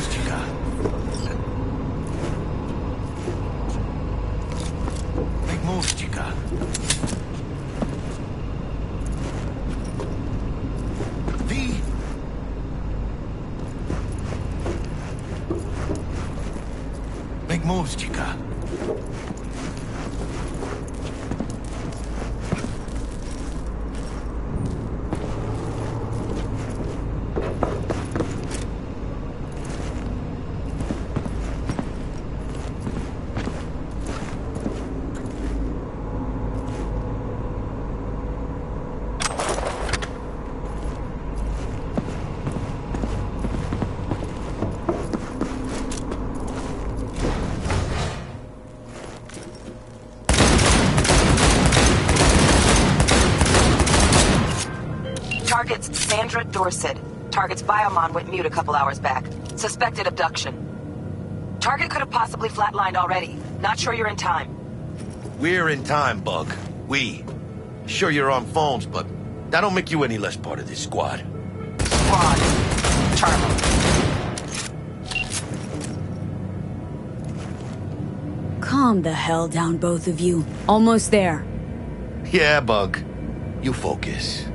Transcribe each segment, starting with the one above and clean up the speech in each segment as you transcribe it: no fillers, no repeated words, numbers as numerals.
moves, chica. Make moves, chica. V. Make moves, chica. Target's Sandra Dorset. Target's biomon went mute a couple hours back. Suspected abduction. Target could have possibly flatlined already. Not sure you're in time. We're in time, Bug. We. Sure you're on phones, but that don't make you any less part of this squad. Squad. Charlie. Calm the hell down, both of you. Almost there. Yeah, Bug. You focus.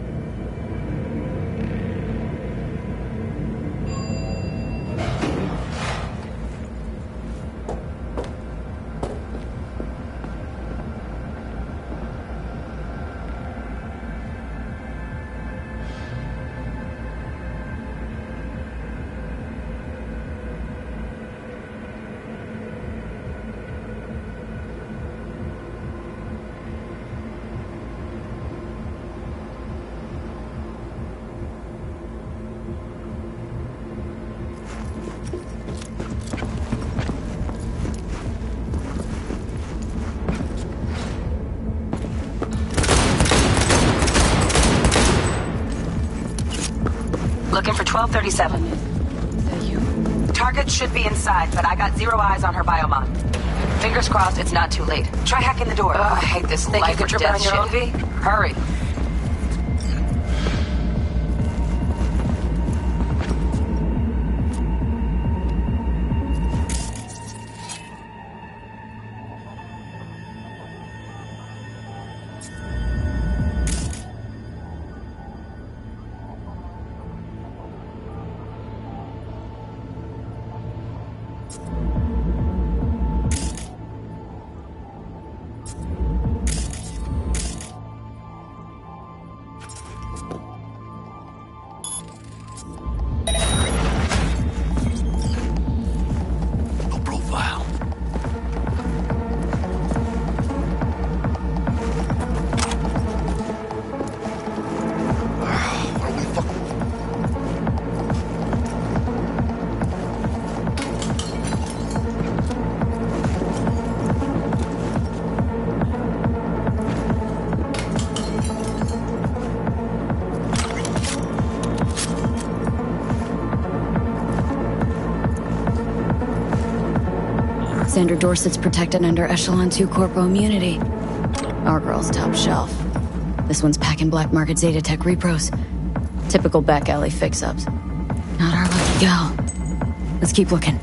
Looking for 1237. Is that you? Target should be inside, but I got zero eyes on her biomon. Fingers crossed it's not too late. Try hacking the door. Oh, I hate this life or death shit. On your own, V? Hurry. Sandra Dorset's protected under Echelon 2 Corpo immunity. Our girl's top shelf. This one's packing black market Zeta Tech repros. Typical back alley fix-ups. Not our lucky gal. Let's keep looking.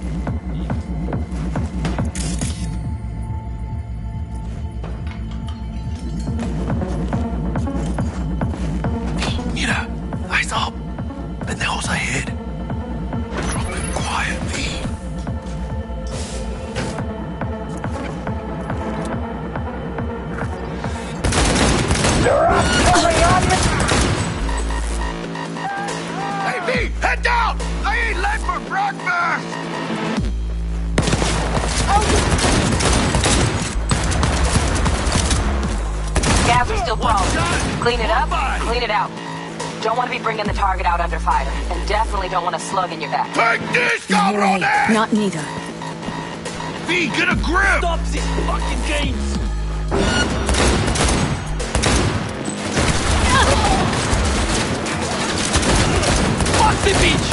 Mira, eyes up. Pendejos ahead. Drop it quietly. Hey, V, head down! I ain't late for breakfast! Gas are still prone. Clean it up, clean it out. Don't want to be bringing the target out under fire. And definitely don't want a slug in your back. Take this, Hey, cabrones! not neither. V, get a grip! Stop these fucking games! Fuck the beach!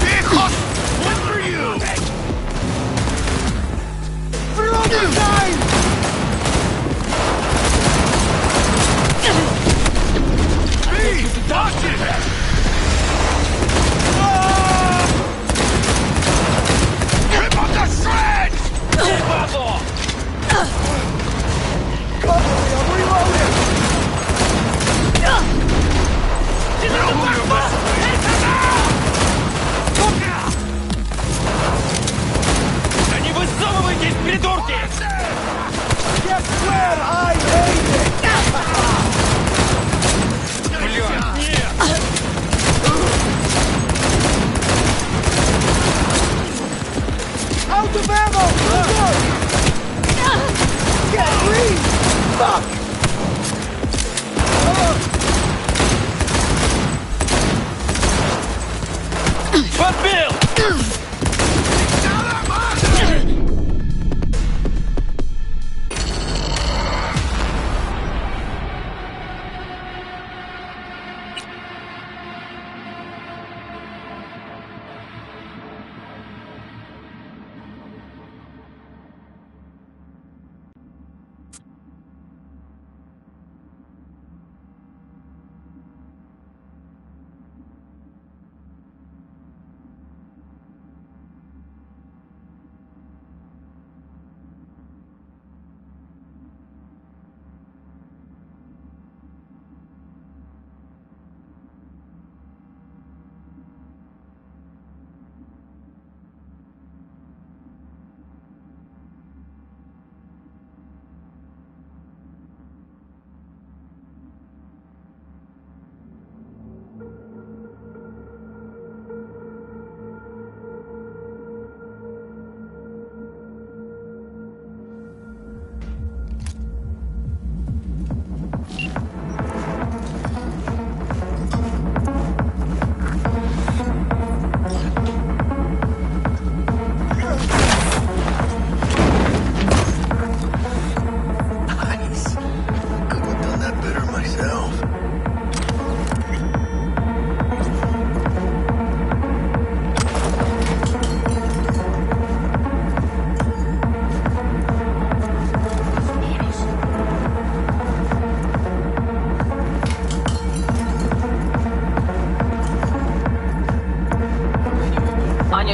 Vehicles! One for you! Reload this guy! V, watch it!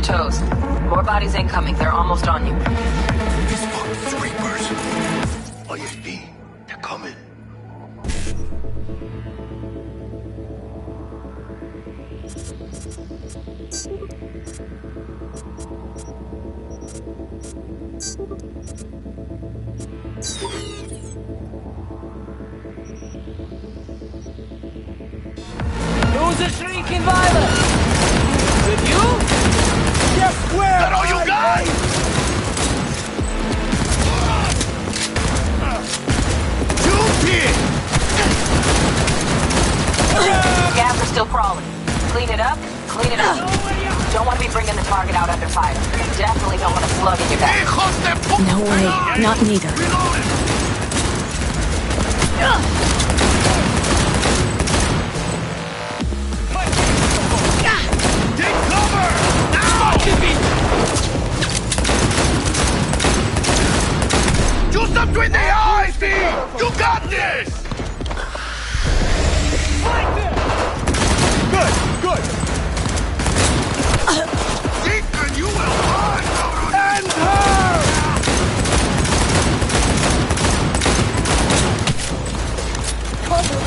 your toes. More bodies incoming. They're almost on you. These fucking reapers. ISB, they're coming. Who's a shrieking violet? With you? Yes, where? That all you got? Shoot it! Gas are still crawling. Clean it up. Clean it up. Don't want to be bringing the target out under fire. And definitely don't want a slug in your back. No way. Not neither. Take cover! Now! Do something with the eyes, B! You got this! Good. Deacon, you will run! And her! Cover me,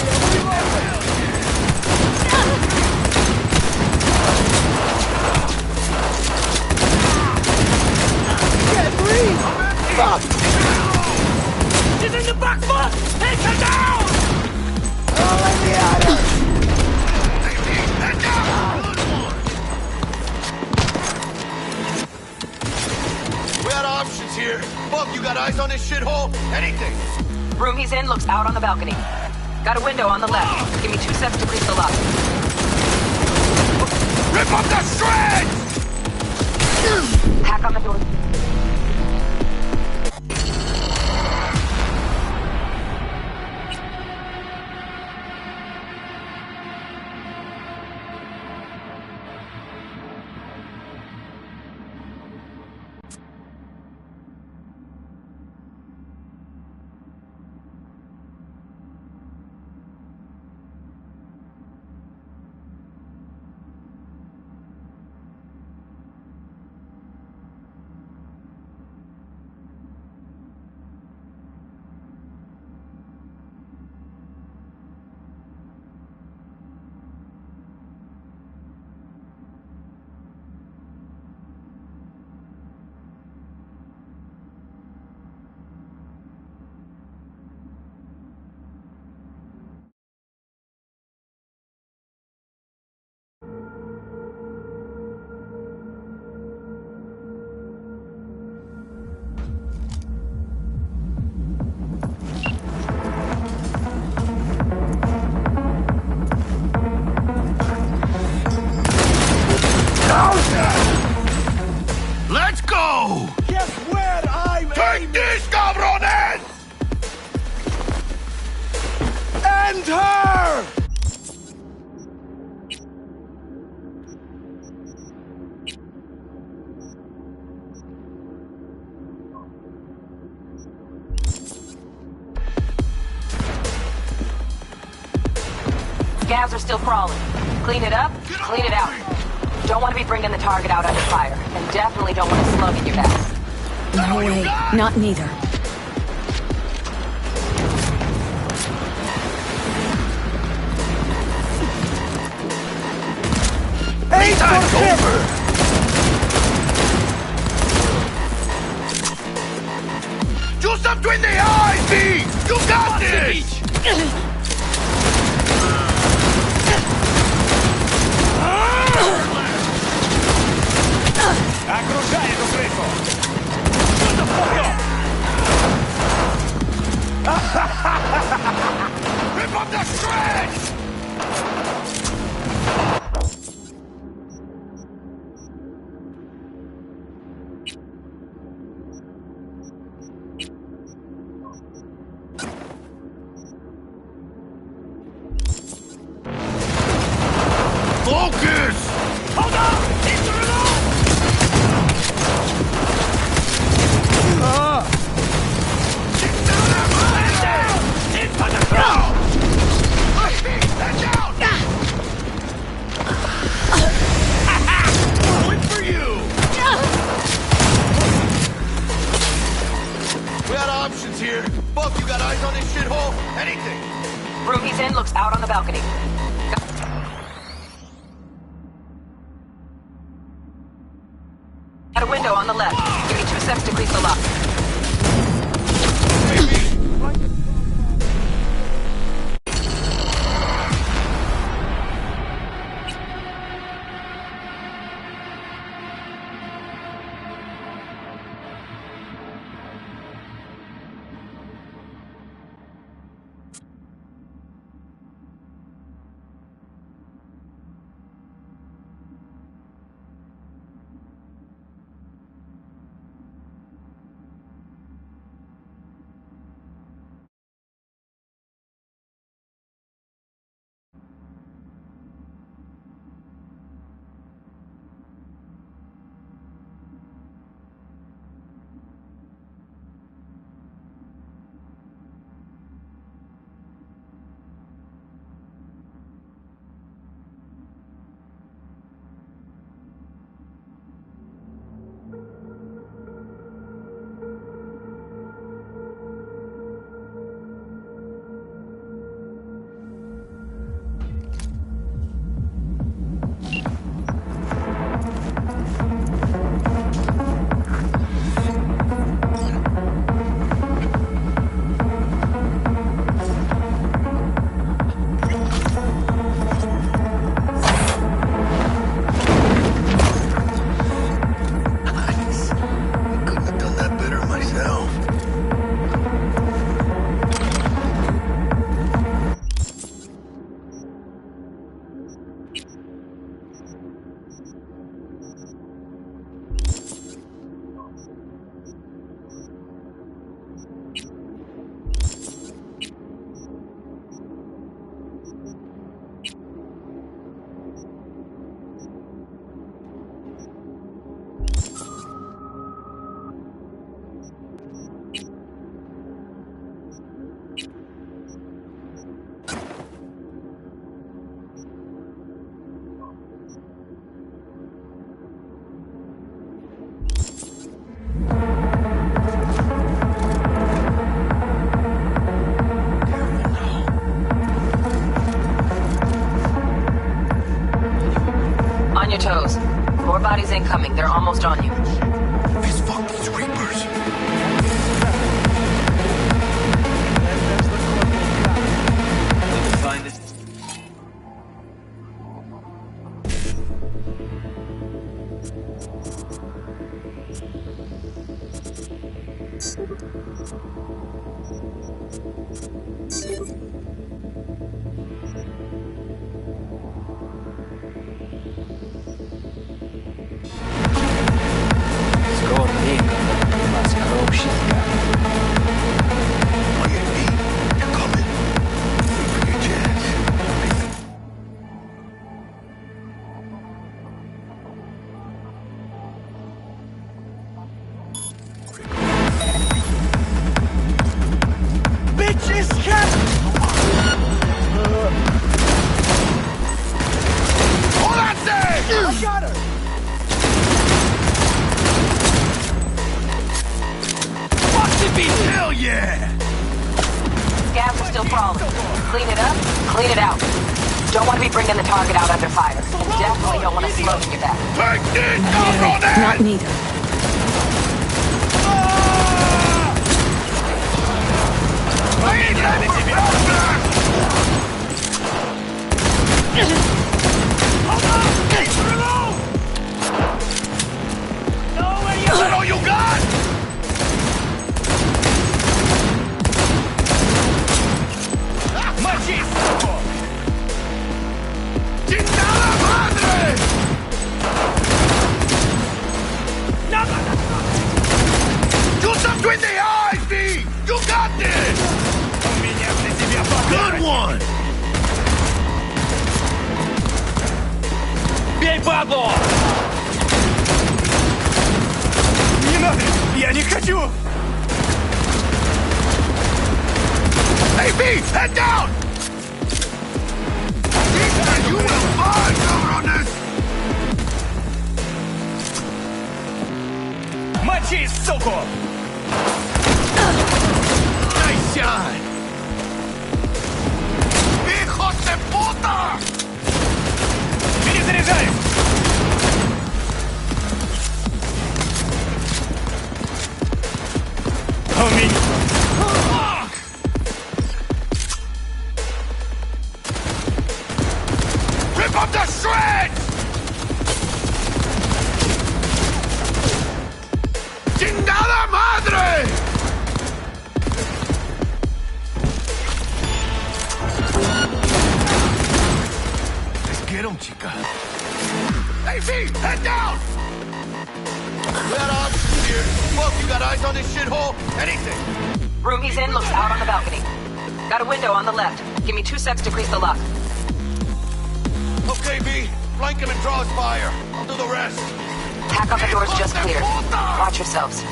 Can't breathe! Fuck! She's in the back foot! Take her down! Oh, let me out of here! Head down! We got options here. Buck, you got eyes on this shithole? Anything? Room he's in looks out on the balcony. Got a window on the left. Give me 2 seconds to breach the lock. Rip up the shreds! Hack on the door. Let's go! Guess where I'm Take this, cabrones! and her! Scavs are still crawling. Clean it up, clean it out. Don't want to be bringing the target out under fire. And definitely don't want a slug in your back. No way. Not neither. Time's over! Do something in the eyes, B! You got this! Окружай эту крысу! Shut the fuck up! Rip up the shreds! On the left. Give me 2 seconds to grease the lock. Your toes. More bodies incoming. They're almost on you. These fucking reapers. Find it. Clean it up, clean it out. Don't want to be bringing the target out under fire. Definitely don't want to slow in your back. Take this, cabrones! Not neither. Is that all you got? ¡Chingada madre! Shoot some between the eyes, V! You got this! Good one! Бей, падлу! Не надо! Я не хочу! Hey, V! Head down! You will find cabrones! Мочи, суку! Nice shot! Hijos de puta! Перезаряжай! them to shreds! ¡Chingada madre! Let's get him, chica. AC, head down! We got options here. Look, you got eyes on this shithole? Anything. Room he's in looks out on the balcony. Got a window on the left. Give me 2 secs to grease the lock. Okay, B. Flank him and draw his fire. I'll do the rest. Tack on the doors just cleared. Watch yourselves.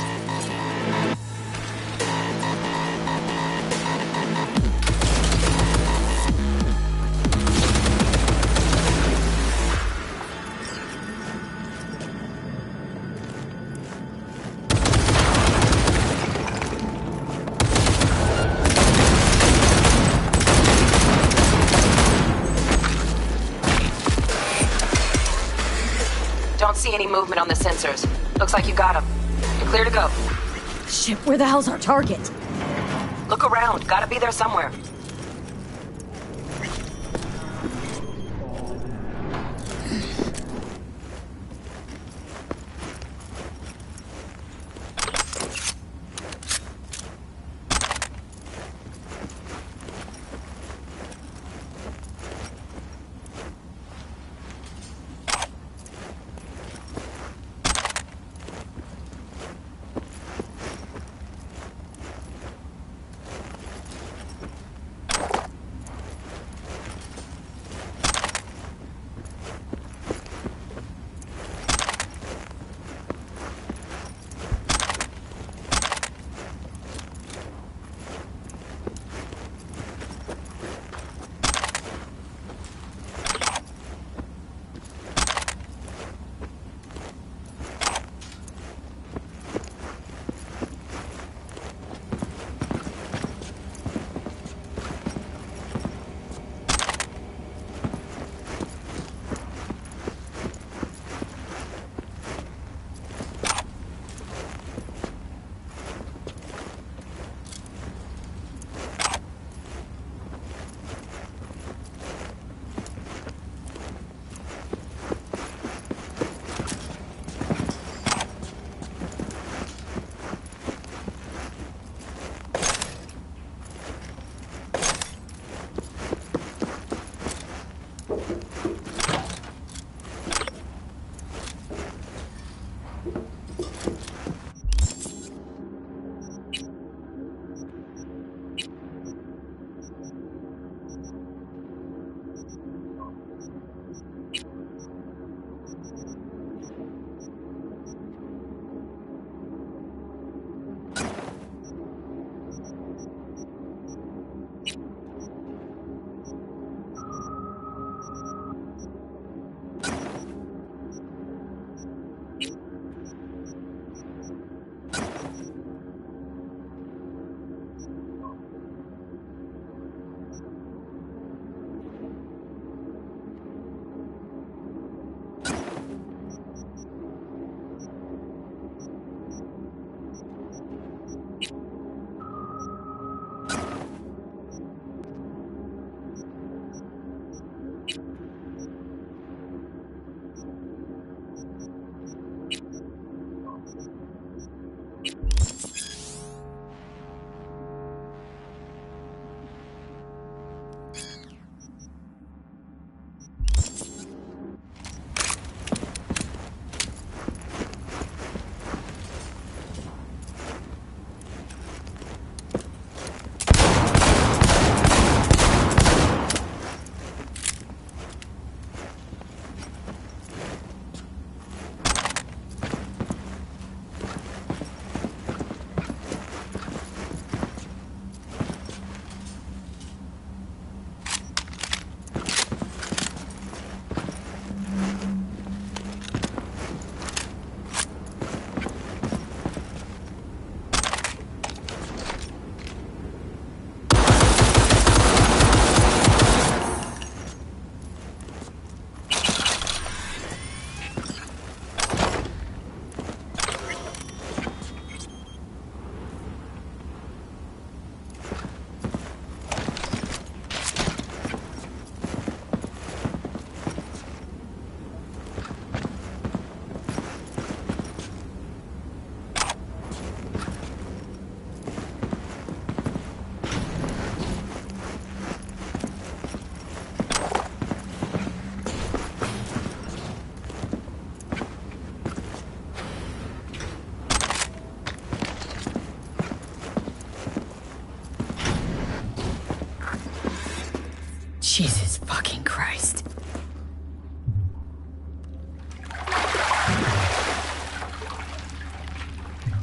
Don't see any movement on the sensors. Looks like you got them. You're clear to go. Shit, where the hell's our target? Look around. Gotta be there somewhere.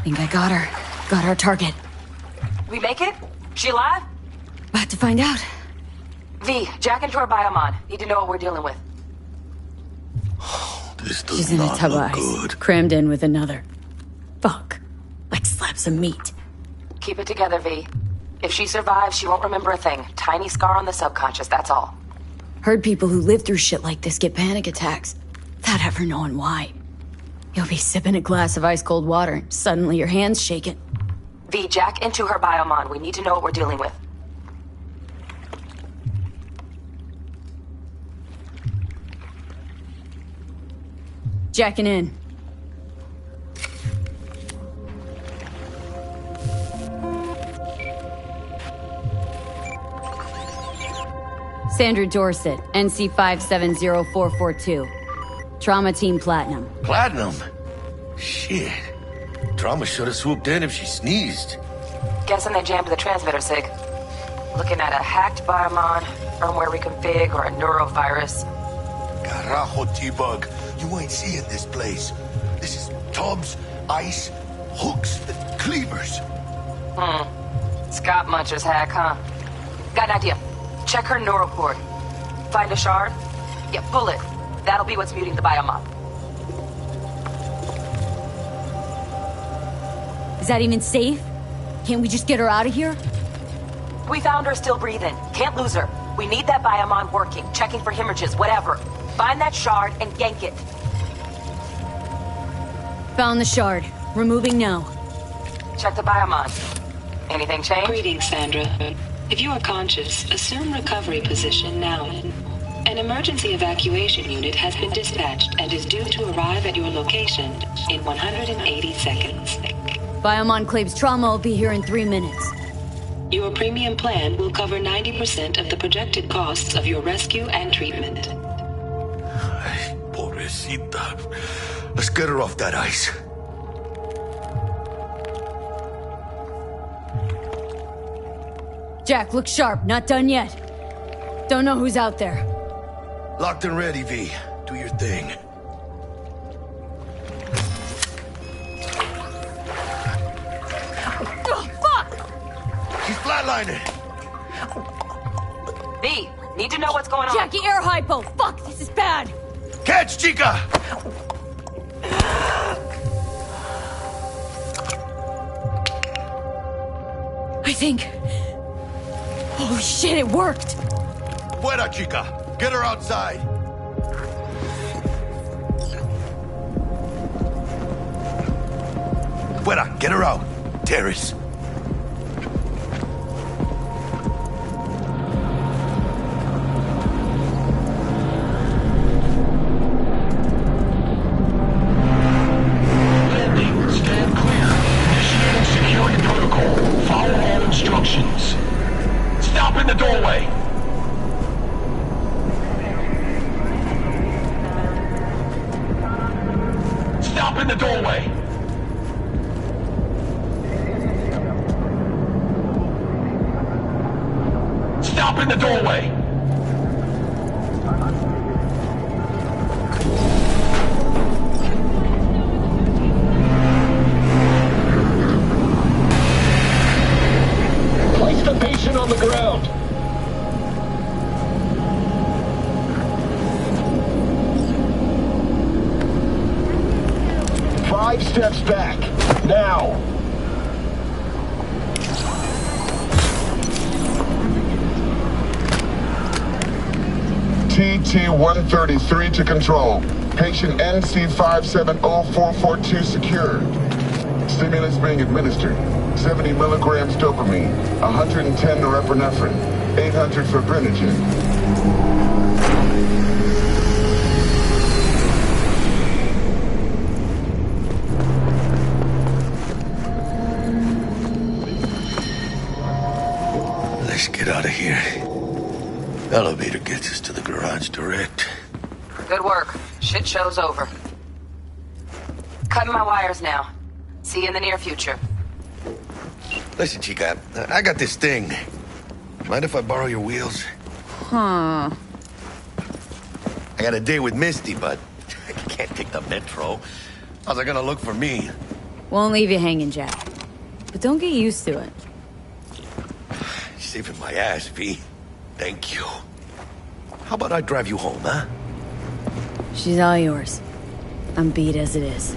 Think I got her. Got our target. We make it? She alive? About to find out. V, jack into her biomon. Need to know what we're dealing with. This does She's in a not tub of look ice, good. crammed in with another. Fuck. Like slabs of meat. Keep it together, V. If she survives, she won't remember a thing. Tiny scar on the subconscious, that's all. Heard people who live through shit like this get panic attacks, without ever knowing why. You'll be sipping a glass of ice-cold water, and suddenly your hand's shaking. V, jack into her biomon. We need to know what we're dealing with. Jacking in. Sandra Dorset, NC 570442. Trauma Team Platinum. Platinum? Shit. Trauma should have swooped in if she sneezed. Guessing they jammed the transmitter, Sig. Looking at a hacked biomon, firmware reconfig, or a neurovirus. Carajo, T-Bug. You ain't seeing this place. This is tubs, ice, hooks, and cleavers. Scott Muncher's hack, huh? Got an idea. Check her neuroport. Find a shard? Yeah, pull it. That'll be what's muting the biomon. Is that even safe? Can't we just get her out of here? We found her still breathing. Can't lose her. We need that biomon working, checking for hemorrhages, whatever. Find that shard and yank it. Found the shard. Removing now. Check the biomon. Anything change? Greetings, Sandra. If you are conscious, assume recovery position now. An emergency evacuation unit has been dispatched and is due to arrive at your location in 180 seconds. Biomon claims trauma will be here in 3 minutes. Your premium plan will cover 90% of the projected costs of your rescue and treatment. Ay, pobrecita. Let's get her off that ice. Jack, look sharp. Not done yet. Don't know who's out there. Locked and ready, V. Do your thing. Oh, fuck! She's flatlining. V, need to know what's going on. Jackie, air hypo! Fuck, this is bad! Catch, chica! I think... Holy shit, it worked! Fuera, chica. Get her outside. Fuera, get her out. Terrace. Landing. Stand clear. Initiating security protocol. Follow all instructions. Stop in the doorway. Stop in the doorway. Stop in the doorway. Place the patient on the ground. Five steps back. Now. TT-133 to control. Patient NC570442 secured. Stimulus being administered. 70 milligrams dopamine, 110 norepinephrine, 800 fibrinogen. Let's get out of here. Elevator gets us to the garage direct. Good work. Shit show's over. Cutting my wires now. See you in the near future. Listen, chica, I got this thing. Mind if I borrow your wheels? Huh. I got a date with Misty, but I can't take the metro. How's I gonna look for me? Won't leave you hanging, Jack. But don't get used to it. You're saving my ass, V. Thank you. How about I drive you home, huh? She's all yours. I'm beat as it is.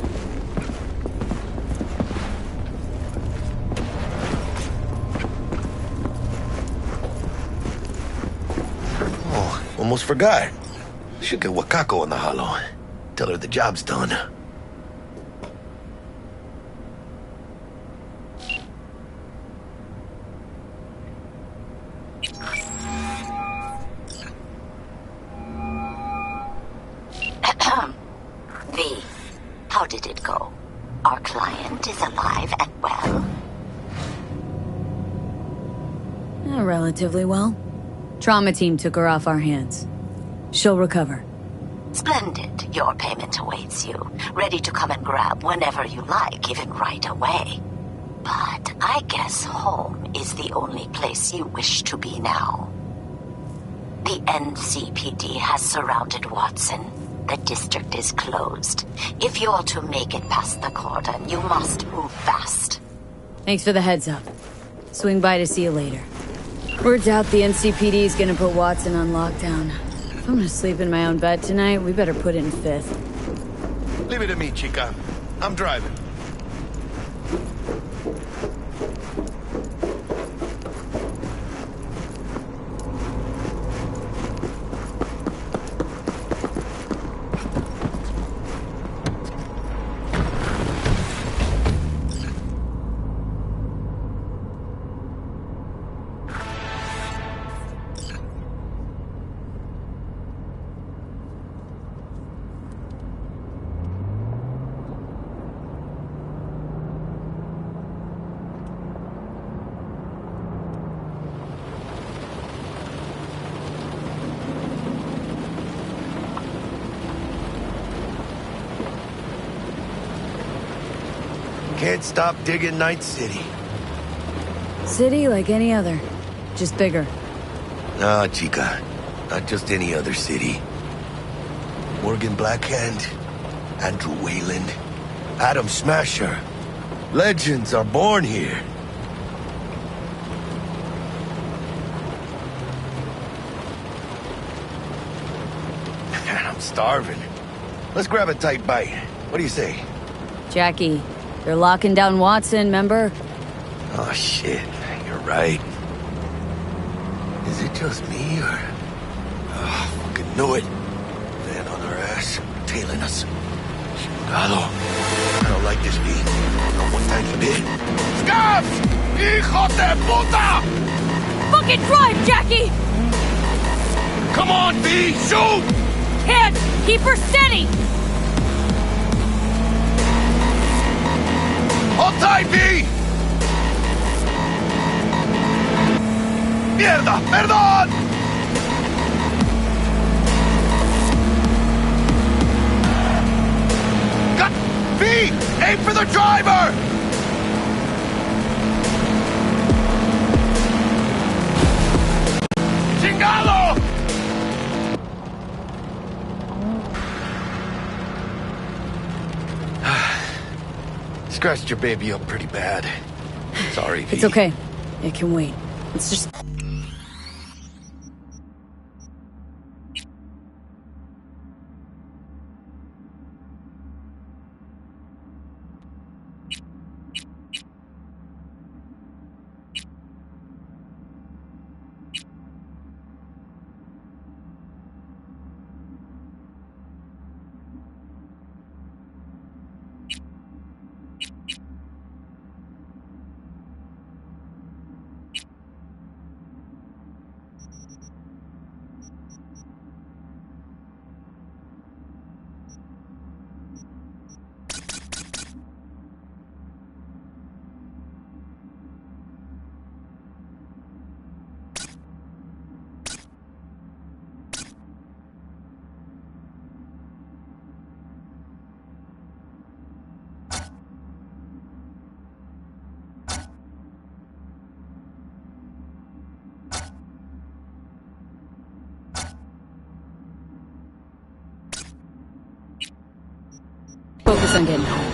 Oh, almost forgot. Should get Wakako on the holo. Tell her the job's done. V, how did it go? Our client is alive and well? Relatively well. Trauma team took her off our hands. She'll recover. Splendid. Your payment awaits you. Ready to come and grab whenever you like, even right away. But I guess home is the only place you wish to be now. The NCPD has surrounded Watson. The district is closed. If you're to make it past the cordon, you must move fast. Thanks for the heads up. Swing by to see you later. Word out the NCPD is gonna put Watson on lockdown. If I'm gonna sleep in my own bed tonight, we better put it in fifth. Leave it to me, chica. I'm driving. Can't stop digging Night City. City like any other, just bigger. Nah, chica. Not just any other city. Morgan Blackhand, Andrew Wayland, Adam Smasher. Legends are born here. I'm starving. Let's grab a tight bite. What do you say? Jackie, they're locking down Watson, remember? Oh, shit. You're right. Is it just me, or... Oh, fucking knew it. Man on our ass, tailing us. Chingado. I don't like this beat. Not one tiny bit. Scabs! Hijo de puta! Fucking drive, Jackie! Come on, V! Shoot! Can't! Keep her steady! Hold tight, V! Mierda! Perdón! Got... V! Aim for the driver! Chingado! Scratched your baby up pretty bad. Sorry, V. It's okay. It can wait. It's just... Focus on getting home.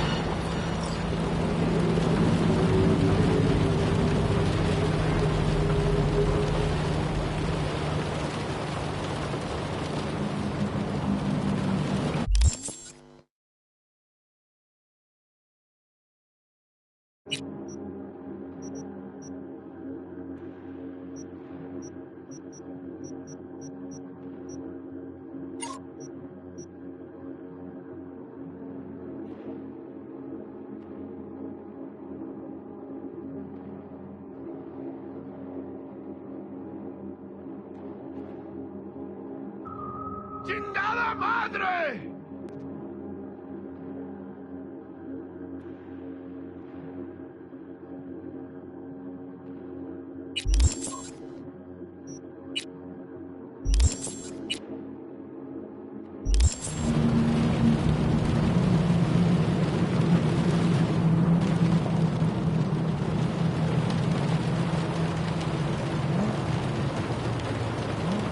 ¡Chingada madre!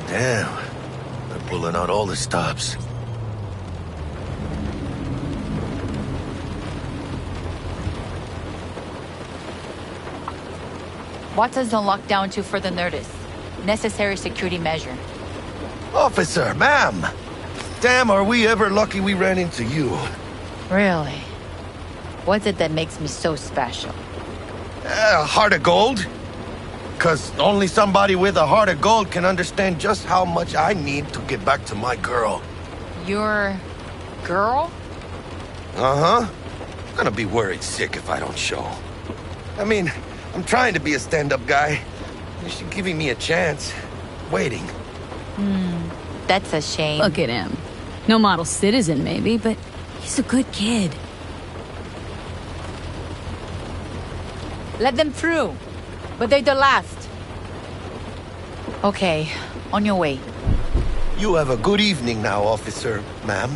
Damn. They're pulling out all the stops. Watson's on lockdown to further notice. Necessary security measure. Officer, ma'am! Damn, are we ever lucky we ran into you. Really? What's it that makes me so special? Heart of gold? 'Cause only somebody with a heart of gold can understand just how much I need to get back to my girl. Your girl? Uh-huh. I'm gonna be worried sick if I don't show. I mean, I'm trying to be a stand-up guy. You're giving me a chance. Waiting. That's a shame. Look at him. No model citizen, maybe, but he's a good kid. Let them through. But they're the last. Okay, on your way. You have a good evening now, officer, ma'am.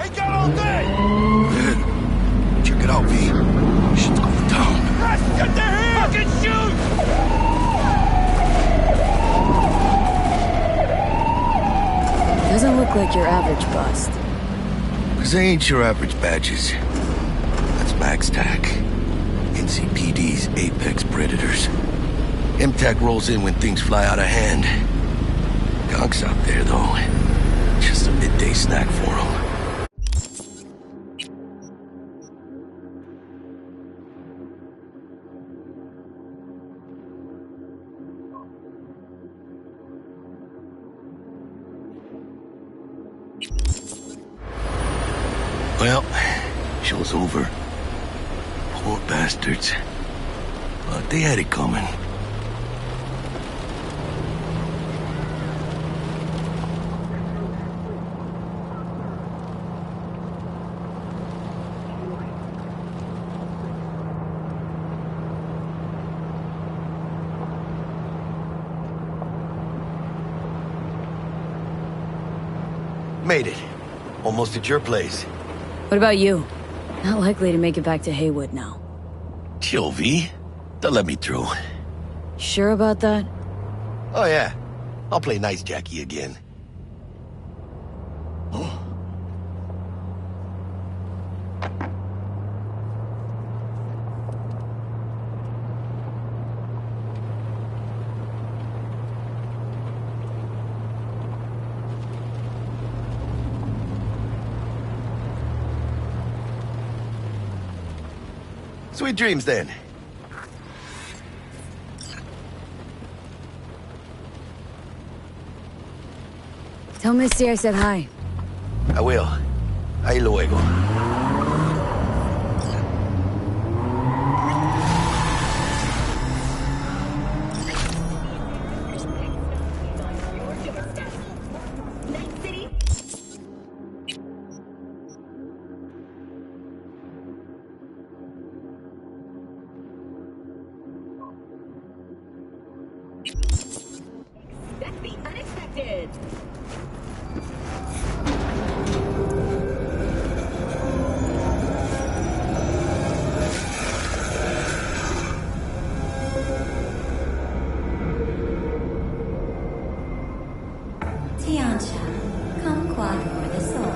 Ain't got all day! Man, check it out, V. Shit's going down. Rush, get their hands! Fucking shoot! Doesn't look like your average bust. 'Cause they ain't your average badges. That's max tack. In NCPD's apex predators. MTAC rolls in when things fly out of hand. Gonks out there, though. Just a midday snack for them. Well, show's over. Poor bastards. But they had it coming. Made it. Almost at your place. What about you? Not likely to make it back to Haywood now. Chill, V. They'll let me through. Sure about that? Oh, yeah. I'll play nice Jackie again. Oh. Sweet dreams, then. Tell Misty I said hi. I will. Ahí luego. Expect the unexpected. Tiancha, kumquat for the soul.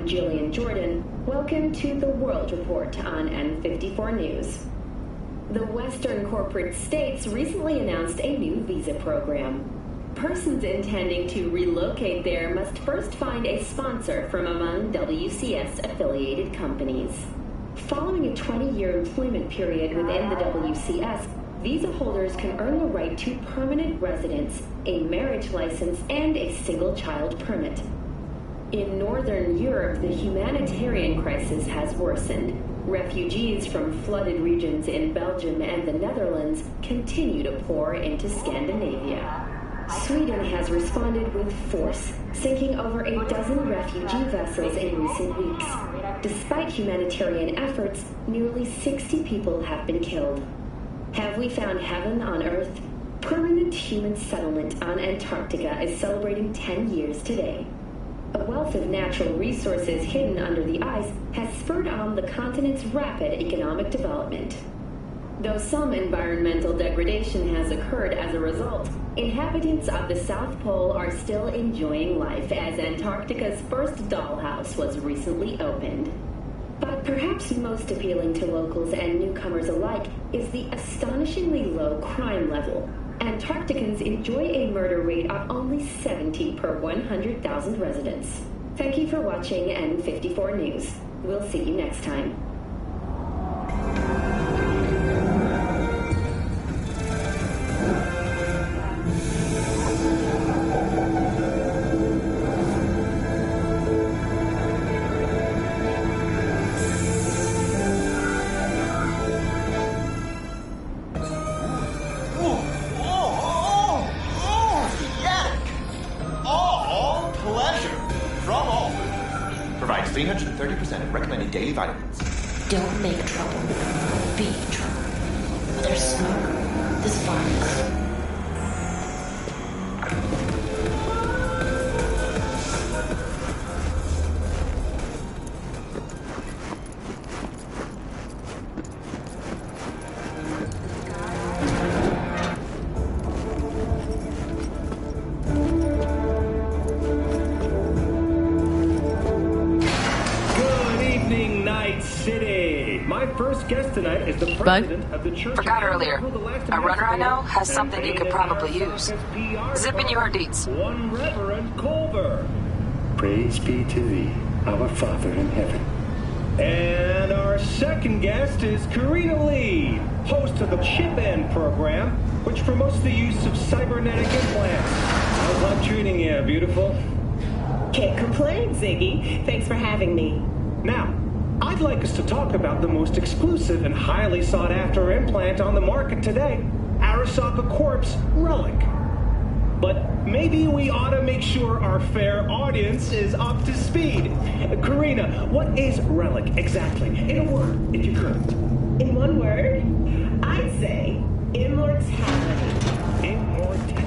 Jillian Jordan. Welcome to the World Report on N54 News. The Western corporate states recently announced a new visa program. Persons intending to relocate there must first find a sponsor from among WCS-affiliated companies. Following a 20-year employment period within the WCS, visa holders can earn the right to permanent residence, a marriage license, and a single-child permit. In Northern Europe, the humanitarian crisis has worsened. Refugees from flooded regions in Belgium and the Netherlands continue to pour into Scandinavia. Sweden has responded with force, sinking over a dozen refugee vessels in recent weeks. Despite humanitarian efforts, nearly 60 people have been killed. Have we found heaven on Earth? Permanent human settlement on Antarctica is celebrating 10 years today. A wealth of natural resources hidden under the ice has spurred on the continent's rapid economic development. Though some environmental degradation has occurred as a result, inhabitants of the South Pole are still enjoying life as Antarctica's first dollhouse was recently opened. But perhaps most appealing to locals and newcomers alike is the astonishingly low crime level. Antarcticans enjoy a murder rate of only 70 per 100,000 residents. Thank you for watching N54 News. We'll see you next time. Don't make trouble. Be trouble. There's smoke. There's violence. First guest tonight is the president of the church. Forgot earlier. A runner I know has something you could probably use. Zipping your deets. One Reverend Culver. Praise be to thee, our Father in heaven. And our second guest is Karina Lee, host of the Chip In program, which promotes the use of cybernetic implants. How's life treating you, beautiful? Can't complain, Ziggy. Thanks for having me. Now, I'd like us to talk about the most exclusive and highly sought-after implant on the market today, Arasaka Corp's Relic. But maybe we ought to make sure our fair audience is up to speed. Karina, what is Relic exactly? In a word, if you could. In one word, I'd say immortality. Immortality.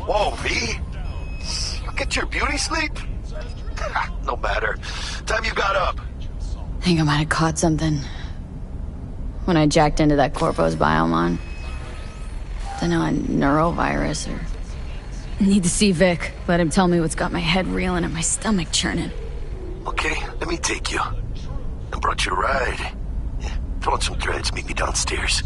Whoa, V? You get your beauty sleep? No matter. Time you got up. Think I might have caught something when I jacked into that Corpo's biomon. Don't know, a neurovirus or... Need to see Vic. Let him tell me what's got my head reeling and my stomach churning. Okay, let me take you. I brought you a ride. Yeah, throw on some threads, meet me downstairs.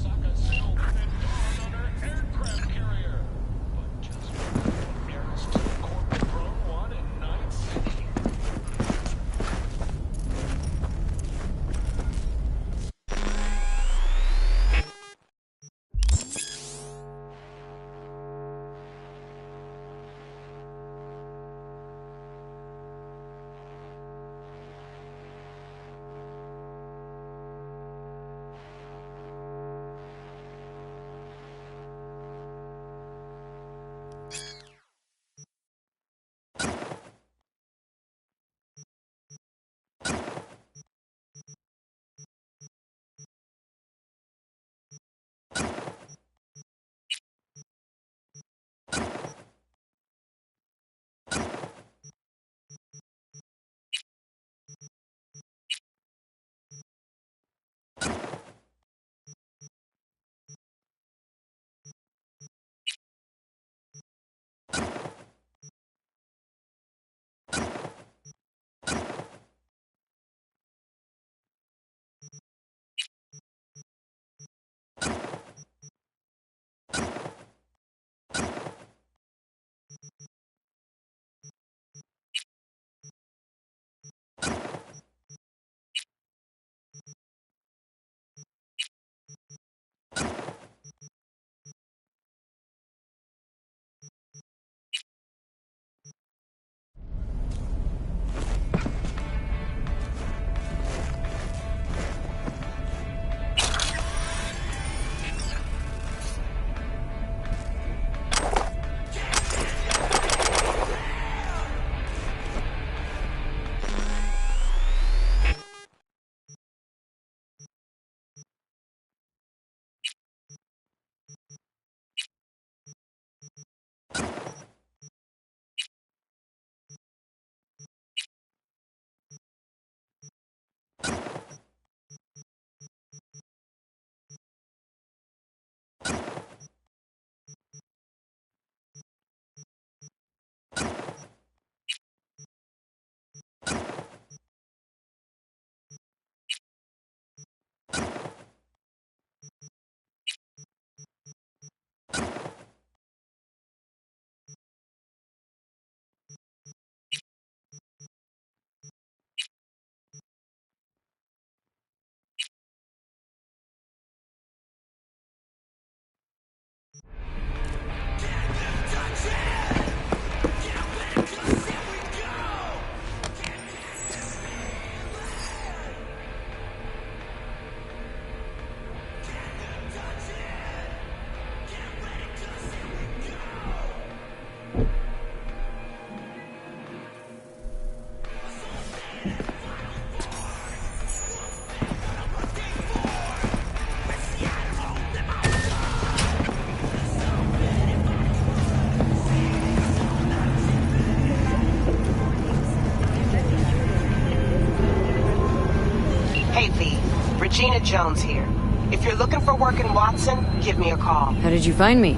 Regina Jones here. If you're looking for work in Watson, give me a call. How did you find me?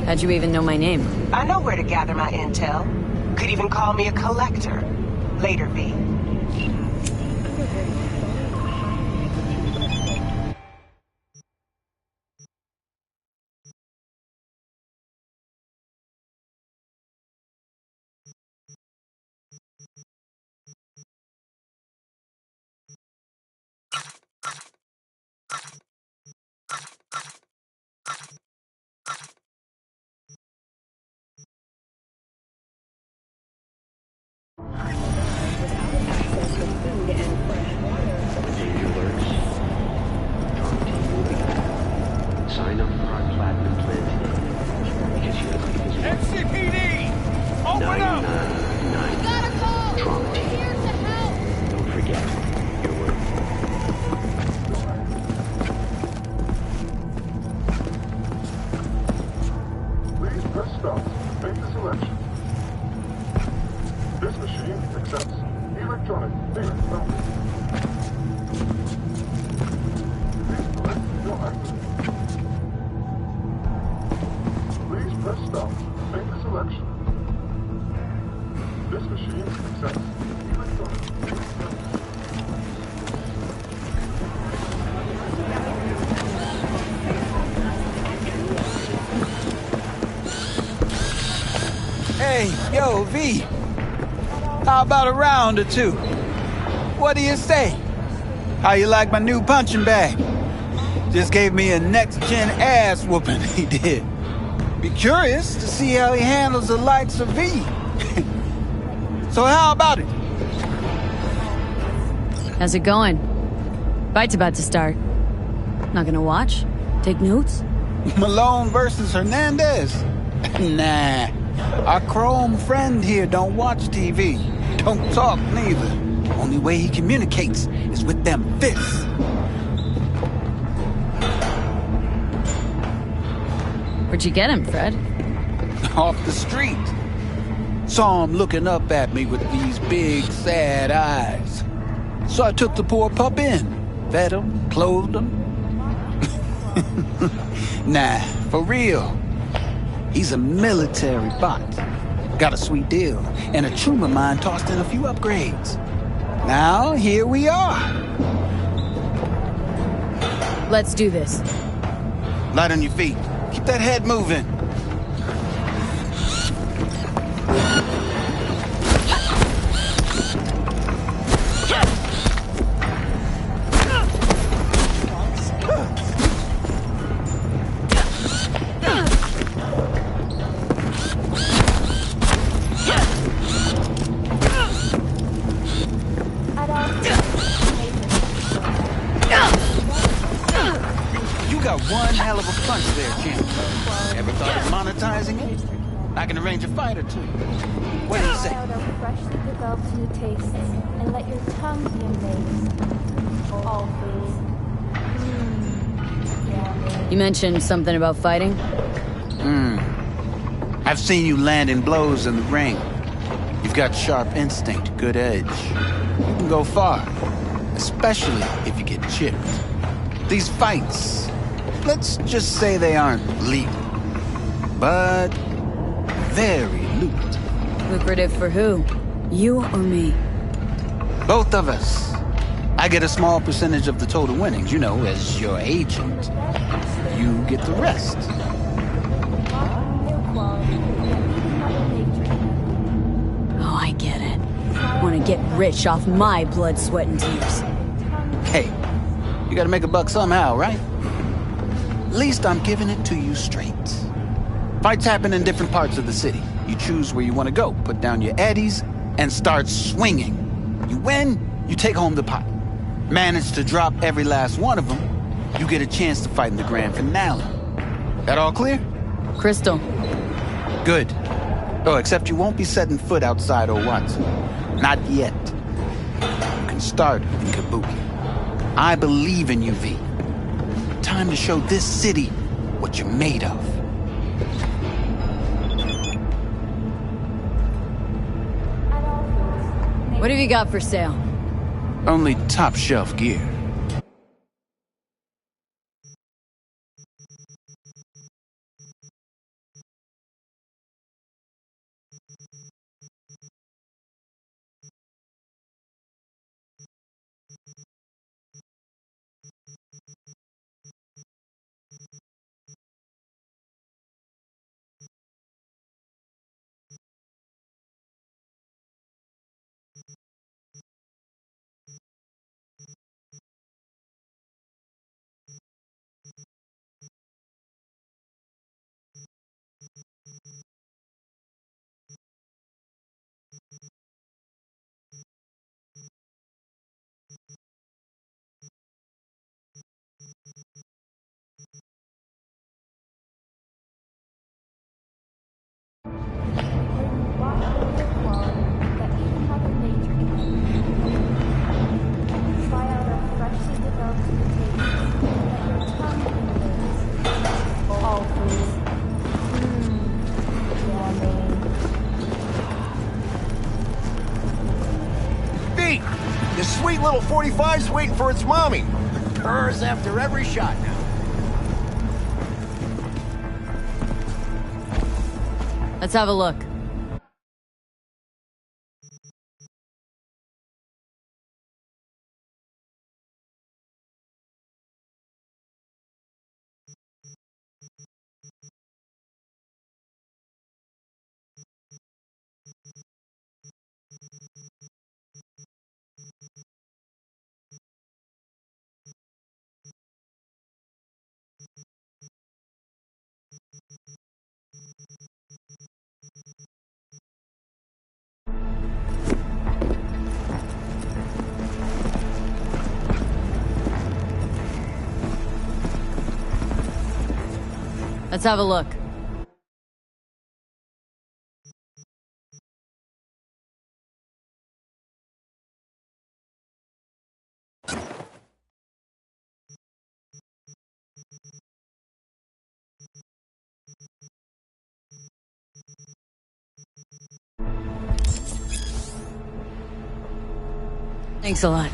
How'd you even know my name? I know where to gather my intel. Could even call me a collector. Later, V. Without access to food and fresh water. selection. This machine accepts electronic payment only. Please select your item. Please press stop to make the selection. This machine accepts electronic payment only. Hey, yo, V. How about a round or two? What do you say? How you like my new punching bag? Just gave me a next-gen ass whooping, he did. Be curious to see how he handles the likes of V. So how about it? How's it going? Fight's about to start. Not gonna watch? Take notes? Malone versus Hernandez? Nah. Our chrome friend here don't watch TV. Don't talk neither. Only way he communicates is with them fists. Where'd you get him, Fred? Off the street. Saw him looking up at me with these big, sad eyes. So I took the poor pup in. Fed him, clothed him. Nah, for real. He's a military bot. Got a sweet deal, and a chum of mine tossed in a few upgrades. Now, here we are. Let's do this. Light on your feet. Keep that head moving. One hell of a punch there, champ. Ever thought of monetizing it? I can arrange a fight or two. What do you say? Try out our freshly developed new tastes and let your tongue be amazed. All foods. You mentioned something about fighting? I've seen you landing blows in the ring. You've got sharp instinct, good edge. You can go far, especially if you get chipped. These fights, let's just say they aren't lethal, but very lucrative. Lucrative for who? You or me? Both of us. I get a small percentage of the total winnings, you know, as your agent. You get the rest. Oh, I get it. Want to get rich off my blood, sweat, and tears. Hey, you gotta make a buck somehow, right? At least I'm giving it to you straight. Fights happen in different parts of the city. You choose where you want to go, put down your eddies, and start swinging. You win, you take home the pot. Manage to drop every last one of them, you get a chance to fight in the grand finale. That all clear? Crystal. Good. Oh, except you won't be setting foot outside Owatsu. Not yet. You can start in Kabuki. I believe in you, V. Time to show this city what you're made of. What have you got for sale? Only top shelf gear. sweet little 45's waiting for its mommy. Purrs after every shot now. Let's have a look. Let's have a look. Thanks a lot.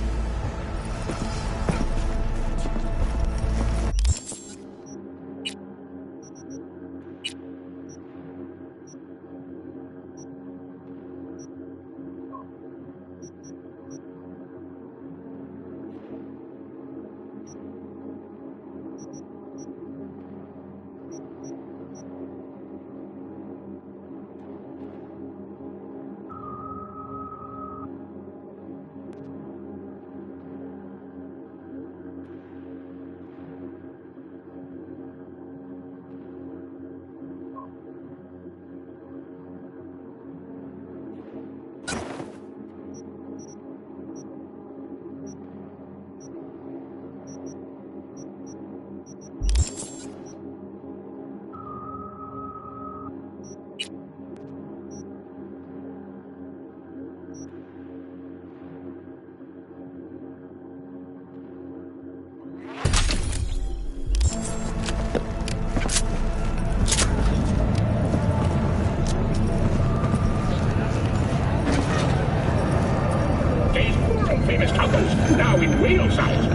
Famous tacos, now in whale size.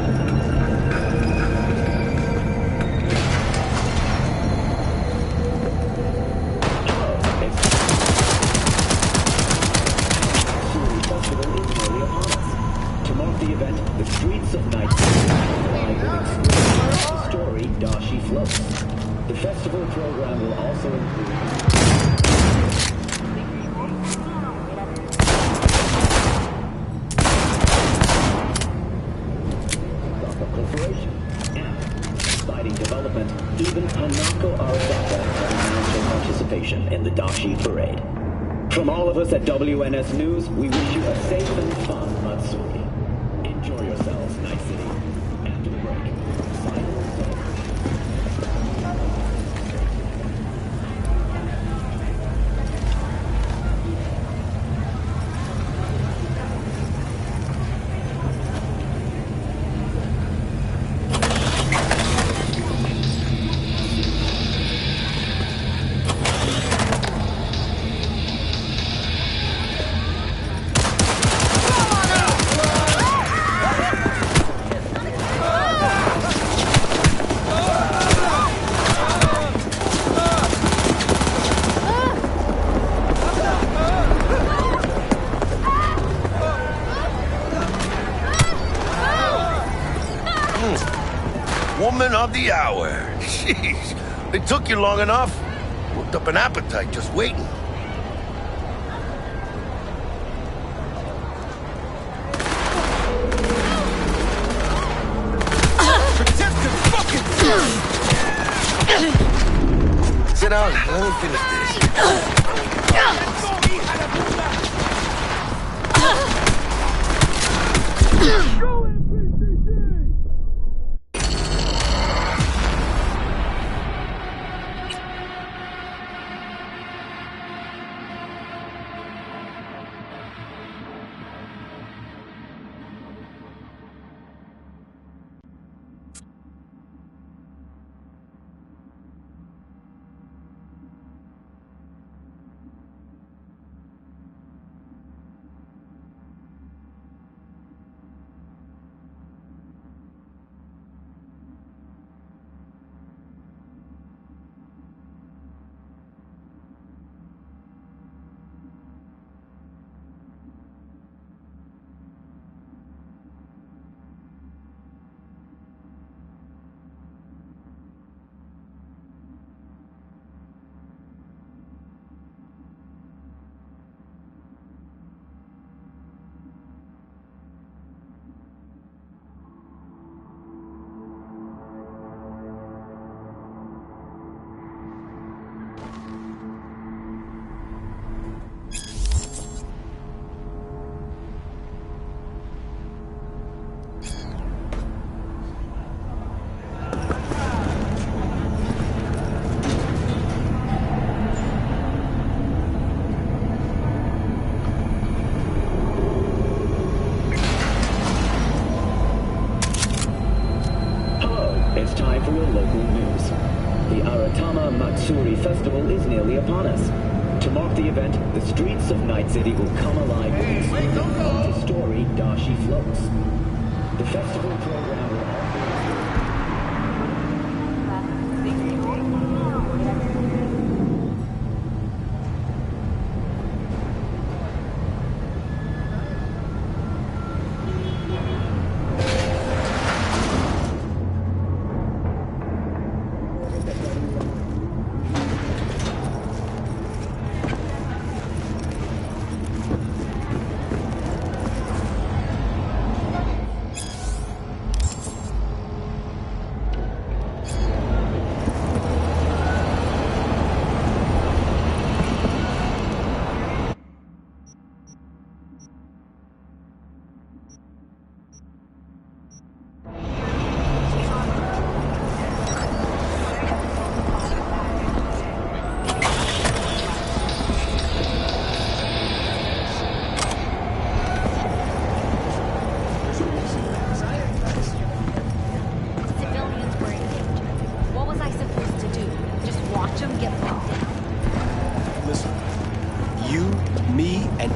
To mark the event, the streets of Night provide an exclusive story, Dashi Floats. The festival program will also include exciting development, even Hanako Arasaka has financial participation in the Dashi Parade. From all of us at WNS News, we wish you a safe and fun Matsuri. Enjoy yourselves, Night City. After the break, Woman of the hour. Jeez, it took you long enough. Worked up an appetite just waiting. Sit down, let me finish this. Dashi Festival is nearly upon us. To mark the event, the streets of Night City will come alive with multi-story Dashi floats. The festival program will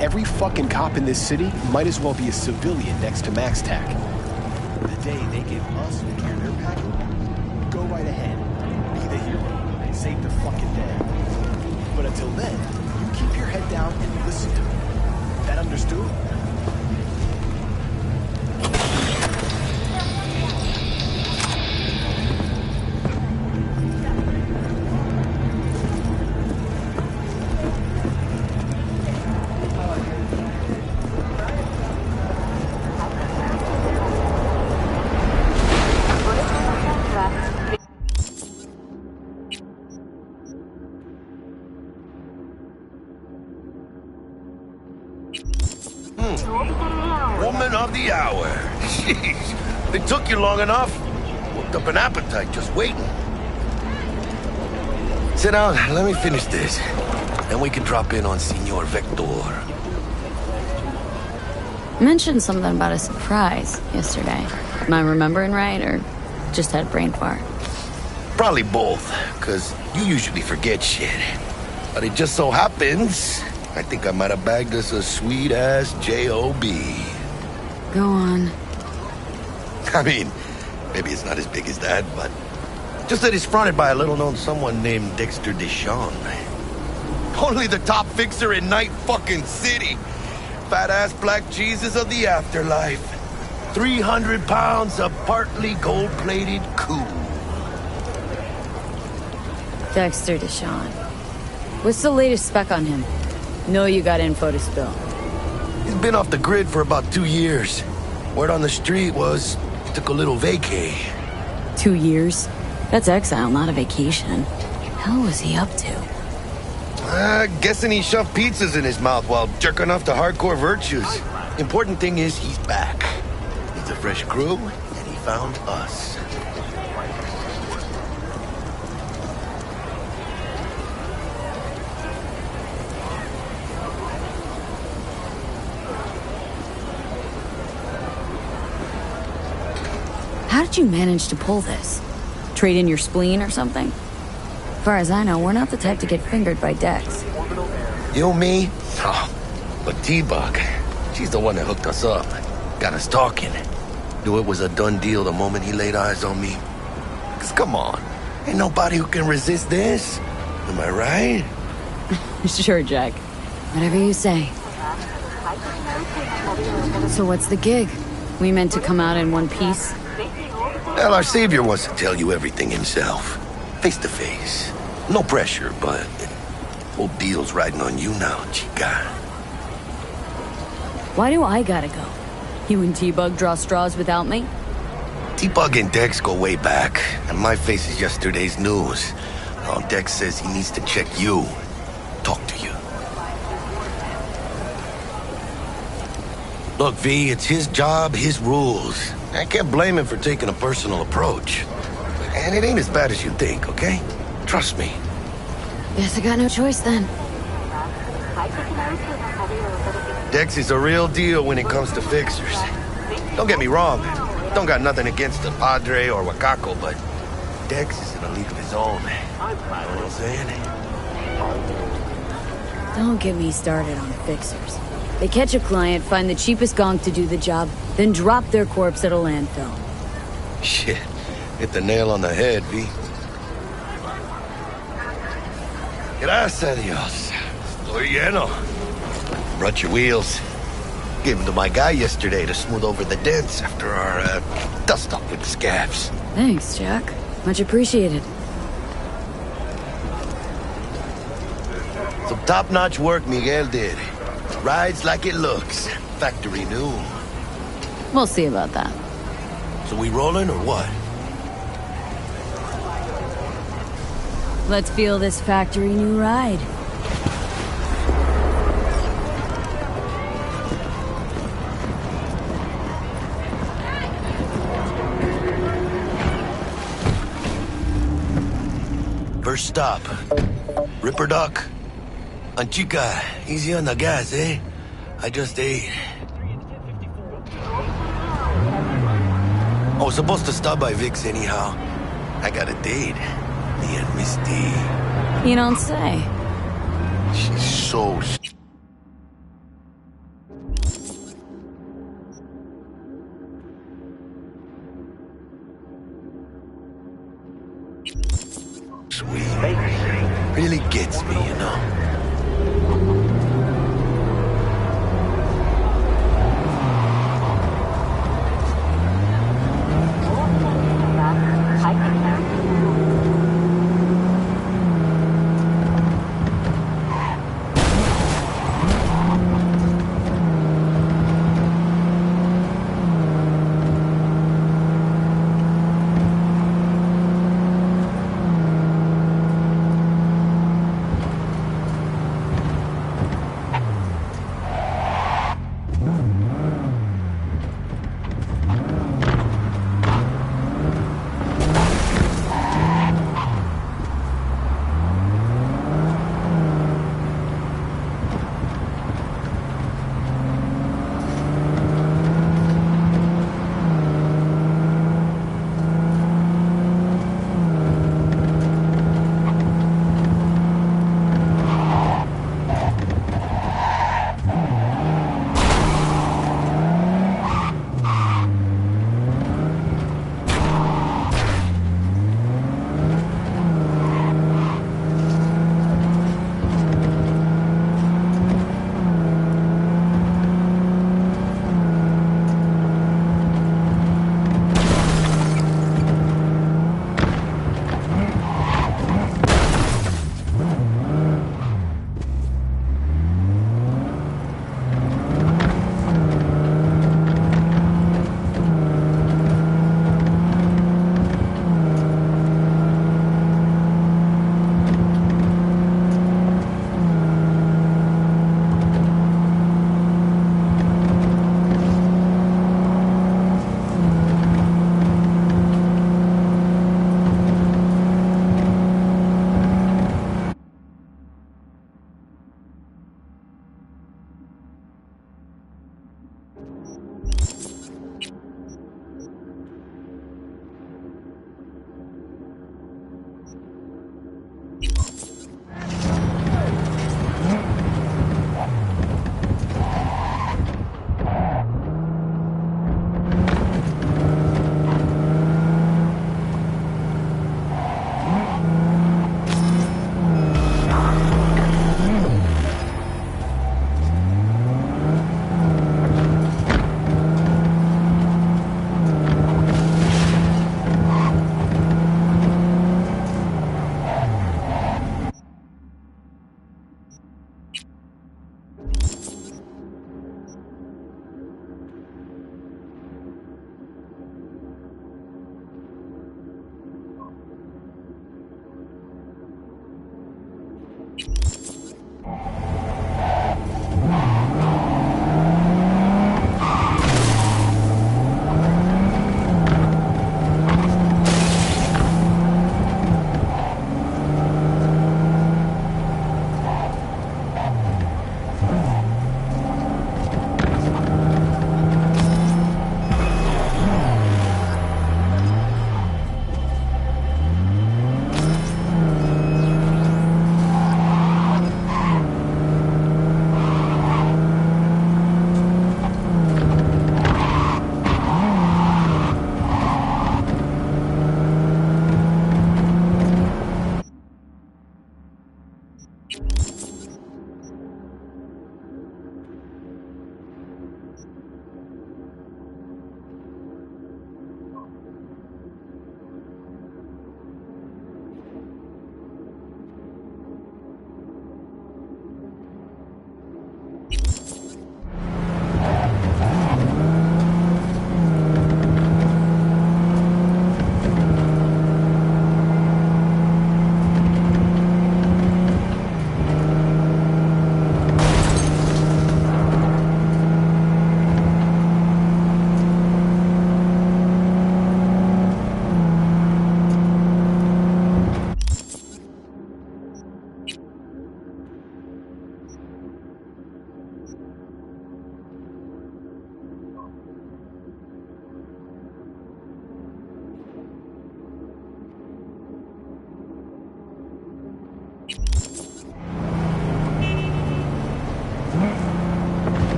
Every fucking cop in this city might as well be a civilian next to Max Tac. The day they give us the gear they're packing, go right ahead. Be the hero. Save the fucking day. But until then, you keep your head down and listen to me. That understood? Woman of the hour. Jeez, it took you long enough. Worked up an appetite just waiting. Sit down, let me finish this. Then we can drop in on Senor Vector. Mentioned something about a surprise yesterday. Am I remembering right, or just had a brain fart? Probably both, because you usually forget shit. But it just so happens, I think I might have bagged us a sweet-ass J.O.B. Go on. I mean, maybe it's not as big as that, but just that it's fronted by a little-known someone named Dexter Deshawn. Only the top fixer in Night fucking City. Fat-ass black Jesus of the afterlife. 300 pounds of partly gold-plated cool. Dexter Deshawn. What's the latest spec on him? Know you got info to spill. He's been off the grid for about 2 years. Word on the street was he took a little vacay. 2 years? That's exile, not a vacation. Hell was he up to? Guessing he shoved pizzas in his mouth while jerking off to hardcore virtues. Important thing is he's back. Needs a fresh crew, and he found us. How did you manage to pull this? Trade in your spleen or something? As far as I know, we're not the type to get fingered by Dex. You, me? Oh, but T-Bug, she's the one that hooked us up. Got us talking. Knew it was a done deal the moment he laid eyes on me. 'Cause come on, ain't nobody who can resist this. Am I right? Sure, Jack. Whatever you say. So what's the gig? We meant to come out in one piece? Well, our savior wants to tell you everything himself. Face to face. No pressure, but whole deal's riding on you now, chica. Why do I gotta go? You and T-Bug draw straws without me? T-Bug and Dex go way back, and my face is yesterday's news. Now Dex says he needs to check you. Talk to you. Look, V, it's his job, his rules. I can't blame him for taking a personal approach. And it ain't as bad as you think, okay? Trust me. Guess I got no choice then. Dex is a real deal when it comes to fixers. Don't get me wrong. Don't got nothing against the Padre or Wakako, but Dex is in a league of his own. Don't get me started on fixers. They catch a client, find the cheapest gonk to do the job, then drop their corpse at a landfill. Shit. Hit the nail on the head, V. Gracias a Dios. Estoy lleno. Brought your wheels. Gave them to my guy yesterday to smooth over the dents after our dust-up with the scabs. Thanks, Jack. Much appreciated. Some top-notch work Miguel did. Rides like it looks. Factory new. We'll see about that. So we rolling or what? Let's feel this factory new ride. First stop. Ripper Dock. Anchica, easy on the gas, eh? I just ate. I was supposed to stop by Vic's anyhow. I got a date. Me and Misty. You don't say. She's so... sweet. Really gets me, you know?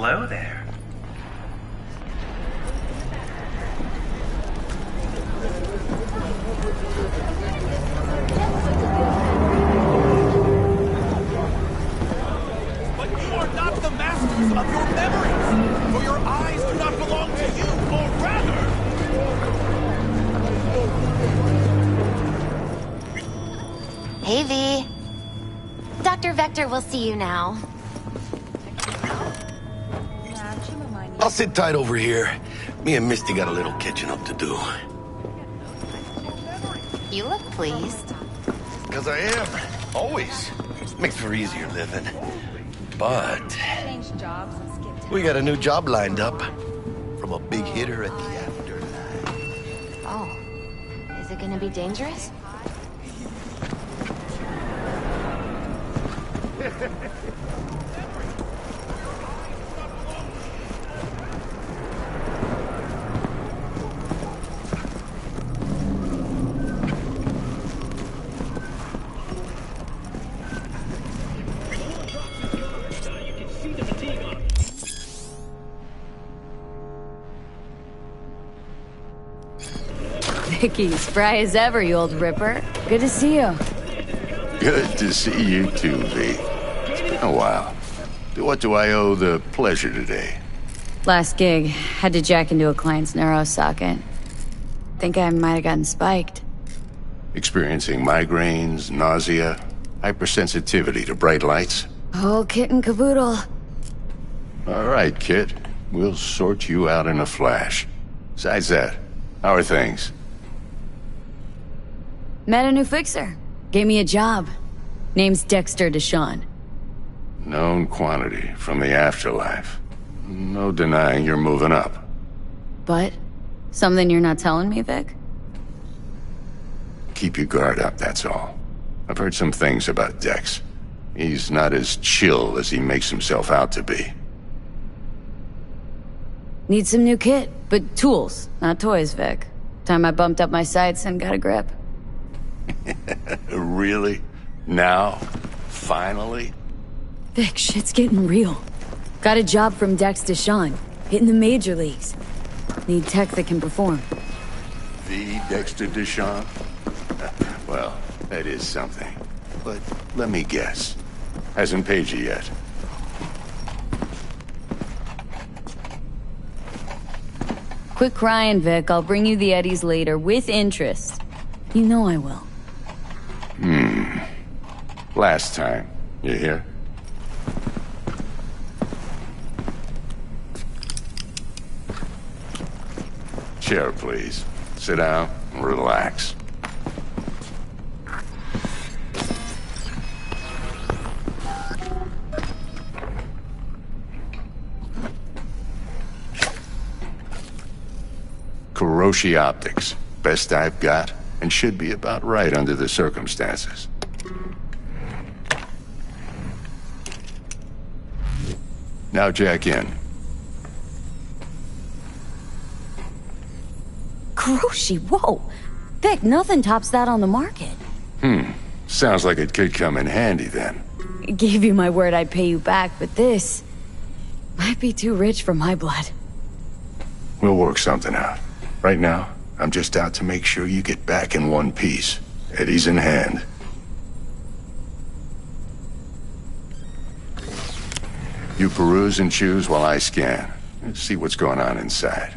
Hello there. But you are not the masters of your memories, for your eyes do not belong to you, or rather... Hey, V. Dr. Vector will see you now. I'll sit tight over here. Me and Misty got a little catching up to do. You look pleased. Because I am. Always. Makes for easier living. But... we got a new job lined up. From a big hitter at the afterlife. Oh. Is it gonna be dangerous? Vicky, spry as ever, you old ripper. Good to see you. Good to see you too, V. Oh, wow. To what do I owe the pleasure today? Last gig, had to jack into a client's neuro socket. Think I might have gotten spiked. Experiencing migraines, nausea, hypersensitivity to bright lights? Oh, kit and caboodle. All right, kid. We'll sort you out in a flash. Besides that, how are things? Met a new fixer. Gave me a job. Name's Dexter Deshawn. Known quantity from the afterlife. No denying you're moving up. But? Something you're not telling me, Vic? Keep your guard up, that's all. I've heard some things about Dex. He's not as chill as he makes himself out to be. Need some new kit, but tools, not toys, Vic. Time I bumped up my sights and got a grip. Really? Now? Finally? Vic, shit's getting real. Got a job from Dex Deshawn, hitting the major leagues. Need tech that can perform. The Dexter Deshawn? Well, that is something. But let me guess. Hasn't paid you yet. Quit crying, Vic. I'll bring you the eddies later, with interest. You know I will. Last time. You hear? Chair, please. Sit down and relax. Kuroshi Optics. Best I've got, and should be about right under the circumstances. Now jack in. Kuroshi, whoa! Vic, nothing tops that on the market. Sounds like it could come in handy then. Gave you my word I'd pay you back, but this... might be too rich for my blood. We'll work something out. Right now, I'm just out to make sure you get back in one piece. Eddie's in hand. You peruse and choose while I scan. Let's see what's going on inside.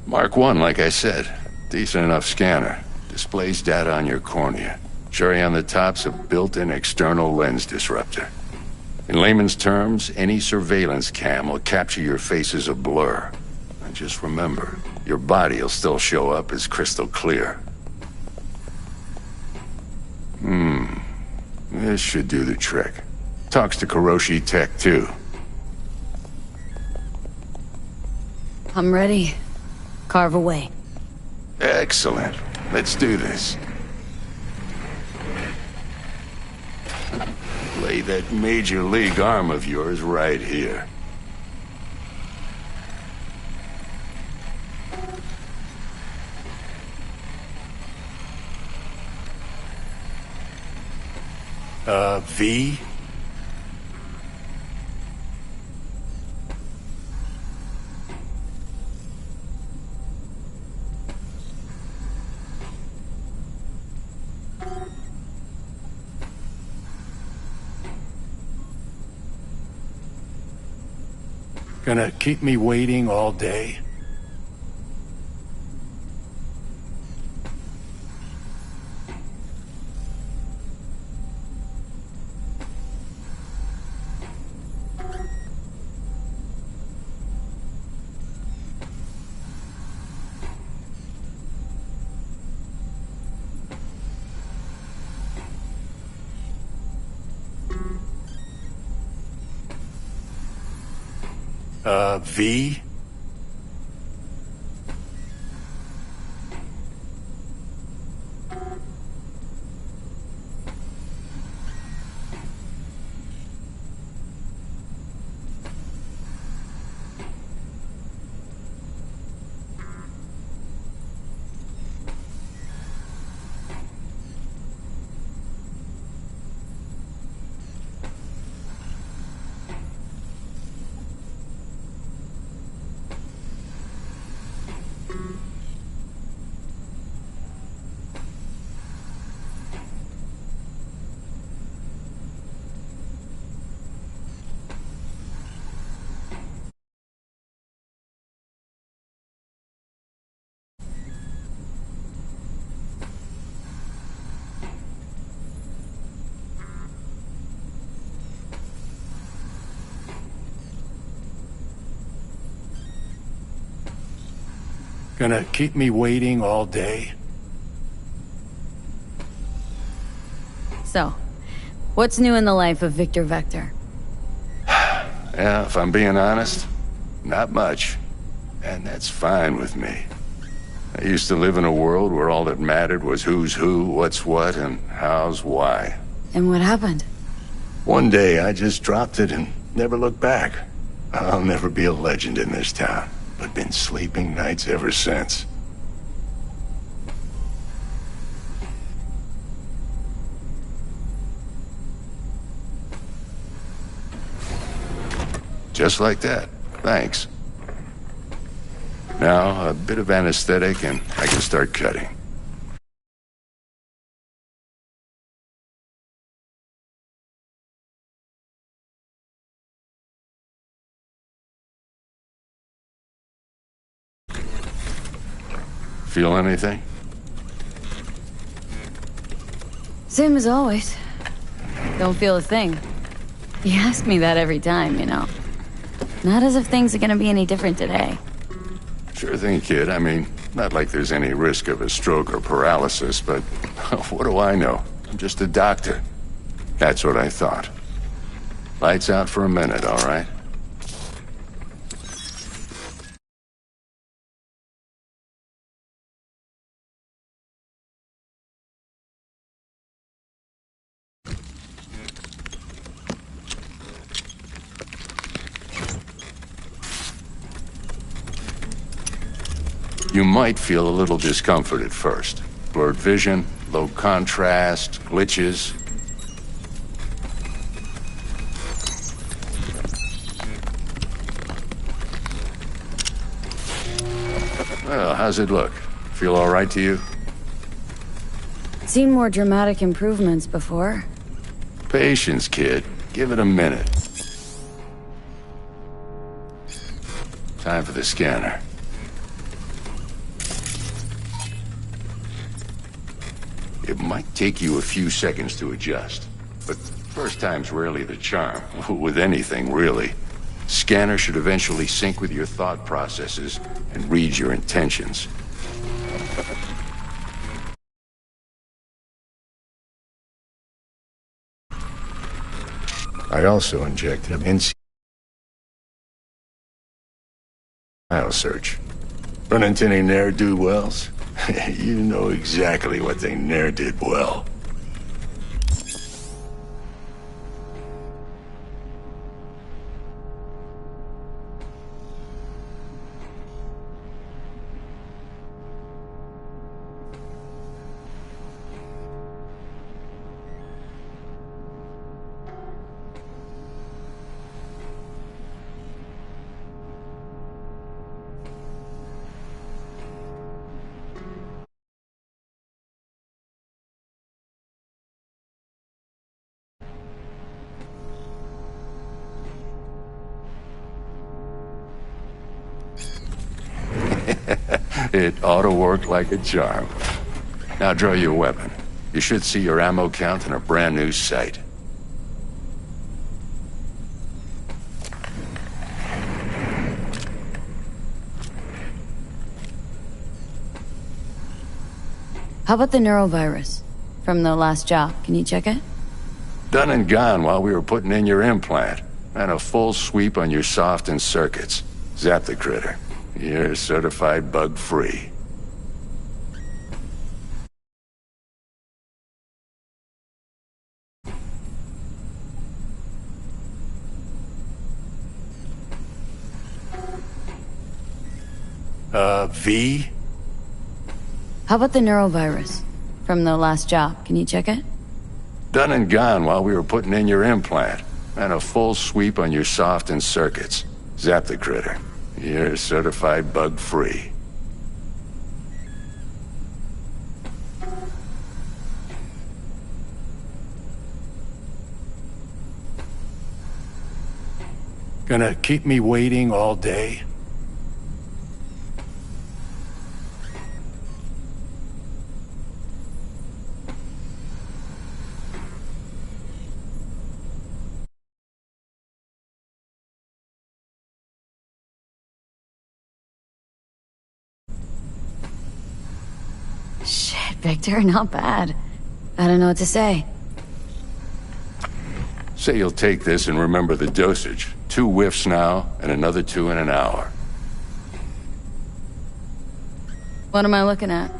Mark 1, like I said. Decent enough scanner. Displays data on your cornea. Cherry on the top's a built-in external lens disruptor. In layman's terms, any surveillance cam will capture your face as a blur. And just remember, your body will still show up as crystal clear. This should do the trick. Talks to Kuroshi Tech, too. I'm ready. Carve away. Excellent. Let's do this. Lay that major league arm of yours right here. V? Gonna keep me waiting all day? V? Gonna keep me waiting all day? So, what's new in the life of Victor Vector? Yeah, if I'm being honest, not much. And that's fine with me. I used to live in a world where all that mattered was who's who, what's what, and how's why. And what happened? One day, I just dropped it and never looked back. I'll never be a legend in this town, but been sleeping nights ever since. Just like that. Thanks. Now, a bit of anesthetic and I can start cutting. Feel anything? Same as always. Don't feel a thing. You ask me that every time, you know. Not as if things are gonna be any different today. Sure thing, kid. I mean, not like there's any risk of a stroke or paralysis, but what do I know? I'm just a doctor. That's what I thought. Lights out for a minute, all right? You might feel a little discomfort at first. Blurred vision, low contrast, glitches. Well, how's it look? Feel all right to you? Seen more dramatic improvements before. Patience, kid. Give it a minute. Time for the scanner. It might take you a few seconds to adjust, but first time's rarely the charm, with anything, really. Scanner should eventually sync with your thought processes and read your intentions. I also injected an NC file search. Run into any ne'er-do-wells? You know exactly what they ne'er did well. It ought to work like a charm. Now draw your weapon. You should see your ammo count in a brand new sight. How about the neurovirus from the last job? Can you check it? Done and gone while we were putting in your implant. And a full sweep on your soft and circuits. Zap the critter. You're certified bug-free. V? How about the neurovirus from the last job? Can you check it? Done and gone while we were putting in your implant. And a full sweep on your soft and circuits. Zap the critter. You're certified bug-free. Gonna keep me waiting all day? Shit, Victor, not bad. I don't know what to say. Say you'll take this and remember the dosage. 2 whiffs now, and another 2 in an hour. What am I looking at?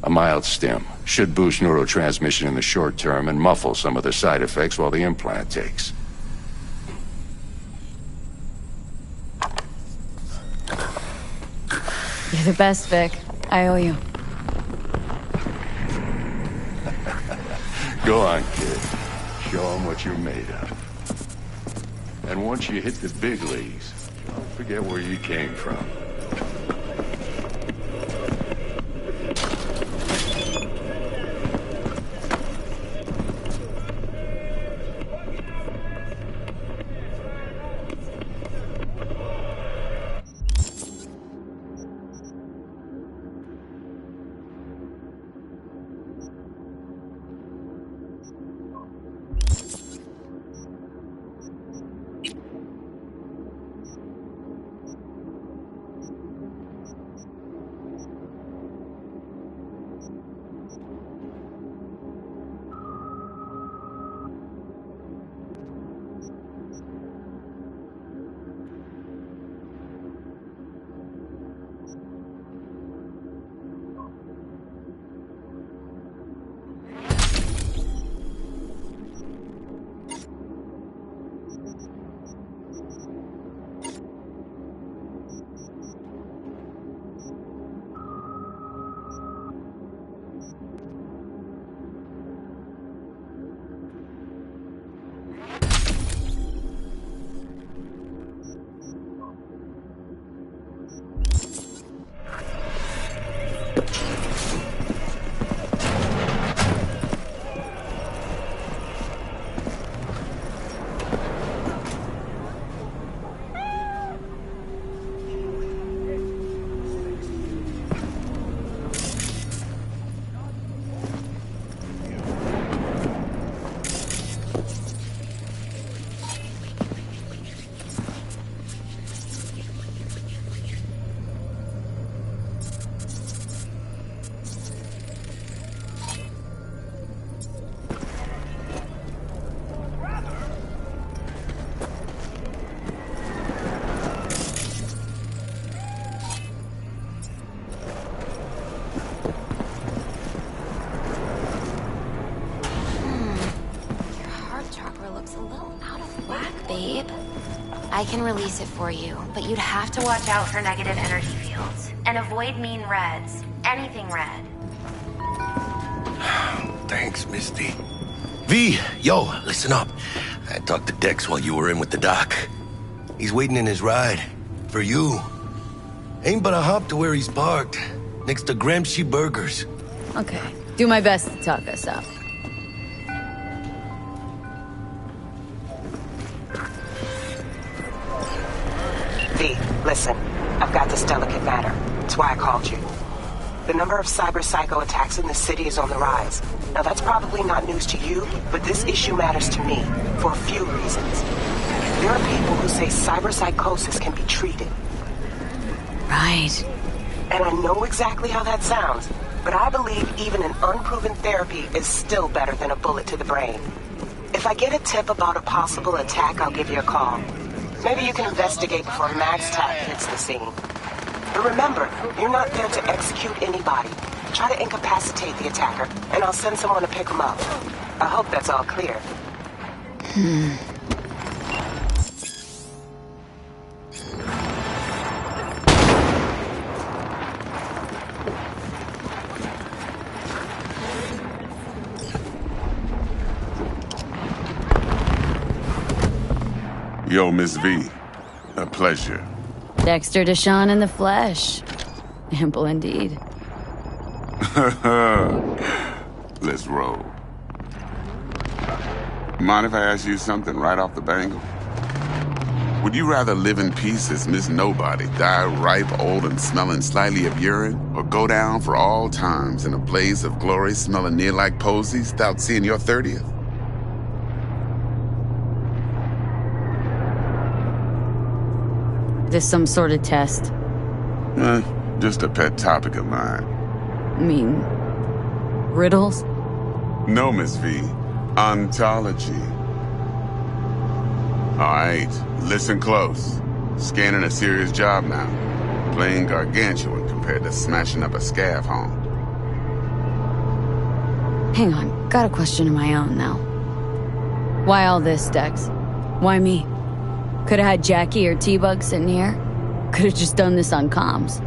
A mild stim. Should boost neurotransmission in the short term and muffle some of the side effects while the implant takes. You're the best, Vic. I owe you. Go on, kid. Show them what you're made of. And once you hit the big leagues, don't forget where you came from. I can release it for you, but you'd have to watch out for negative energy fields. And avoid mean reds. Anything red. Thanks, Misty. V, yo, listen up. I talked to Dex while you were in with the doc. He's waiting in his ride. For you. Ain't but a hop to where he's parked. Next to Gramsci Burgers. Okay. Do my best to talk us up. V, listen. I've got this delicate matter. That's why I called you. The number of cyber psycho attacks in the city is on the rise. Now that's probably not news to you, but this issue matters to me for a few reasons. There are people who say cyber psychosis can be treated. Right. And I know exactly how that sounds, but I believe even an unproven therapy is still better than a bullet to the brain. If I get a tip about a possible attack, I'll give you a call. Maybe you can investigate before MaxTac hits the scene. But remember, you're not there to execute anybody. Try to incapacitate the attacker, and I'll send someone to pick him up. I hope that's all clear. Yo, Miss V. A pleasure. Dexter Deshawn in the flesh. Ample indeed. Let's roll. Mind if I ask you something right off the bangle? Would you rather live in peace as Miss Nobody, die ripe, old, and smelling slightly of urine, or go down for all times in a blaze of glory smelling near like posies without seeing your 30th? This some sort of test? Just a pet topic of mine. I mean, riddles? No, Miss V. Ontology. All right, listen close. Scanning a serious job now. Playing gargantuan compared to smashing up a scav home. Hang on, got a question of my own now. Why all this, Dex? Why me? Could've had Jackie or T-Bug sitting here. Could've just done this on comms.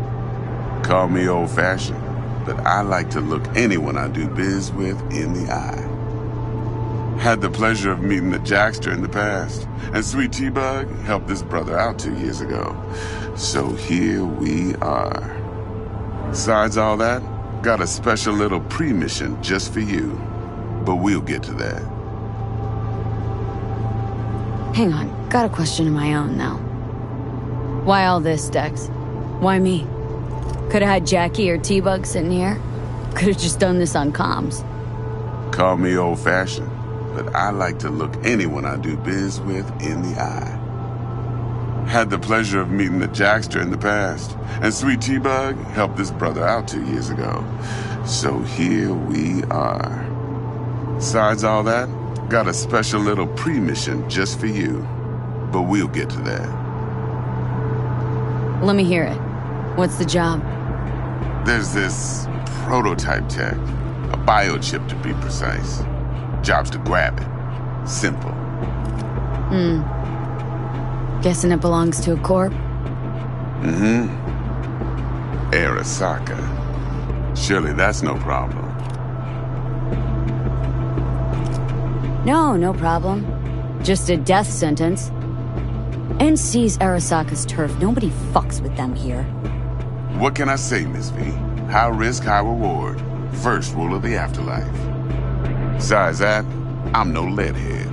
Call me old-fashioned, but I like to look anyone I do biz with in the eye. Had the pleasure of meeting the Jackster in the past, and Sweet T-Bug helped this brother out 2 years ago. So here we are. Besides all that, got a special little pre-mission just for you. But we'll get to that. Hang on, got a question of my own now. Why all this, Dex? Why me? Could've had Jackie or T-Bug sitting here. Could've just done this on comms. Call me old-fashioned, but I like to look anyone I do biz with in the eye. Had the pleasure of meeting the Jackster in the past, and Sweet T-Bug helped this brother out 2 years ago. So here we are. Besides all that, got a special little pre-mission just for you. But we'll get to that. Let me hear it. What's the job? There's this prototype tech. A biochip to be precise. Job's to grab it. Simple. Guessing it belongs to a corp? Arasaka. Surely that's no problem. No problem. Just a death sentence. NC's Arasaka's turf. Nobody fucks with them here. What can I say, Miss V? High risk, high reward. First rule of the afterlife. Besides that, I'm no leadhead.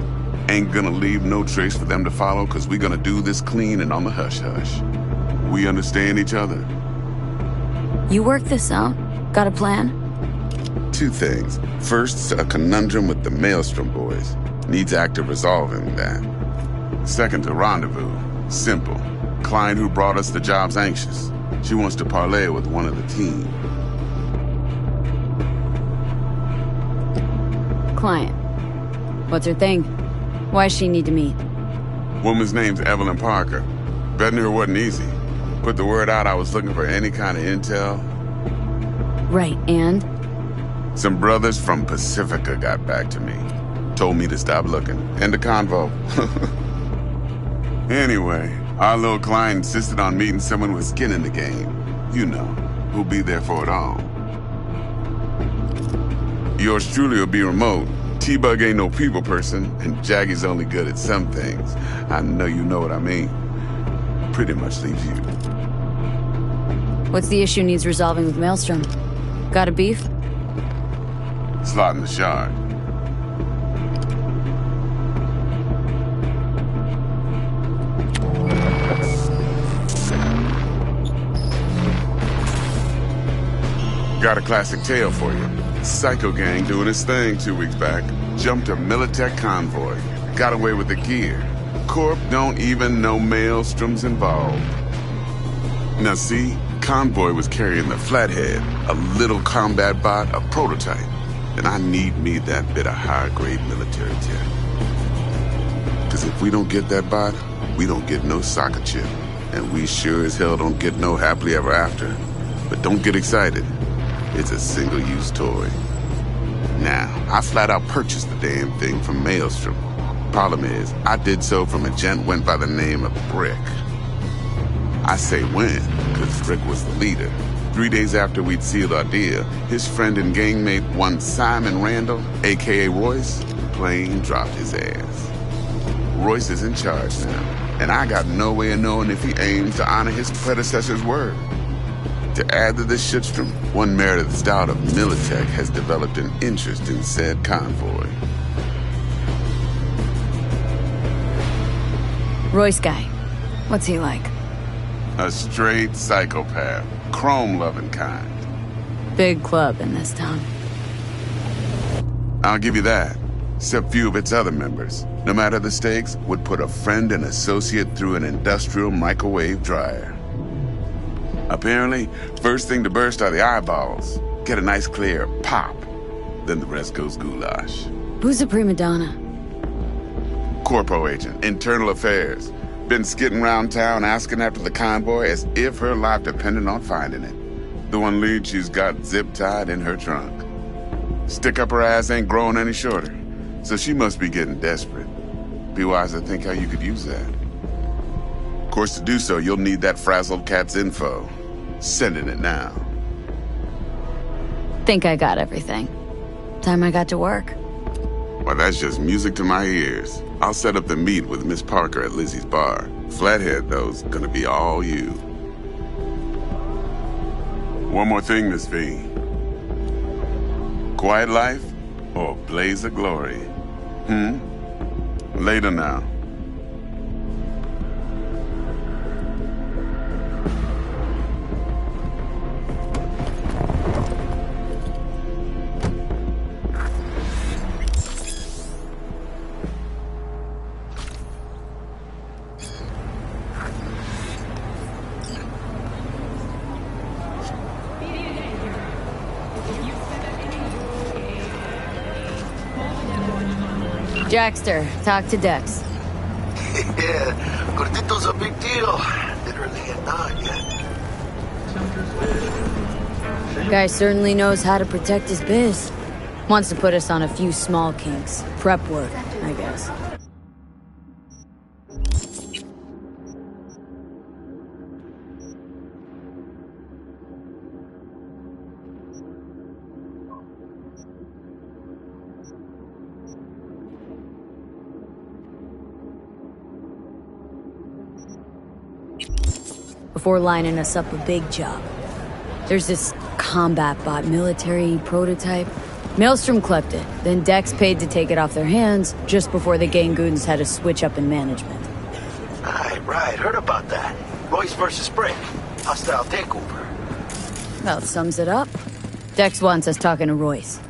Ain't gonna leave no trace for them to follow, cause we gonna do this clean and on the hush-hush. We understand each other. You work this out? Got a plan? 2 things. First, a conundrum with the Maelstrom boys. Needs active resolving that. Second, a rendezvous. Simple. Client who brought us the job's anxious. She wants to parlay with one of the team. Client. What's her thing? Why's she need to meet? Woman's name's Evelyn Parker. Betting her wasn't easy. Put the word out I was looking for any kind of intel. Right, and? Some brothers from Pacifica got back to me. Told me to stop looking. End of convo. Anyway, our little client insisted on meeting someone with skin in the game. You know, who'll be there for it all. Yours truly will be remote. T-Bug ain't no people person, and Jaggy's only good at some things. I know you know what I mean. Pretty much leaves you. What's the issue needs resolving with Maelstrom? Got a beef? Slot in the shard. Got a classic tale for you. Psycho gang doing his thing 2 weeks back. Jumped a Militech convoy. Got away with the gear. Corp don't even know Maelstrom's involved. Now see, convoy was carrying the Flathead, a little combat bot, a prototype. And I need me that bit of high-grade military tech. Cause if we don't get that bot, we don't get no soccer chip. And we sure as hell don't get no happily ever after. But don't get excited. It's a single-use toy. Now, I flat out purchased the damn thing from Maelstrom. Problem is, I did so from a gent went by the name of Brick. I say when, because Brick was the leader. 3 days after we'd sealed our deal, his friend and gangmate, one Simon Randall, a.k.a. Royce, plain dropped his ass. Royce is in charge now, and I got no way of knowing if he aims to honor his predecessor's word. To add to this shitstorm, one Meredith Stout of Militech has developed an interest in said convoy. Royce guy. What's he like? A straight psychopath. Chrome-loving kind. Big club in this town. I'll give you that. Except few of its other members, no matter the stakes, would put a friend and associate through an industrial microwave dryer. Apparently, first thing to burst are the eyeballs. Get a nice clear pop. Then the rest goes goulash. Who's the prima donna? Corpo agent, internal affairs. Been skidding around town asking after the convoy as if her life depended on finding it. The one lead she's got zip-tied in her trunk. Stick up her ass ain't growing any shorter, so she must be getting desperate. Be wise to think how you could use that. Of course, to do so, you'll need that frazzled cat's info. Sending it now. Think I got everything. Time I got to work. Well, that's just music to my ears. I'll set up the meet with Miss Parker at Lizzie's bar. Flathead, though's gonna be all you. One more thing, Miss V. Quiet life or blaze of glory? Later now. Jackster, talk to Dex. Yeah, Gordito's a big deal. Literally and not yet. Guy certainly knows how to protect his biz. Wants to put us on a few small kinks. Prep work, I guess. Before lining us up a big job. There's this combat bot military prototype. Maelstrom clept it, then Dex paid to take it off their hands just before the Gangoons had a switch up in management. Right, heard about that. Royce versus Brick. Hostile takeover. Well, sums it up. Dex wants us talking to Royce.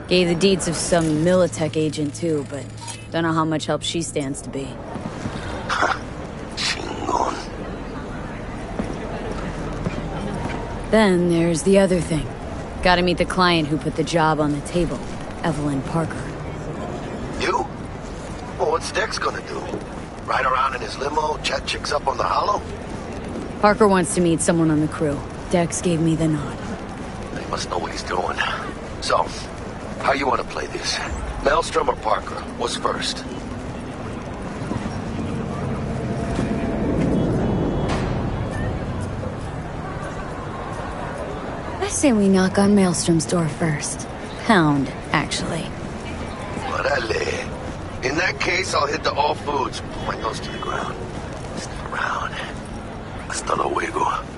Gave the deeds of some Militech agent too, but don't know how much help she stands to be. Then there's the other thing. Gotta meet the client who put the job on the table, Evelyn Parker. You? Well, what's Dex gonna do? Ride around in his limo, chat chicks up on the hollow? Parker wants to meet someone on the crew. Dex gave me the nod. He must know what he's doing. So, how you want to play this? Maelstrom or Parker? What's first? say we knock on Maelstrom's door first. Hound, actually. Orale. In that case, I'll hit the All Foods. Put my nose to the ground. Sniff around. Hasta luego.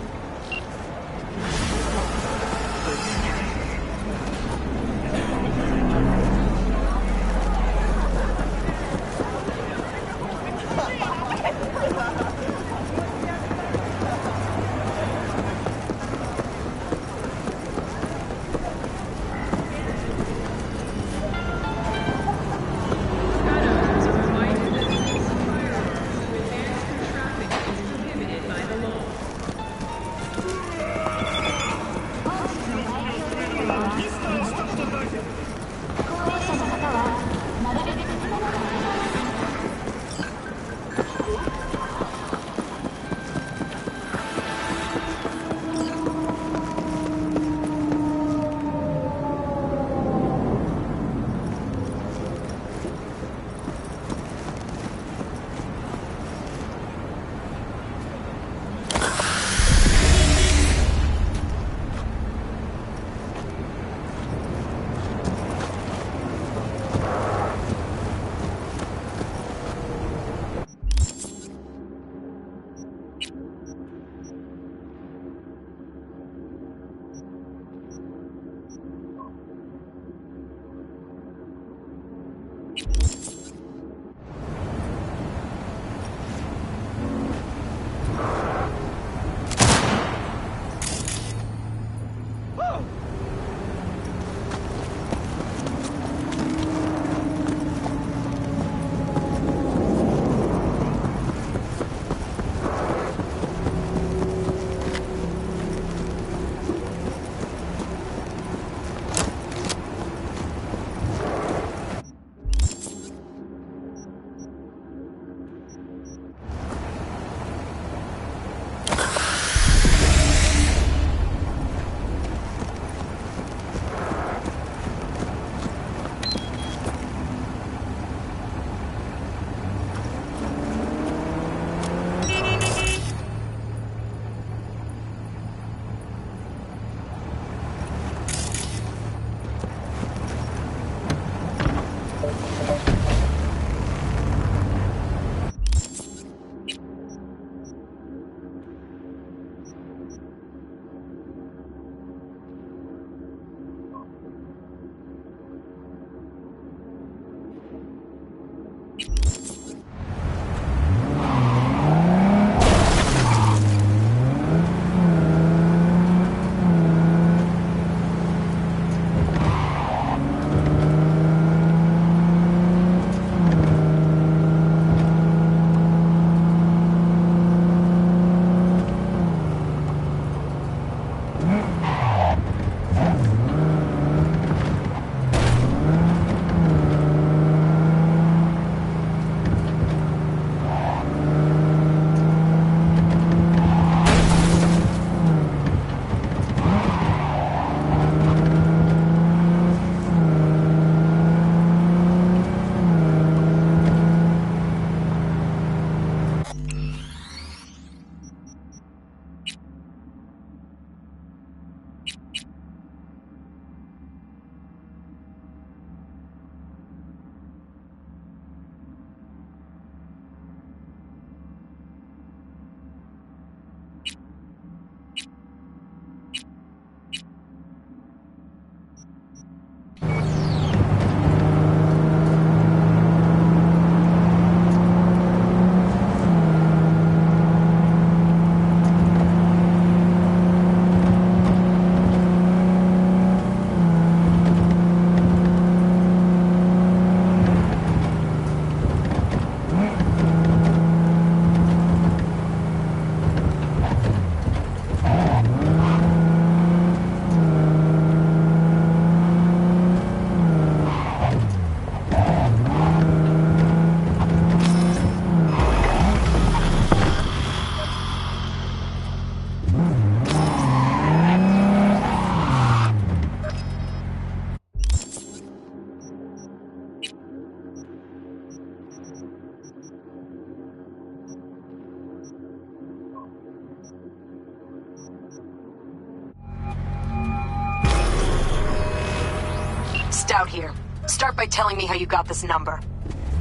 just out here. Start by telling me how you got this number.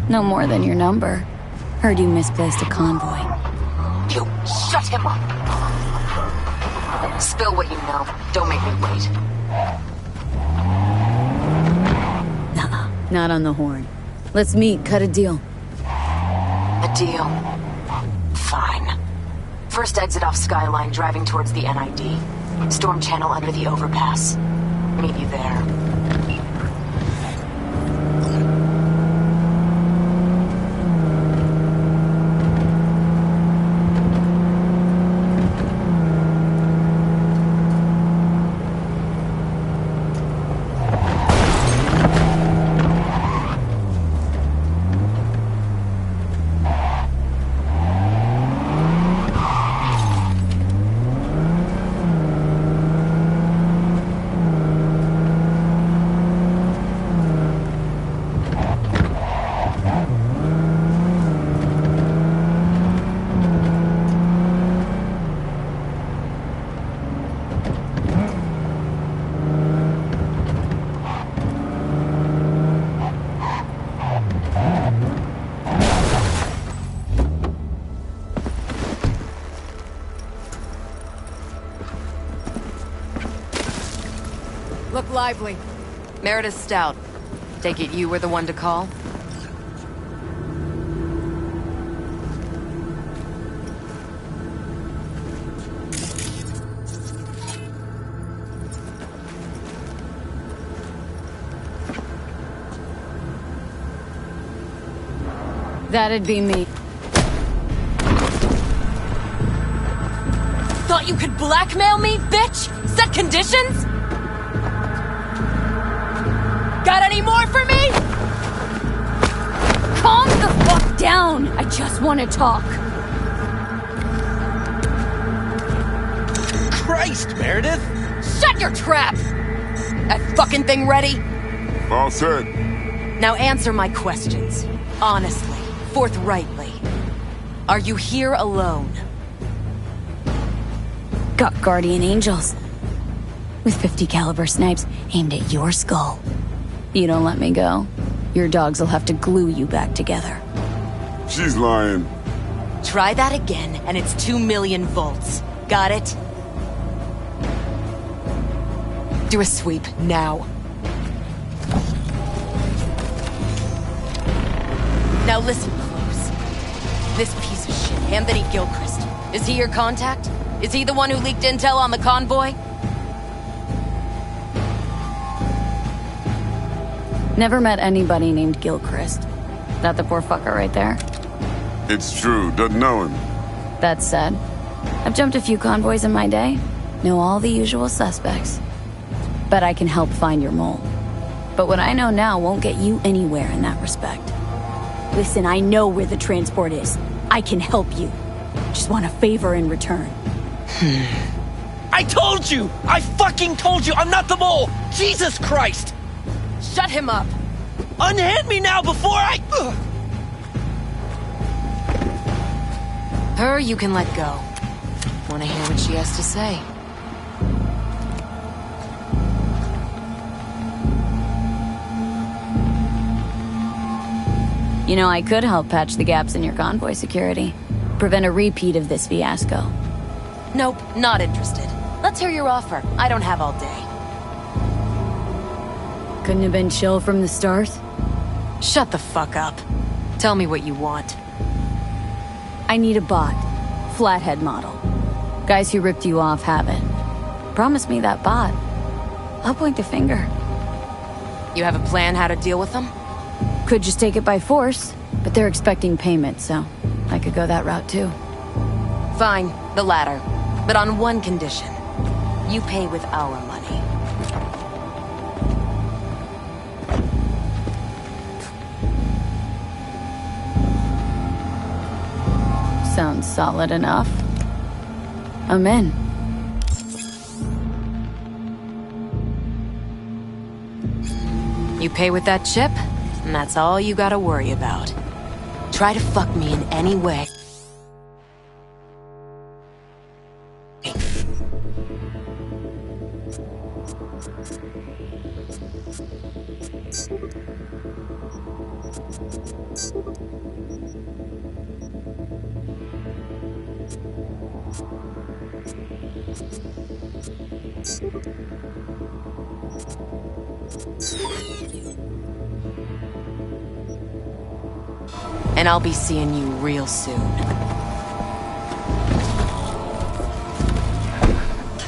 No more than your number. Heard you misplaced a convoy. You shut him up! Spill what you know. Don't make me wait. Nuh-uh. Not on the horn. Let's meet, cut a deal. A deal? Fine. First exit off Skyline, driving towards the NID. Storm channel under the overpass. Meet you there. Look lively. Meredith Stout. Take it you were the one to call? That'd be me. Thought you could blackmail me, bitch? Set conditions? Got any more for me? Calm the fuck down! I just want to talk. Christ, Meredith! Shut your trap! That fucking thing ready? All set. Now answer my questions. Honestly, forthrightly. Are you here alone? Got guardian angels. With 50 caliber snipes aimed at your skull. You don't let me go, your dogs will have to glue you back together. She's lying. Try that again, and it's 2 million volts. Got it? Do a sweep, now. Now listen close. This piece of shit, Anthony Gilchrist. Is he your contact? Is he the one who leaked intel on the convoy? Never met anybody named Gilchrist. That the poor fucker right there? It's true, doesn't know him. That said, I've jumped a few convoys in my day. Know all the usual suspects. Bet I can help find your mole. But what I know now won't get you anywhere in that respect. Listen, I know where the transport is. I can help you. Just want a favor in return. I told you! I fucking told you I'm not the mole! Jesus Christ! Shut him up! Unhand me now before I... Her you can let go. Wanna hear what she has to say? You know, I could help patch the gaps in your convoy security. Prevent a repeat of this fiasco. Nope, not interested. Let's hear your offer. I don't have all day. Couldn't have been chill from the start? Shut the fuck up. Tell me what you want. I need a bot. Flathead model. Guys who ripped you off have it. Promise me that bot. I'll point the finger. You have a plan how to deal with them? Could just take it by force, but they're expecting payment, so I could go that route too. Fine, the latter. But on one condition. You pay with our money. Sounds solid enough. I'm in. You pay with that chip, and that's all you gotta worry about. Try to fuck me in any way. And I'll be seeing you real soon.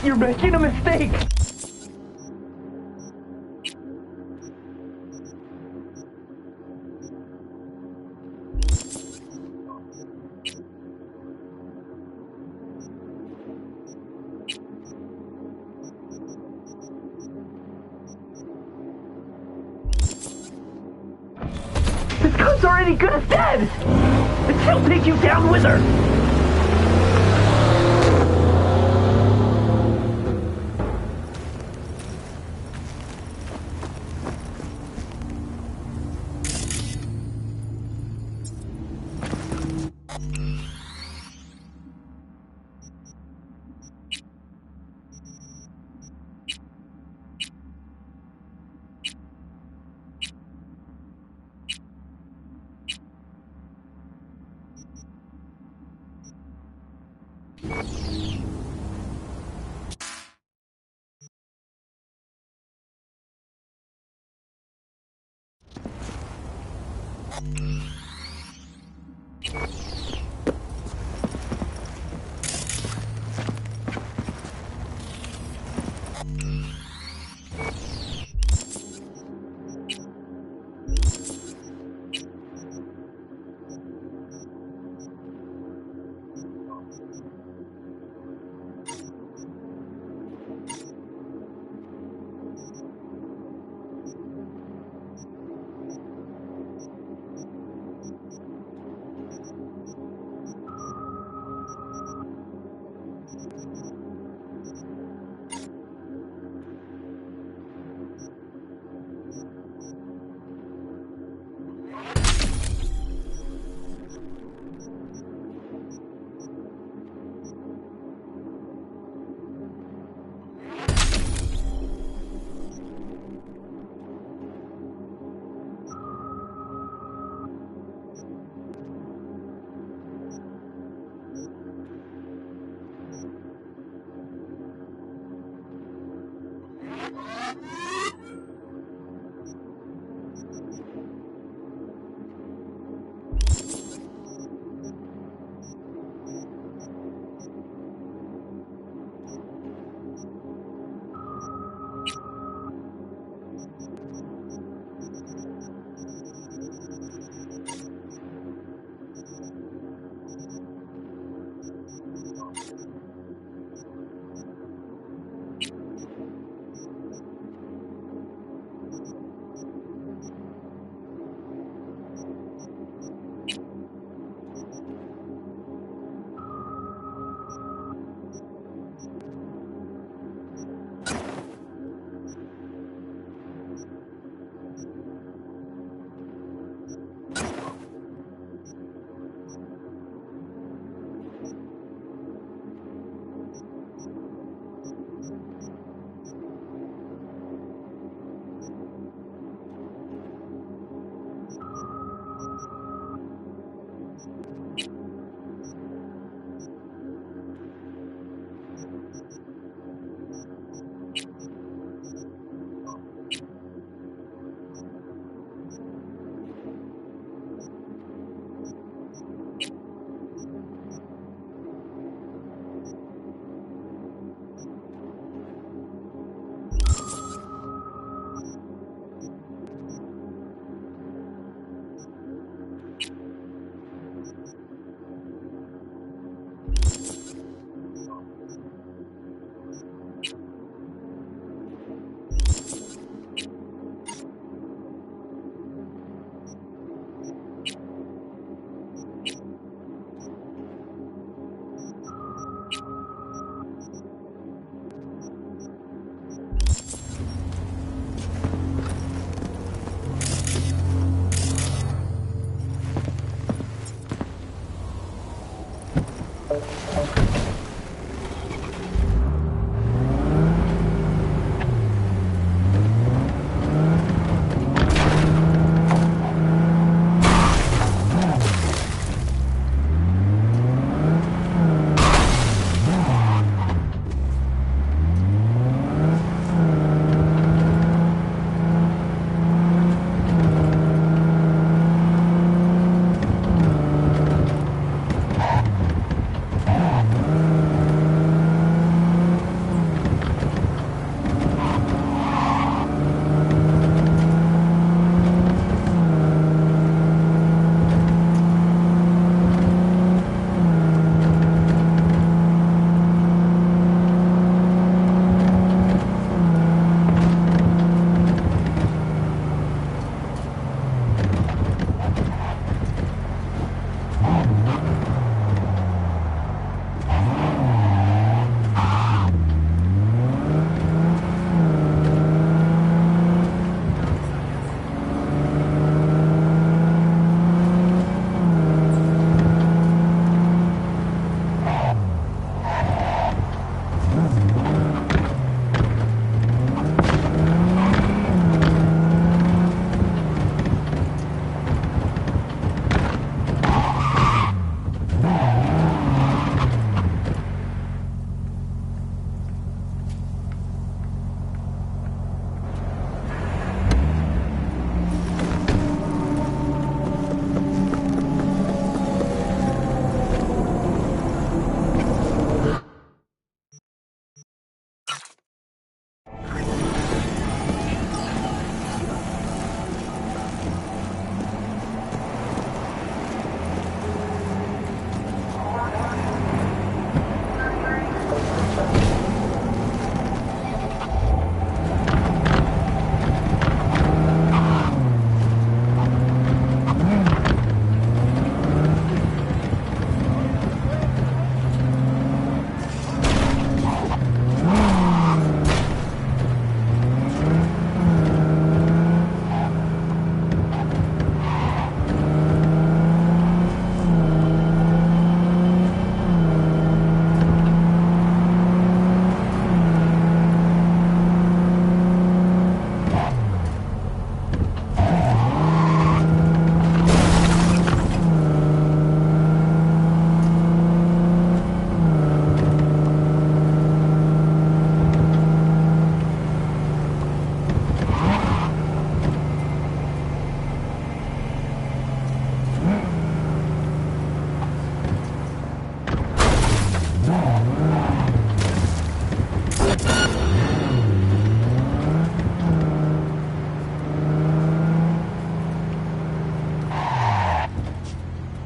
You're making a mistake! This gun's already good as dead! And she'll take you down with her!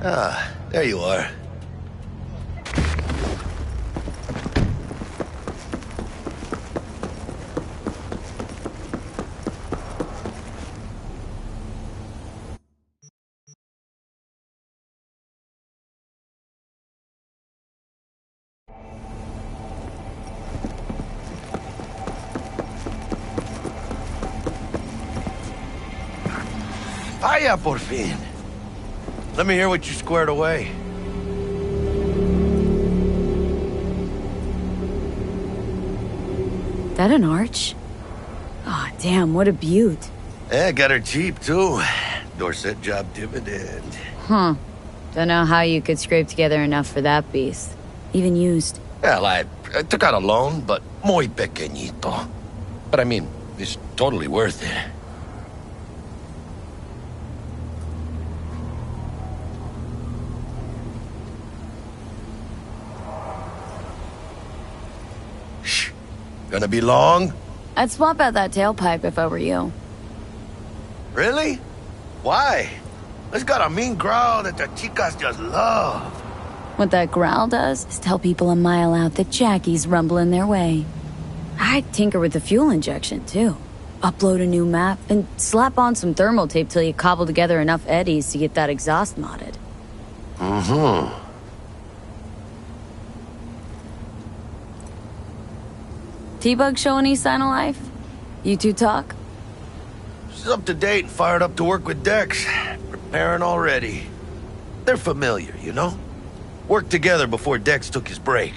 Ah, there you are. Vaya, por fin. Let me hear what you squared away. That an arch? Ah, damn, what a beaut. Yeah, got her cheap, too. Dorset job dividend. Huh. Don't know how you could scrape together enough for that beast. Even used. Well, I took out a loan, but muy pequeñito. But I mean, it's totally worth it. Shh. Gonna be long? I'd swap out that tailpipe if I were you. Really? Why? It's got a mean growl that the chicas just love. What that growl does is tell people a mile out that Jackie's rumbling their way. I'd tinker with the fuel injection, too. Upload a new map, and slap on some thermal tape till you cobble together enough eddies to get that exhaust modded. Mm-hmm. T-Bug show any sign of life? You two talk? She's up to date and fired up to work with Dex. Preparing already. They're familiar, you know? Worked together before Dex took his break.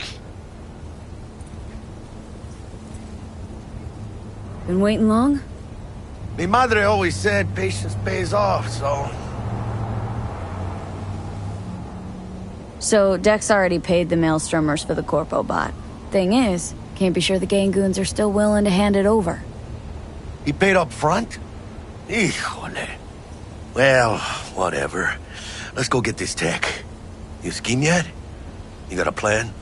Been waiting long? Mi madre always said patience pays off, so... So, Dex already paid the maelstromers for the Corpo bot. Thing is, can't be sure the Gangoons are still willing to hand it over. He paid up front? Híjole. Well, whatever. Let's go get this tech. You scheme yet? You got a plan?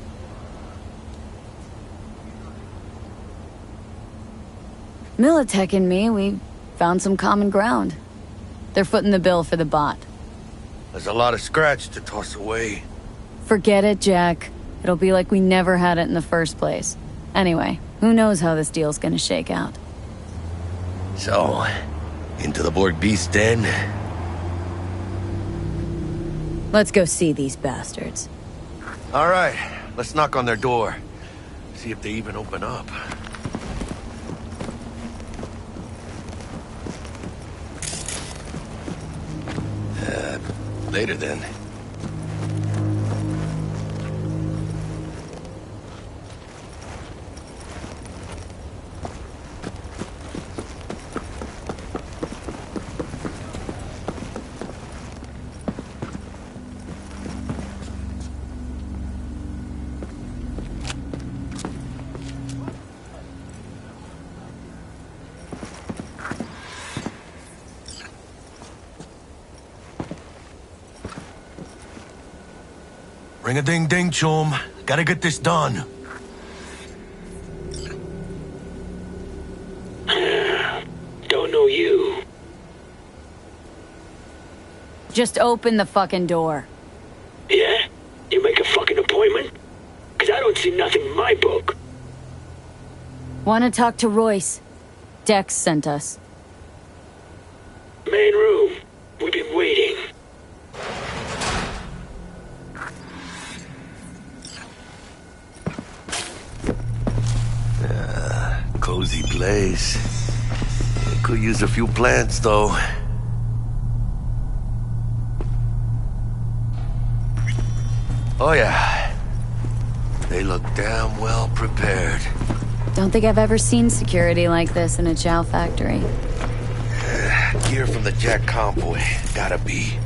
Militech and me, we found some common ground. They're footing the bill for the bot. There's a lot of scratch to toss away. Forget it, Jack. It'll be like we never had it in the first place. Anyway, who knows how this deal's gonna shake out. So, into the Borg Beast Den? Let's go see these bastards. All right, let's knock on their door. See if they even open up. Later then. Ring-a-ding-ding, chum. Gotta get this done. Don't know you. Just open the fucking door. Yeah? You make a fucking appointment? 'Cause I don't see nothing in my book. Wanna talk to Royce? Dex sent us. Main room. We've been waiting. Cozy place. Could use a few plants, though. Oh, yeah. They look damn well prepared. Don't think I've ever seen security like this in a chow factory. Gear from the Jack convoy. Gotta be.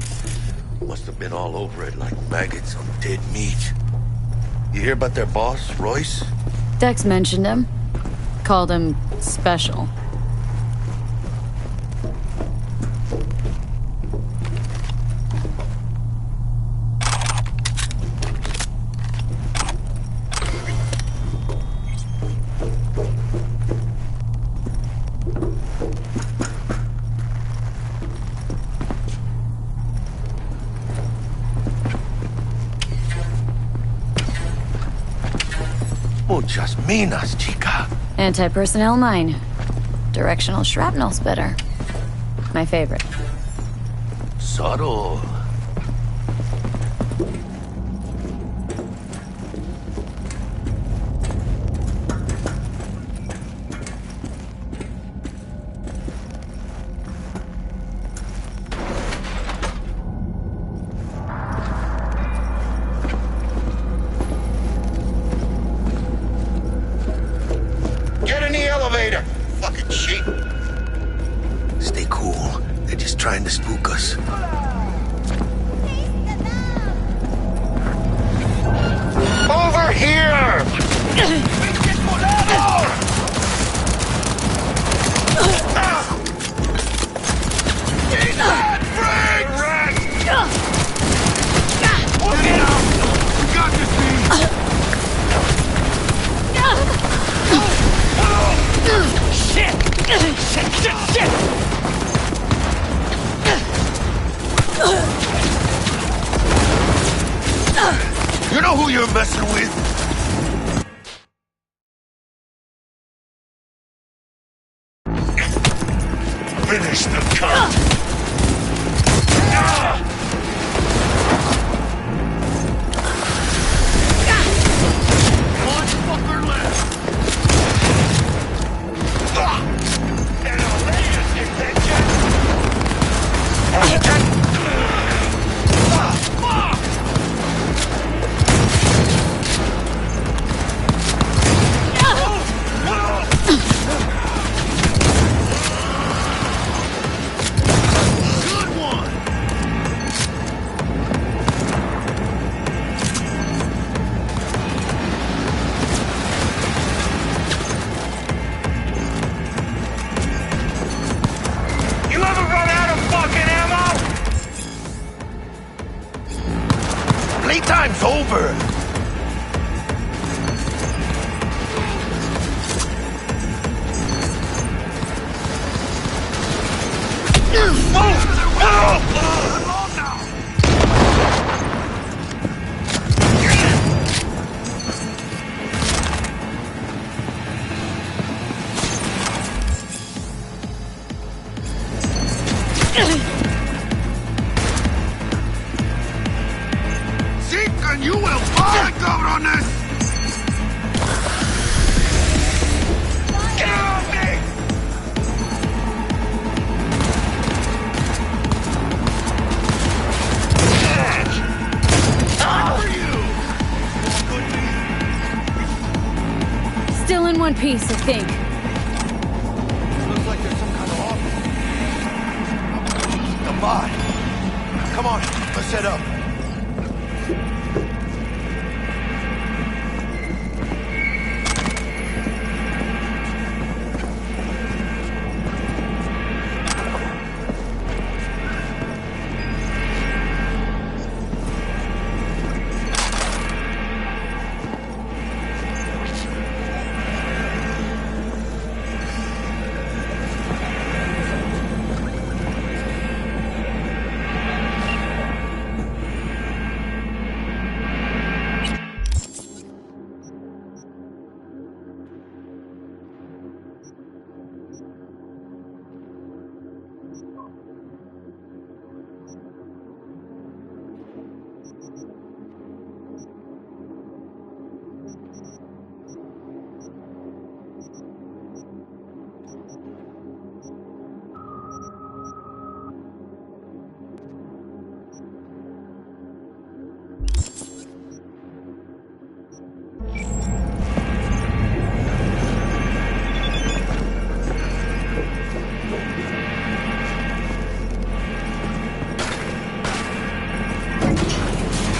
Must have been all over it like maggots on dead meat. You hear about their boss, Royce? Dex mentioned him. Called him special. Muchas minas, chica. Anti-personnel mine. Directional shrapnel's better. My favorite. Subtle. Get in the elevator! Fucking sheep! Stay cool. They're just trying to spook us. Over here! You know who you're messing with? Finish the cunt! One fucker left. Playtime's over! You will find, cabrones! Get off me! Still in one piece, I think. Looks like there's some kind of office. The mod. Come on, let's head up.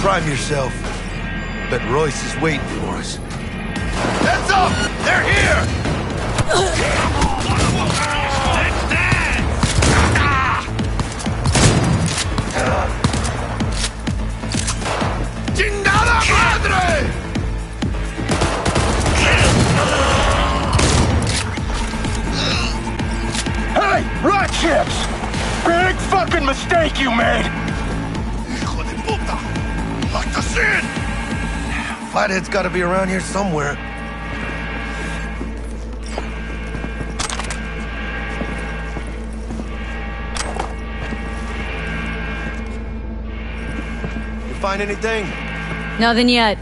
Prime yourself. Bet Royce is waiting for us. Heads up! They're here! ¡Chingada madre! Hey, rat chips! Big fucking mistake you made! Hijo de puta! Locked us in! Flathead's gotta be around here somewhere. find anything? Nothing yet.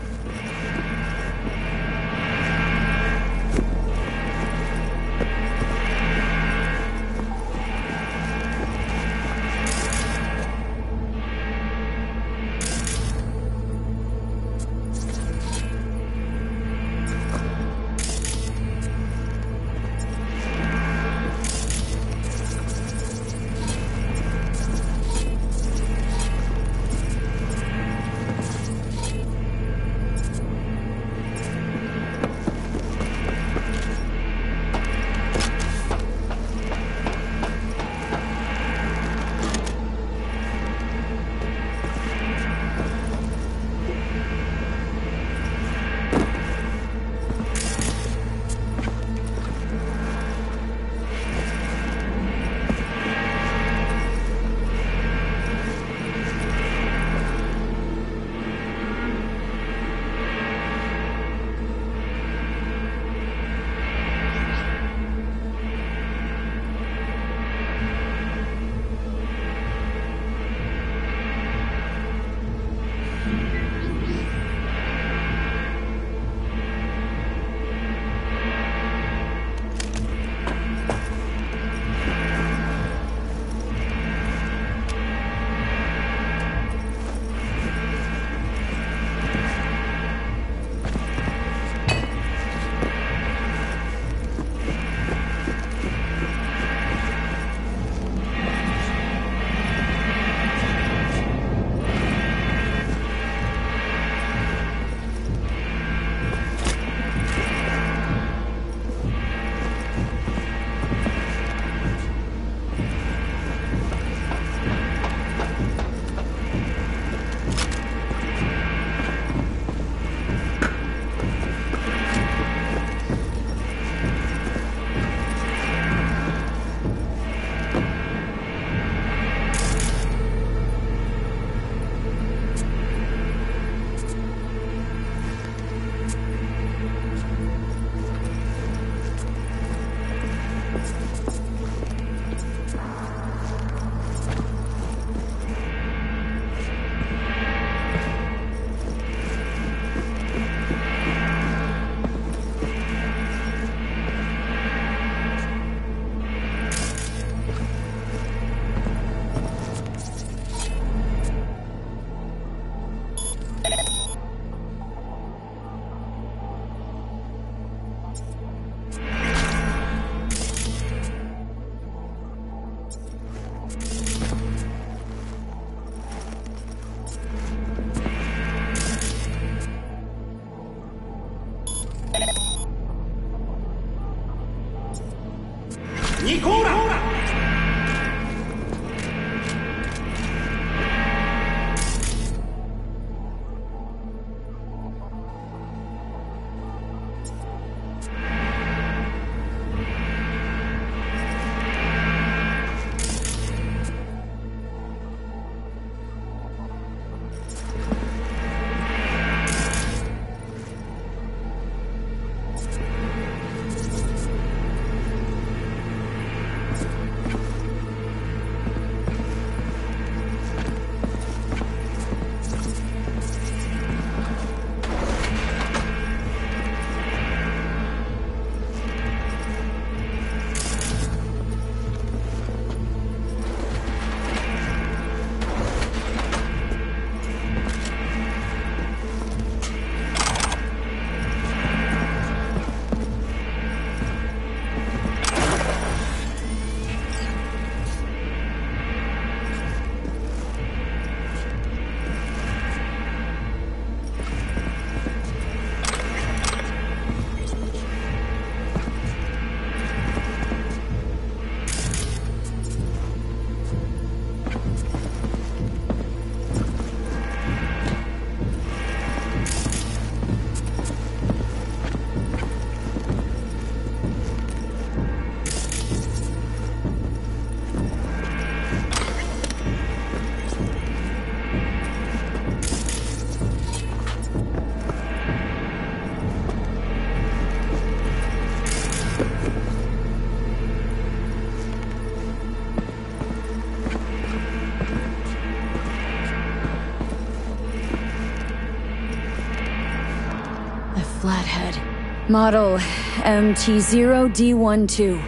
Model MT0D12.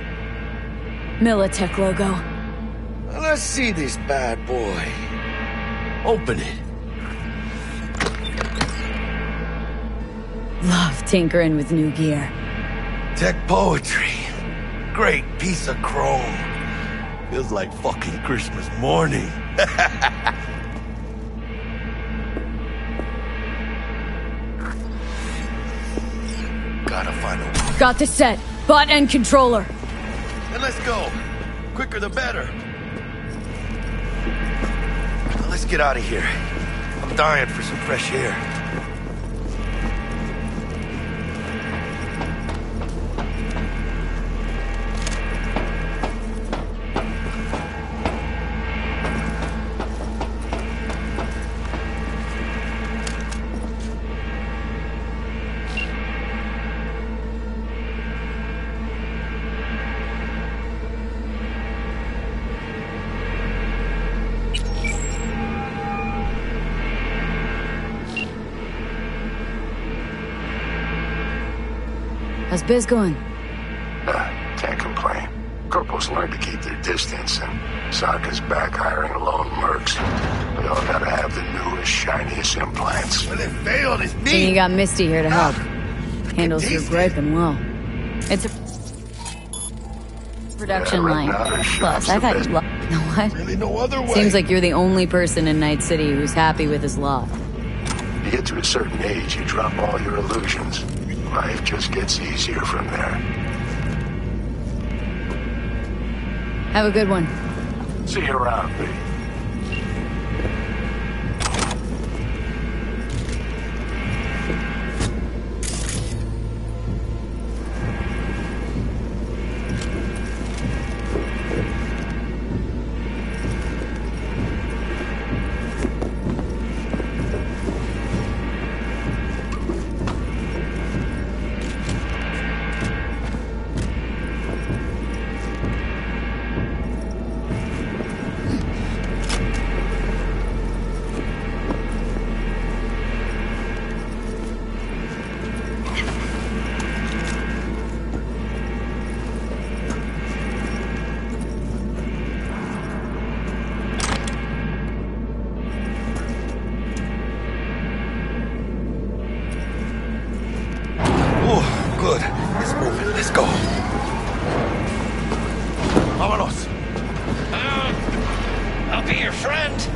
Militech logo. Let's see this bad boy. Open it. Love tinkering with new gear. Tech poetry. Great piece of chrome. Feels like fucking Christmas morning. Gotta find a... Got the set. Bot and controller. Then let's go. Quicker the better. Now let's get out of here. I'm dying for some fresh air. How's biz going? Can't complain. Corporals learned to keep their distance, and Sokka's back hiring lone mercs. We all gotta have the newest, shiniest implants. Well, it failed his And knee. you got Misty here to help. Handles your griping well. It's a production line. Plus, I thought you loved... You know what? Really no other way. Seems like you're the only person in Night City who's happy with his loft. You get to a certain age, you drop all your illusions. Life just gets easier from there. Have a good one. See you around, B. Good. It's moving. Let's go. Vámonos. I'll be your friend.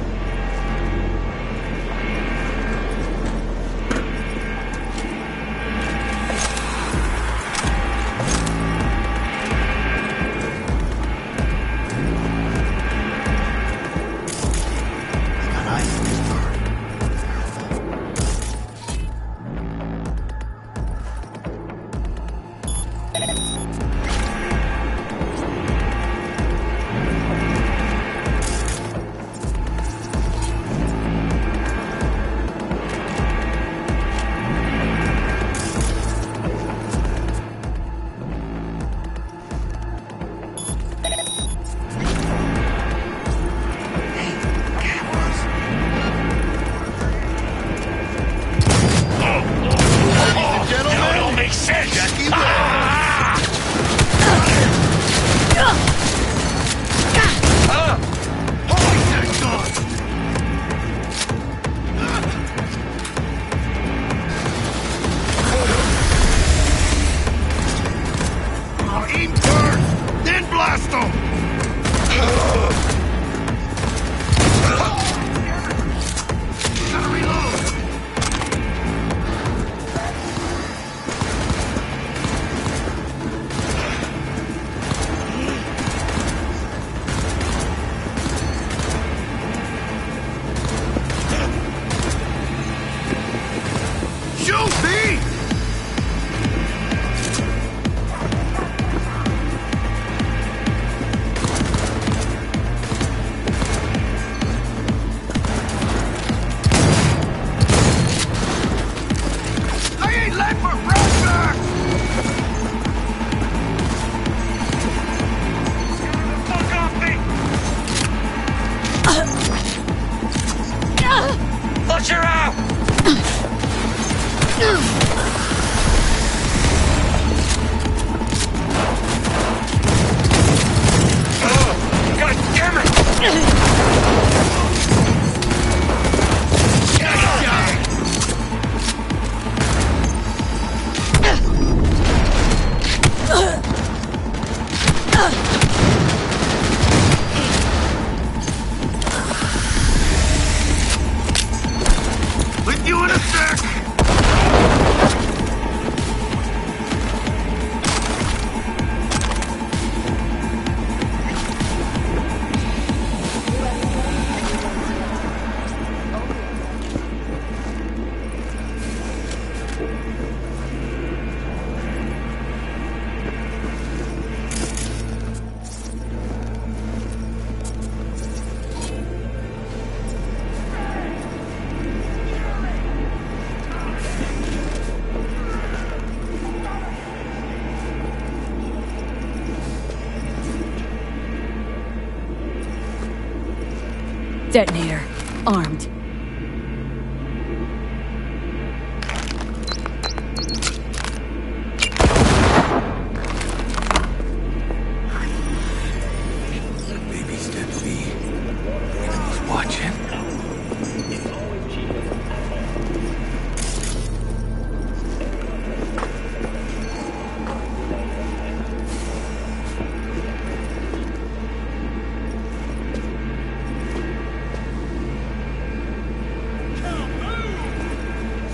Detonator. Armed. Baby's dead, V. Enemy's watching.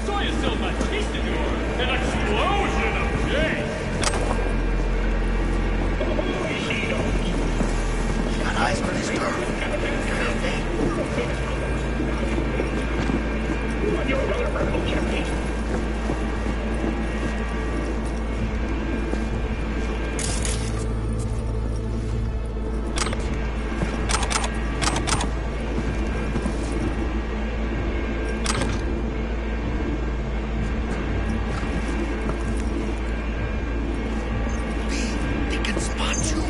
Saw yourself a Tastador, an explosion of taste. Got eyes for this girl. They can spot you.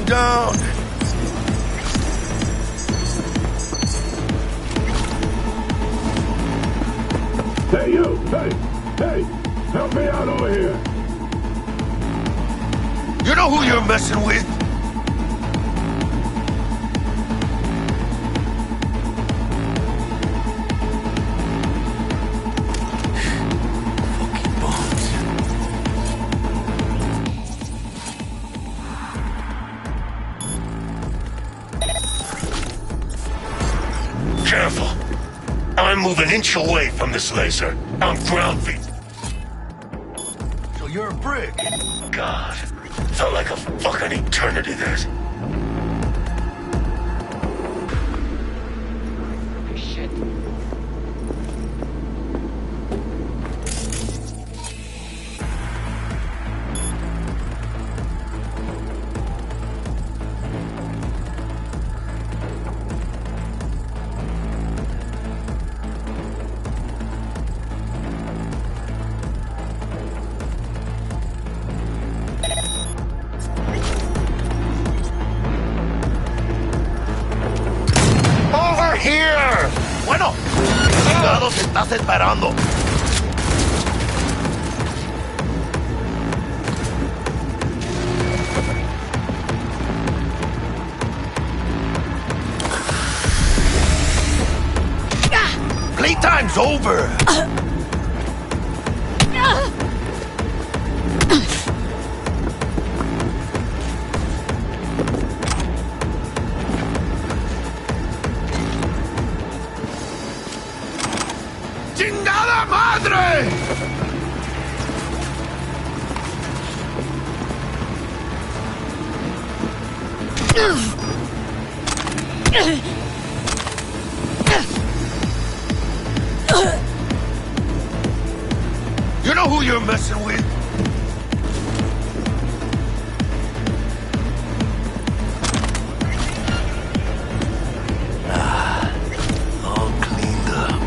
going down. Hey, you! Hey! Help me out over here! You know who you're messing with? Fucking bombs. Careful. I'm moving an inch away from this laser. I'm ground beat. So you're a brick? God. Felt like a fucking eternity there. Shit. Over here! Bueno, chingados estás esperando. Playtime's over. ¡Chingada madre! You know who you're messing with? All cleaned up.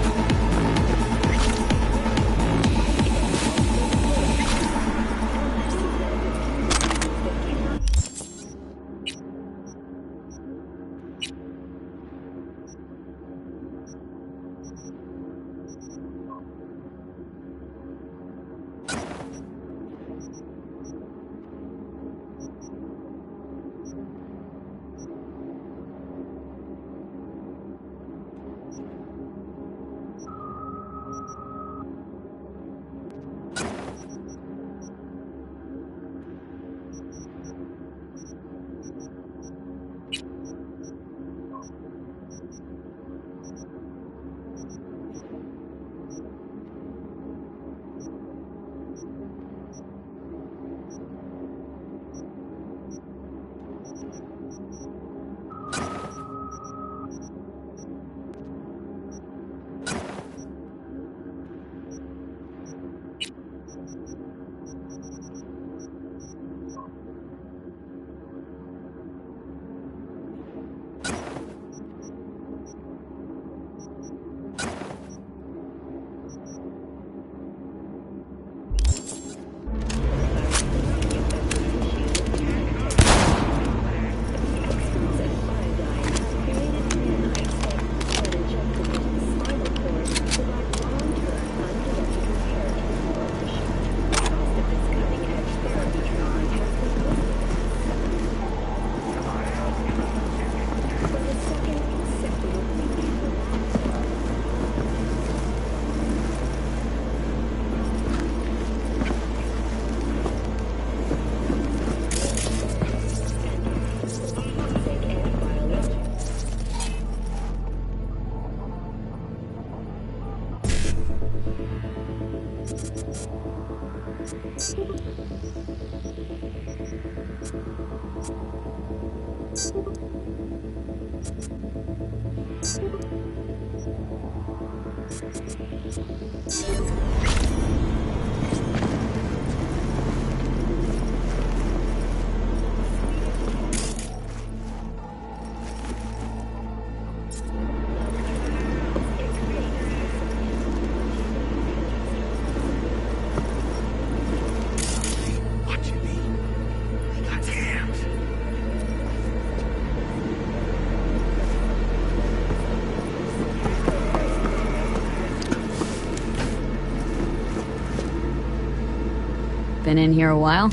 Been in here a while?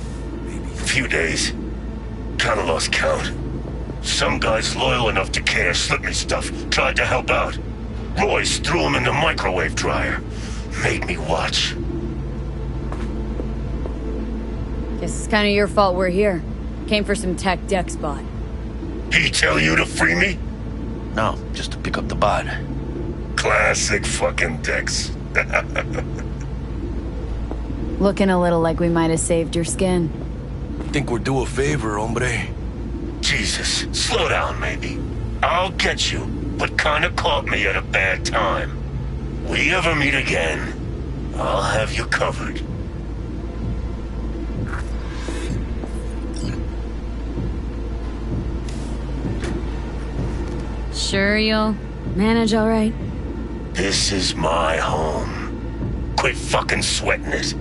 Few days. Kinda lost count. Some guys loyal enough to care slipped me stuff, tried to help out. Royce threw him in the microwave dryer. Made me watch. Guess it's kinda your fault we're here. Came for some tech deck spot. He tell you to free me? No, just to pick up the bot. Classic fucking Dex. Looking a little like we might have saved your skin. Think we're due a favor, hombre. Jesus, slow down, maybe. I'll get you, but kinda caught me at a bad time. We ever meet again, I'll have you covered. Sure you'll manage all right? This is my home. Quit fucking sweating it.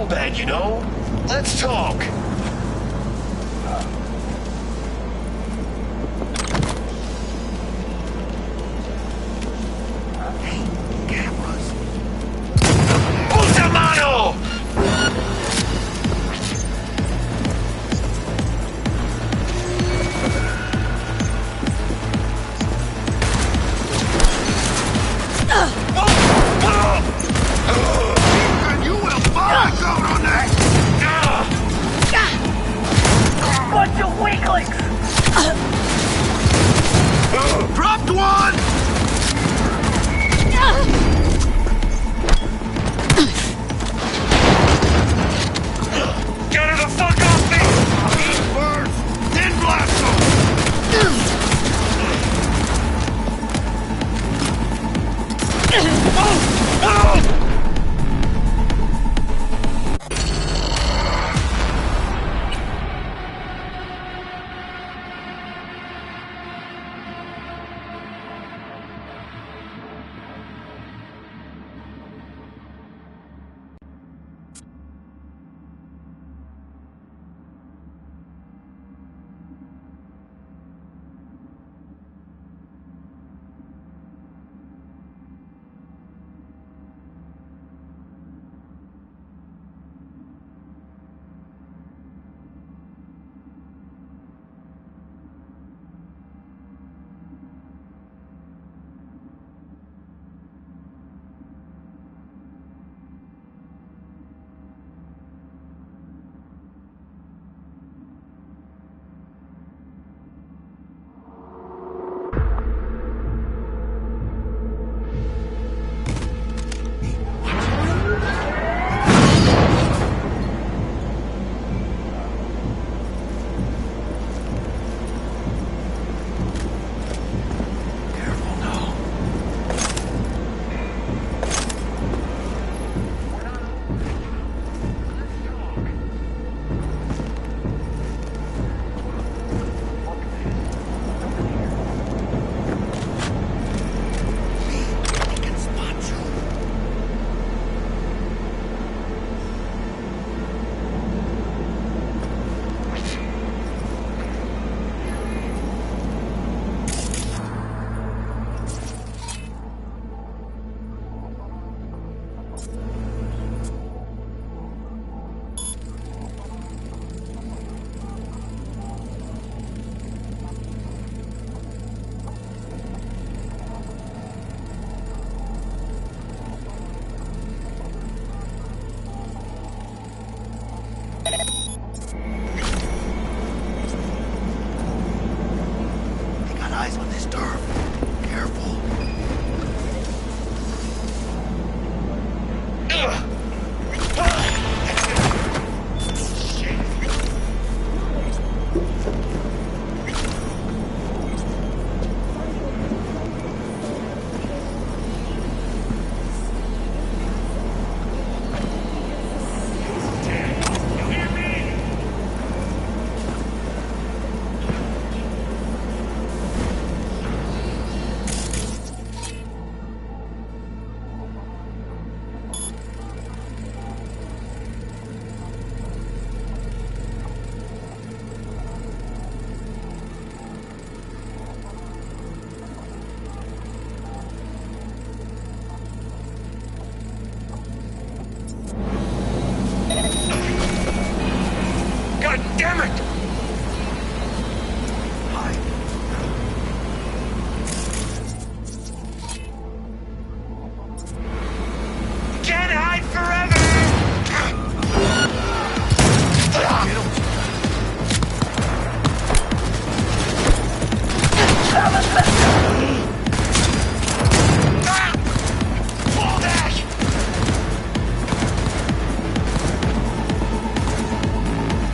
bad, you know? Let's talk. Dropped one! Get her the fuck off me! Eat first, then blast them!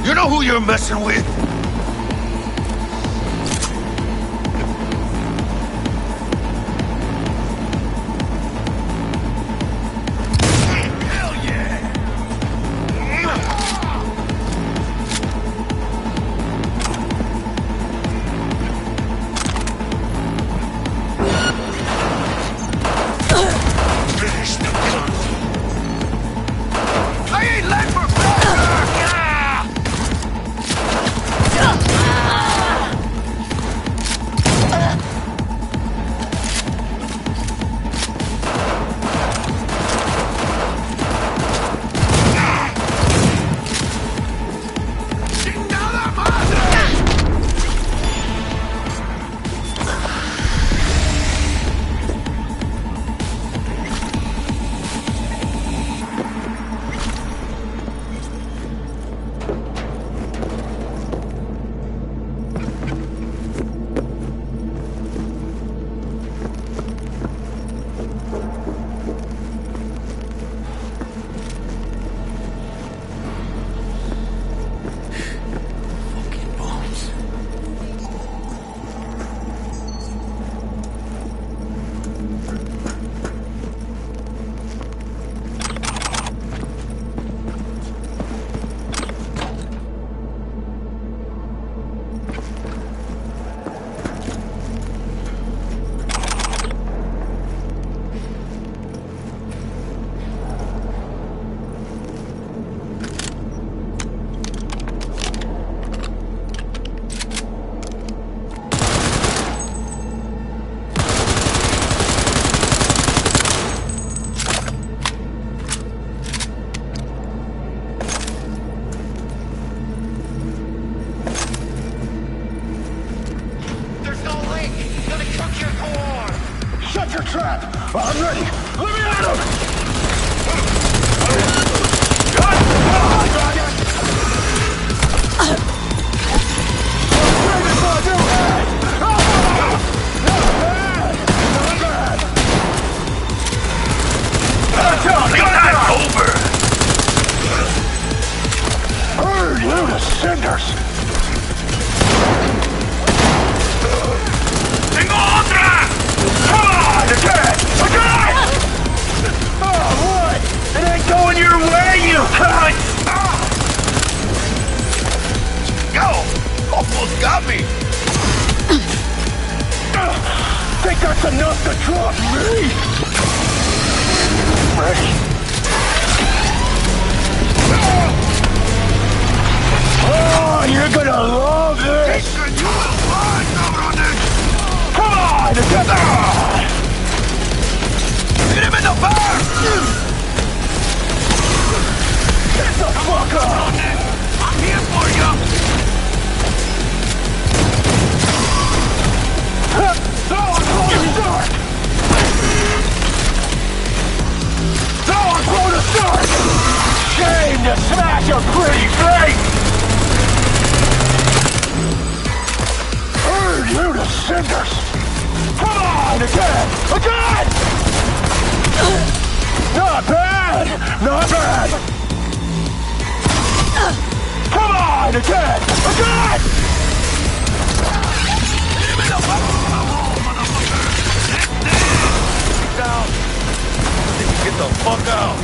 You know who you're messing with? Hell yeah! Finish the gun. I ain't left for cinders! Tengo otra! Come on, again! Again! Oh, what? It ain't going your way, you cunt! Go! Almost got me! Think that's enough to drop me? Ready? Oh, you're gonna love this! You will find cabrones! Come on! Hit him in the back! Get the fuck up! I'm here for you! Shame to smash a pretty face! Burn you to cinders! Come on, again! Again! Not bad! Not bad! Come on, again! Again! Down! Get the fuck out!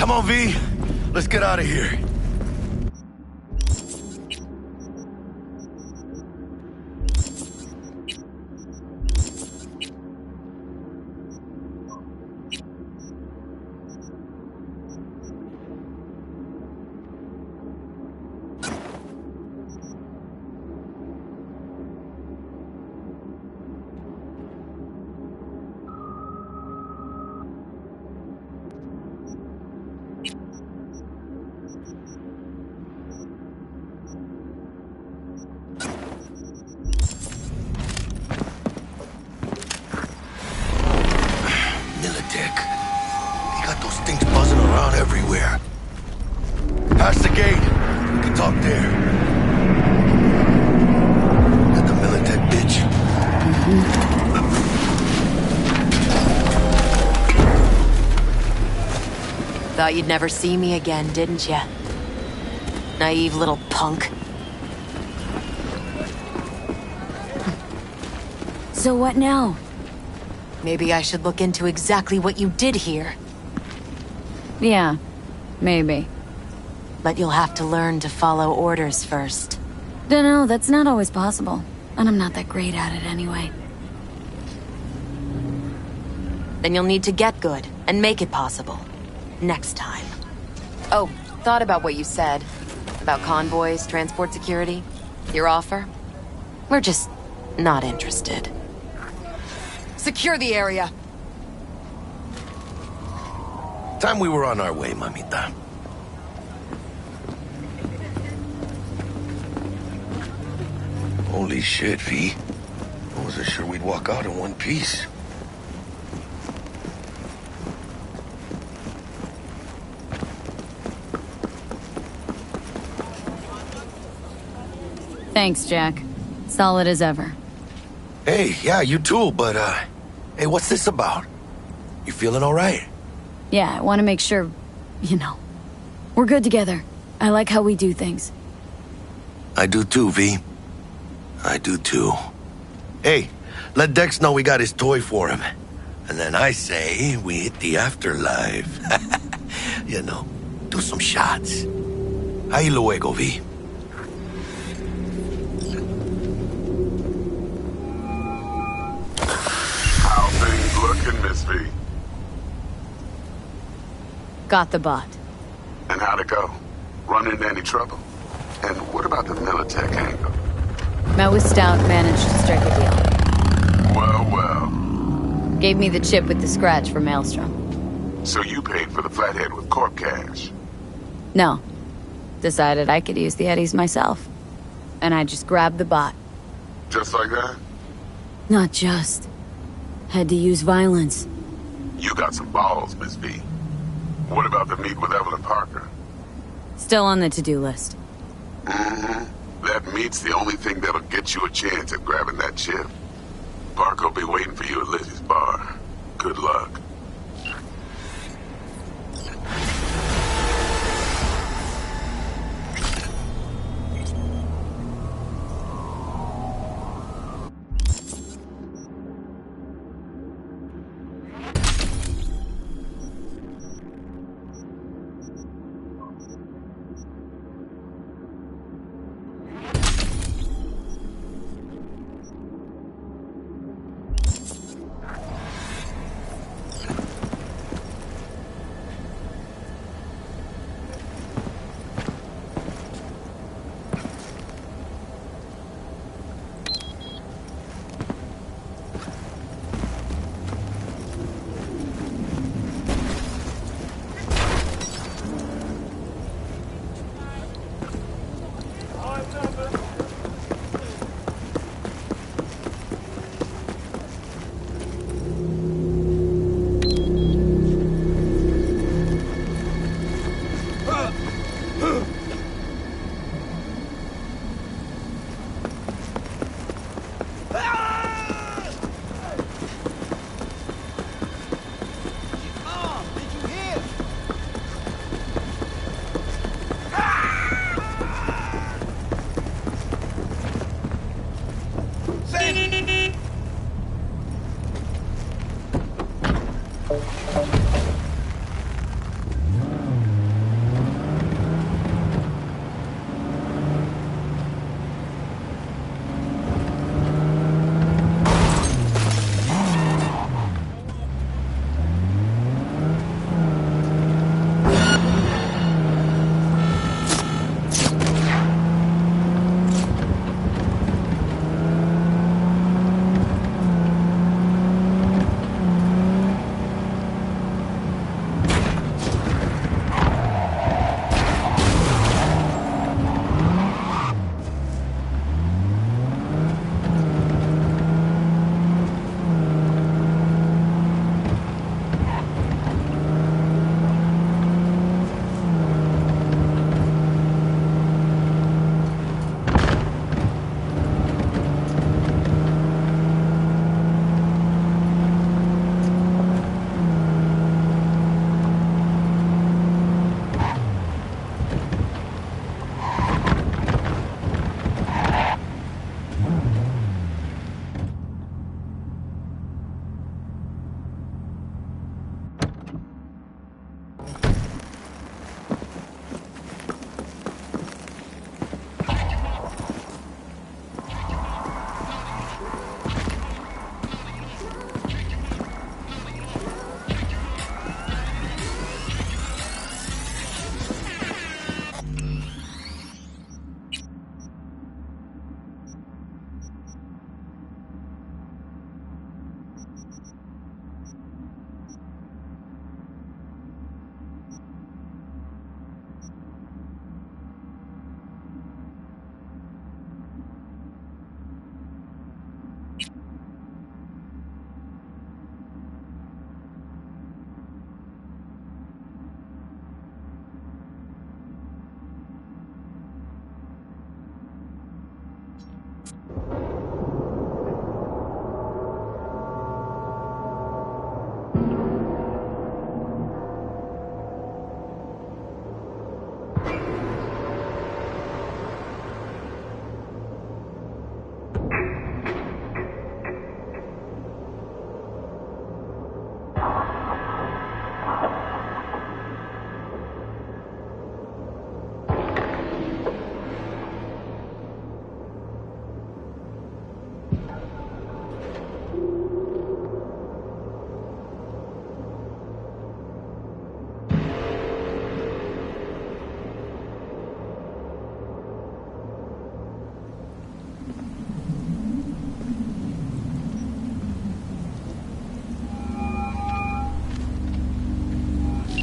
Come on, V. Let's get out of here. everywhere. Past the gate. We can talk there. Got the Militech bitch. Thought you'd never see me again, didn't ya? Naive little punk. So what now? Maybe I should look into exactly what you did here. Yeah, maybe. But you'll have to learn to follow orders first. Dunno, that's not always possible. And I'm not that great at it anyway. Then you'll need to get good and make it possible. Next time. Oh, thought about what you said. About convoys, transport security. Your offer? We're just not interested. Secure the area! Time we were on our way, mamita. Holy shit, V. I wasn't sure we'd walk out in one piece. Thanks, Jack. Solid as ever. Hey, yeah, you too, but, hey, what's this about? You feeling all right? Yeah, I want to make sure, you know, we're good together. I like how we do things. I do too, V. I do too. Hey, let Dex know we got his toy for him. And then I say we hit the afterlife. You know, do some shots. Ahí luego, V. How things looking, Miss V? Got the bot. And how'd it go? Run into any trouble? And what about the Militech angle? Met with Stout, managed to strike a deal. Well, well. Gave me the chip with the scratch for Maelstrom. So you paid for the flathead with corp cash? No. Decided I could use the eddies myself. And I just grabbed the bot. Just like that? Not just. Had to use violence. You got some balls, Miss V. What about the meet with Evelyn Parker? Still on the to-do list. Mm-hmm. That meet's the only thing that'll get you a chance at grabbing that chip. Parker will be waiting for you at Lizzie's bar. Good luck.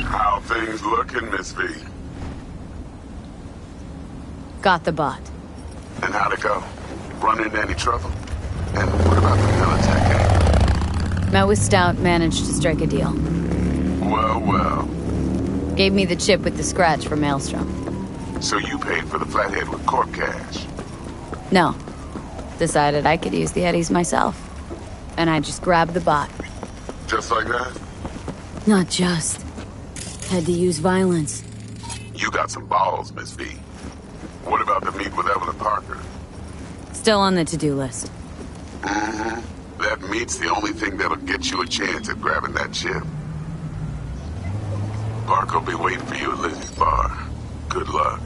How things looking, Miss V? Got the bot. And how'd it go? Run into any trouble? And what about the Militech gang? Met with Stout, managed to strike a deal. Well, well. Gave me the chip with the scratch for Maelstrom. So you paid for the flathead with corp cash? No. Decided I could use the eddies myself. And I just grabbed the bot. Just like that? Not just. Had to use violence. You got some balls, Miss V. What about the meet with Evelyn Parker? Still on the to-do list. Mm-hmm. That meet's the only thing that'll get you a chance at grabbing that chip. Parker will be waiting for you at Lizzie's bar. Good luck.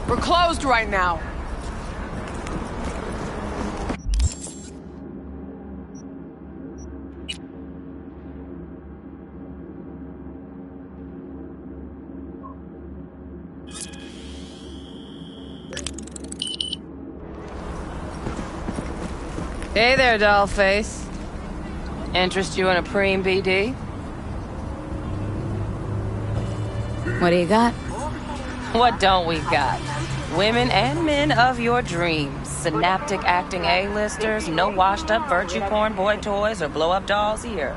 We're closed right now. Hey there, dollface. Interest you in a preem BD? What do you got? What don't we got? Women and men of your dreams. Synaptic acting A-listers, no washed-up virtue porn boy toys or blow-up dolls here.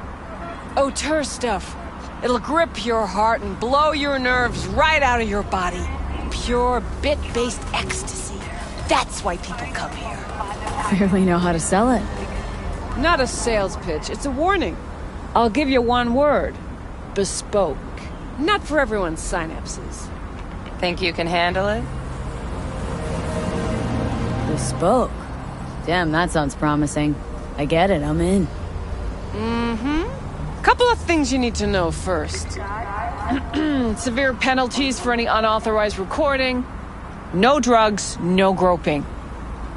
Auteur stuff. It'll grip your heart and blow your nerves right out of your body. Pure bit-based ecstasy. That's why people come here. Clearly know how to sell it. Not a sales pitch, it's a warning. I'll give you one word. Bespoke. Not for everyone's synapses. Think you can handle it? Bespoke. Damn, that sounds promising. I get it, I'm in. Mm-hmm. Couple of things you need to know first. Severe penalties for any unauthorized recording. No drugs, no groping.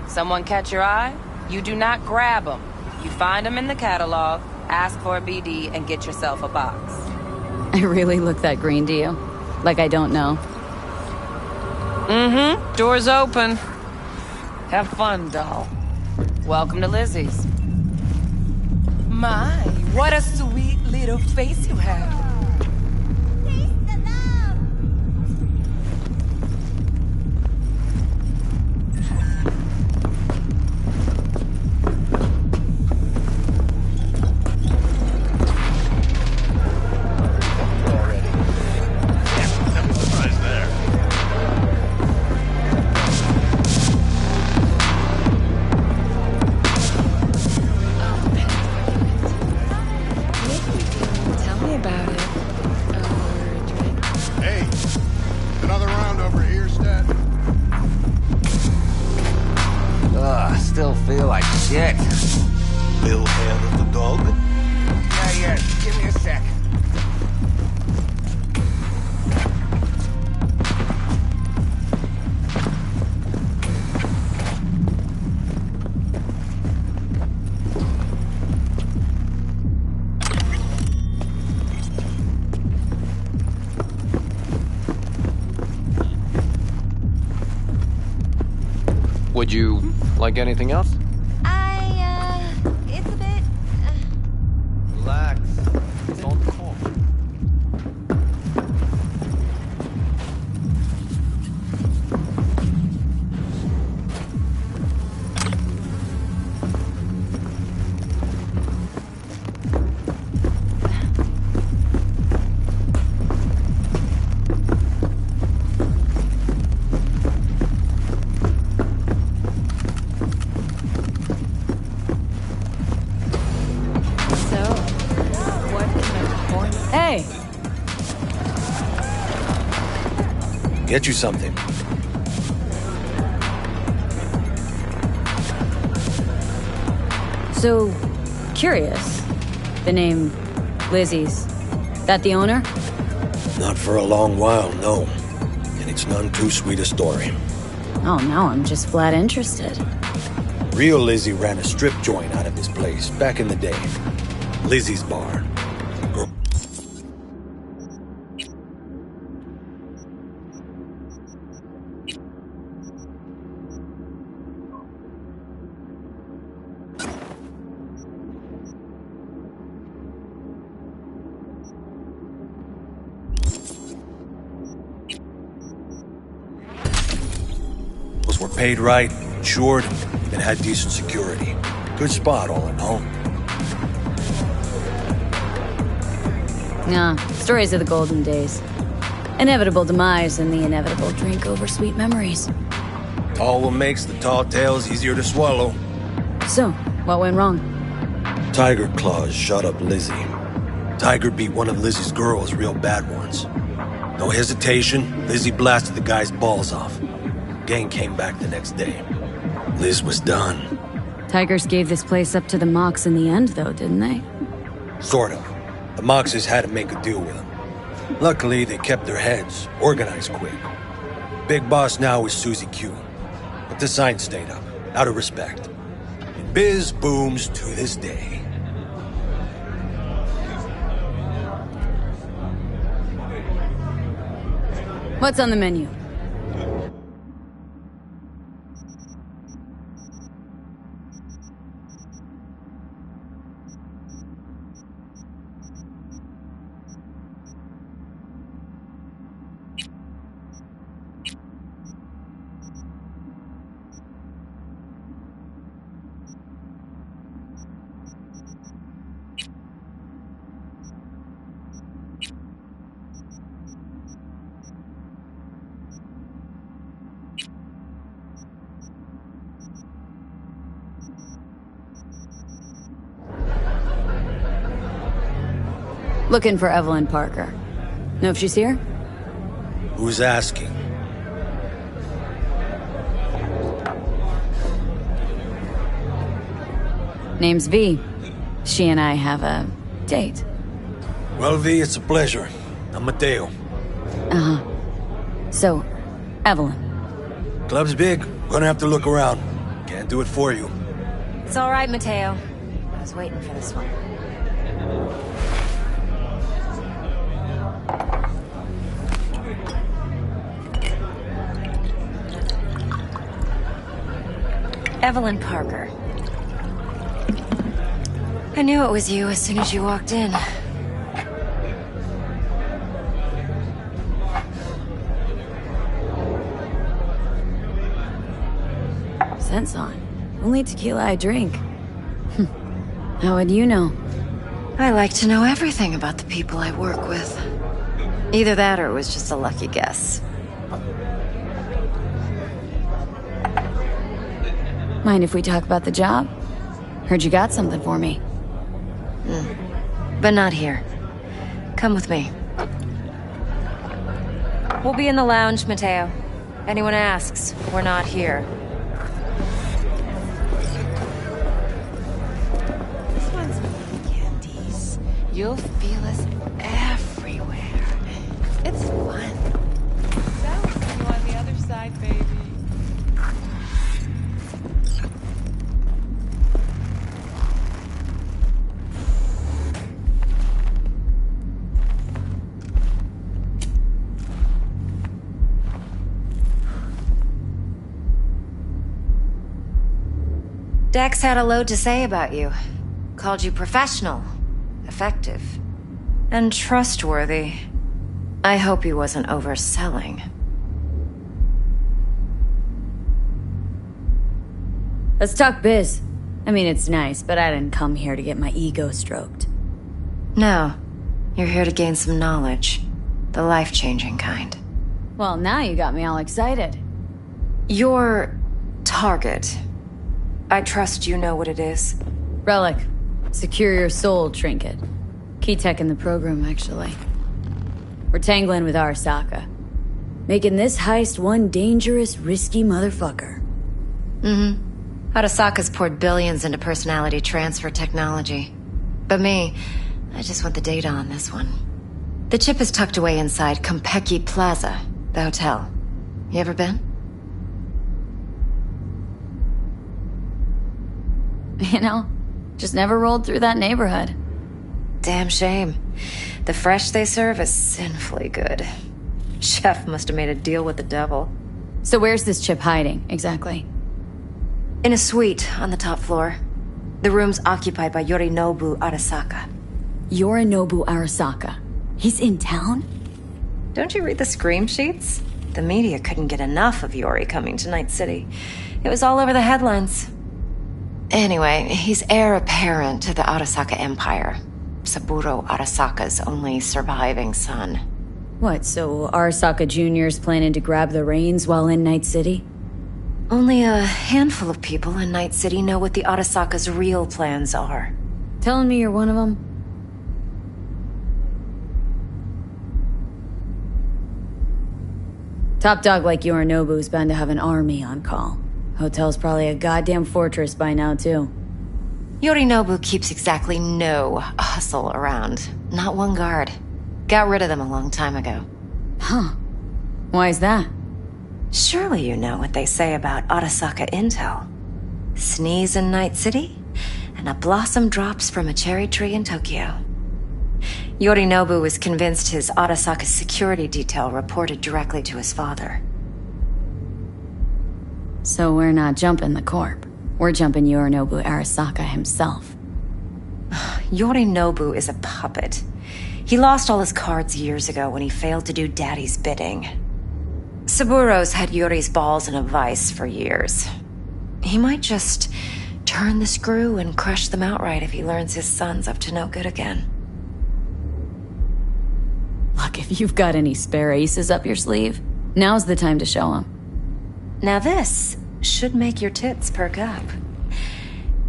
Someone catch your eye? You do not grab them. You find them in the catalog, ask for a BD, and get yourself a box. I really look that green to you? Like I don't know. Mm-hmm. Door's open. Have fun, doll. Welcome to Lizzie's. My, what a sweet little face you have. Tell me about it. Shit. Little hair of the dog. Yeah, give me a sec. Would you like anything else? It's a bit... Relax. It's all cool. Hey! Get you something. So, curious. The name Lizzie's. That the owner? Not for a long while, no. And it's none too sweet a story. Oh, now I'm just flat interested. Real Lizzie ran a strip joint out of this place back in the day. Lizzie's Bar. Were paid right, insured, and had decent security. Good spot, all in all. Nah, stories of the golden days. Inevitable demise and the inevitable drink over sweet memories. All what makes the tall tales easier to swallow. So, what went wrong? Tiger Claws shot up Lizzie. Tiger beat one of Lizzie's girls real bad once. No hesitation, Lizzie blasted the guy's balls off. Gang came back the next day. Liz was done. Tigers gave this place up to the Mox in the end, though, didn't they? Sort of. The Moxes had to make a deal with them. Luckily, they kept their heads, organized quick. Big boss now is Susie Q. But the sign stayed up, out of respect. And biz booms to this day. What's on the menu? Looking for Evelyn Parker. Know if she's here? Who's asking? Name's V. She and I have a date. Well, V, it's a pleasure. I'm Mateo. Uh-huh. So, Evelyn. Club's big. Gonna have to look around. Can't do it for you. It's all right, Mateo. I was waiting for this one. Evelyn Parker. I knew it was you as soon as you walked in. Scent's on. Only tequila I drink. How would you know? I like to know everything about the people I work with. Either that or it was just a lucky guess. Mind if we talk about the job? Heard you got something for me. But not here. Come with me. We'll be in the lounge, Mateo. Anyone asks, we're not here. You'll feel us everywhere. It's fun. That will see you on the other side, baby. Dex had a load to say about you. Called you professional, effective, and trustworthy. I hope he wasn't overselling. Let's talk biz. I mean, it's nice, but I didn't come here to get my ego stroked. No, you're here to gain some knowledge. The life-changing kind. Well, now you got me all excited. Your target. I trust you know what it is. Relic. Secure your soul trinket. Key tech in the program, actually. We're tangling with Arasaka. Making this heist one dangerous, risky motherfucker. Mm-hmm. Arasaka's poured billions into personality transfer technology. But me, I just want the data on this one. The chip is tucked away inside Konpeki Plaza, the hotel. You ever been? You know, just never rolled through that neighborhood. Damn shame. The fresh they serve is sinfully good. Chef must have made a deal with the devil. So where's this chip hiding, exactly? In a suite on the top floor. The room's occupied by Yorinobu Arasaka. Yorinobu Arasaka? He's in town? Don't you read the scream sheets? The media couldn't get enough of Yori coming to Night City. It was all over the headlines. Anyway, he's heir apparent to the Arasaka Empire. Saburo Arasaka's only surviving son. What, so Arasaka Jr.'s planning to grab the reins while in Night City? Only a handful of people in Night City know what the Arasaka's real plans are. Telling me you're one of them? Top dog like Yorinobu's bound to have an army on call. Hotel's probably a goddamn fortress by now, too. Yorinobu keeps exactly no hustle around. Not one guard. Got rid of them a long time ago. Huh. Why is that? Surely you know what they say about Arasaka intel. Sneeze in Night City, and a blossom drops from a cherry tree in Tokyo. Yorinobu was convinced his Arasaka security detail reported directly to his father. So we're not jumping the corp. We're jumping Yorinobu Arasaka himself. Yorinobu is a puppet. He lost all his cards years ago when he failed to do Daddy's bidding. Saburo's had Yori's balls in a vice for years. He might just turn the screw and crush them outright if he learns his son's up to no good again. Look, if you've got any spare aces up your sleeve, now's the time to show them. Now this should make your tits perk up.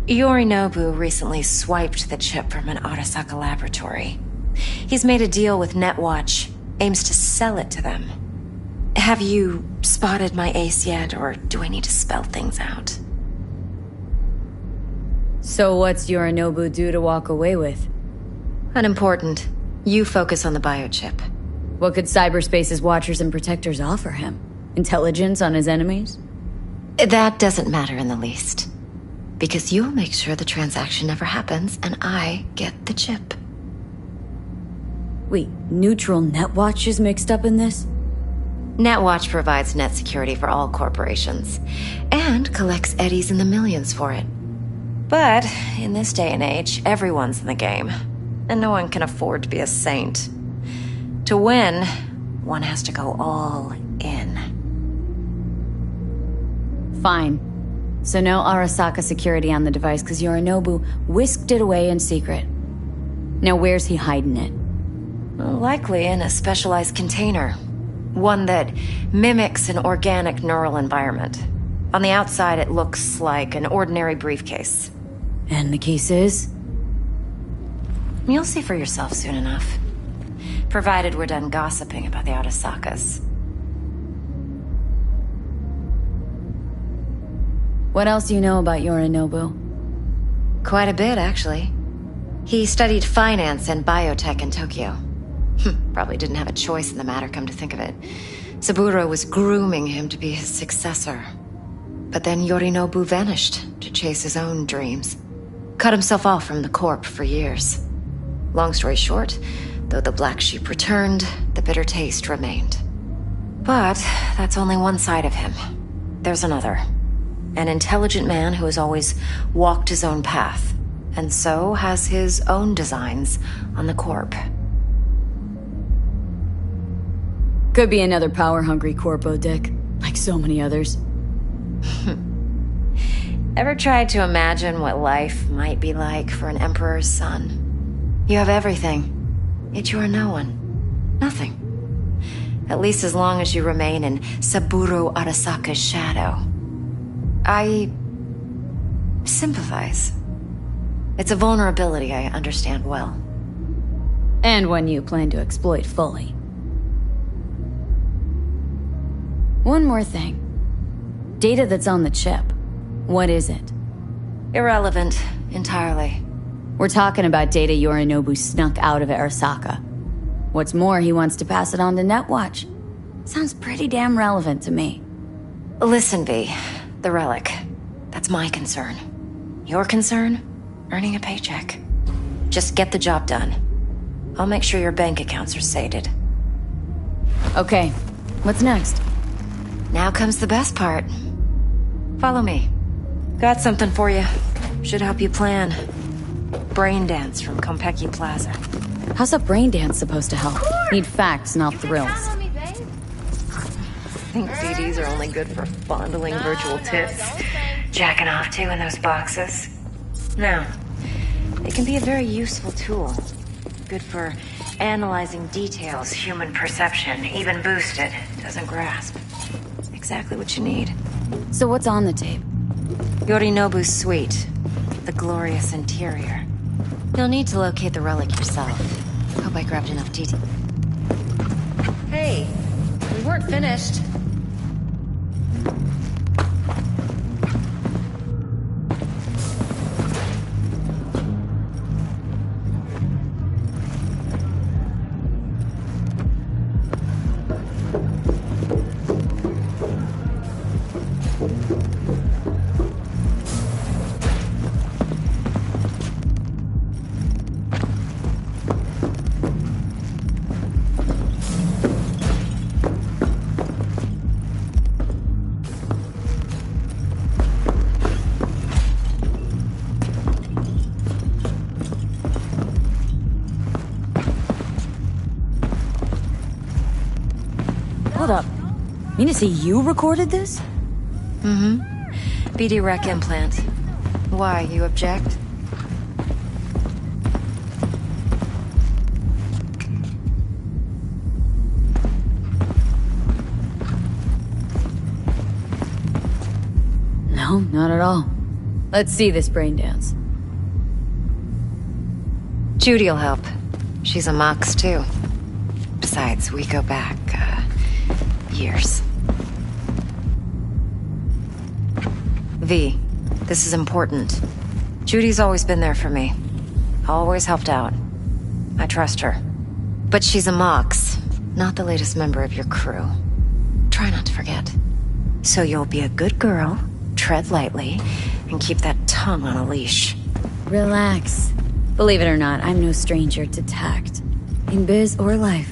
Yorinobu recently swiped the chip from an Arasaka laboratory. He's made a deal with Netwatch, aims to sell it to them. Have you spotted my ace yet, or do I need to spell things out? So what's Yorinobu due to walk away with? Unimportant. You focus on the biochip. What could cyberspace's watchers and protectors offer him? Intelligence on his enemies? That doesn't matter in the least. Because you'll make sure the transaction never happens, and I get the chip. Wait, neutral Netwatch is mixed up in this? Netwatch provides net security for all corporations, and collects eddies in the millions for it. But, in this day and age, everyone's in the game, and no one can afford to be a saint. To win, one has to go all in. Fine. So no Arasaka security on the device because Yorinobu whisked it away in secret. Now where's he hiding it? Likely in a specialized container. One that mimics an organic neural environment. On the outside, it looks like an ordinary briefcase. And the case is? You'll see for yourself soon enough. Provided we're done gossiping about the Arasakas. What else do you know about Yorinobu? Quite a bit, actually. He studied finance and biotech in Tokyo. Probably didn't have a choice in the matter, come to think of it. Saburo was grooming him to be his successor. But then Yorinobu vanished to chase his own dreams. Cut himself off from the Corp for years. Long story short, though the black sheep returned, the bitter taste remained. But that's only one side of him. There's another. An intelligent man who has always walked his own path, and so has his own designs on the Corp. Could be another power-hungry corpo, Dick. Like so many others. Ever tried to imagine what life might be like for an emperor's son? You have everything, yet you are no one. Nothing. At least as long as you remain in Saburo Arasaka's shadow. I sympathize. It's a vulnerability I understand well. And one you plan to exploit fully. One more thing. Data that's on the chip. What is it? Irrelevant, entirely. We're talking about data Yorinobu snuck out of Arasaka. What's more, he wants to pass it on to Netwatch. Sounds pretty damn relevant to me. Listen, V. The relic. That's my concern. Your concern? Earning a paycheck. Just get the job done. I'll make sure your bank accounts are sated. Okay, what's next? Now comes the best part. Follow me. Got something for you. Should help you plan. Brain dance from Konpeki Plaza. How's a brain dance supposed to help? Need facts, not thrills. Think CDs are only good for fondling virtual tits? Jacking off to in those boxes? No. They can be a very useful tool. Good for analyzing details human perception, even boosted, doesn't grasp. Exactly what you need. So what's on the tape? Yorinobu's suite. The glorious interior. You'll need to locate the relic yourself. Hope I grabbed enough detail. Hey, we weren't finished. Hold up. Mean to say you recorded this? Mm-hmm. BD Rec implant. Why, you object? No, not at all. Let's see this brain dance. Judy'll help. She's a Mox, too. Besides, we go back, years. V, this is important. Judy's always been there for me. Always helped out. I trust her. But she's a Mox, not the latest member of your crew. Try not to forget. So you'll be a good girl, tread lightly, and keep that tongue on a leash. Relax. Believe it or not, I'm no stranger to tact. In biz or life.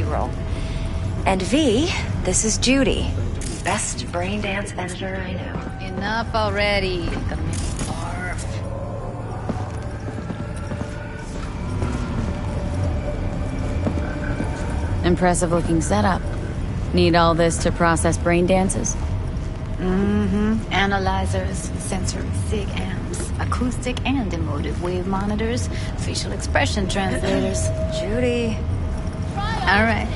roll. And V, this is Judy. Best brain dance editor I know. Enough already. Gonna make me barf. Impressive looking setup. Need all this to process brain dances? Mm-hmm. Analyzers, sensory sig amps, acoustic and emotive wave monitors, facial expression translators. Judy. All right.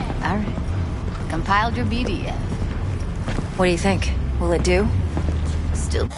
Compiled your BDF. What do you think? Will it do? Still...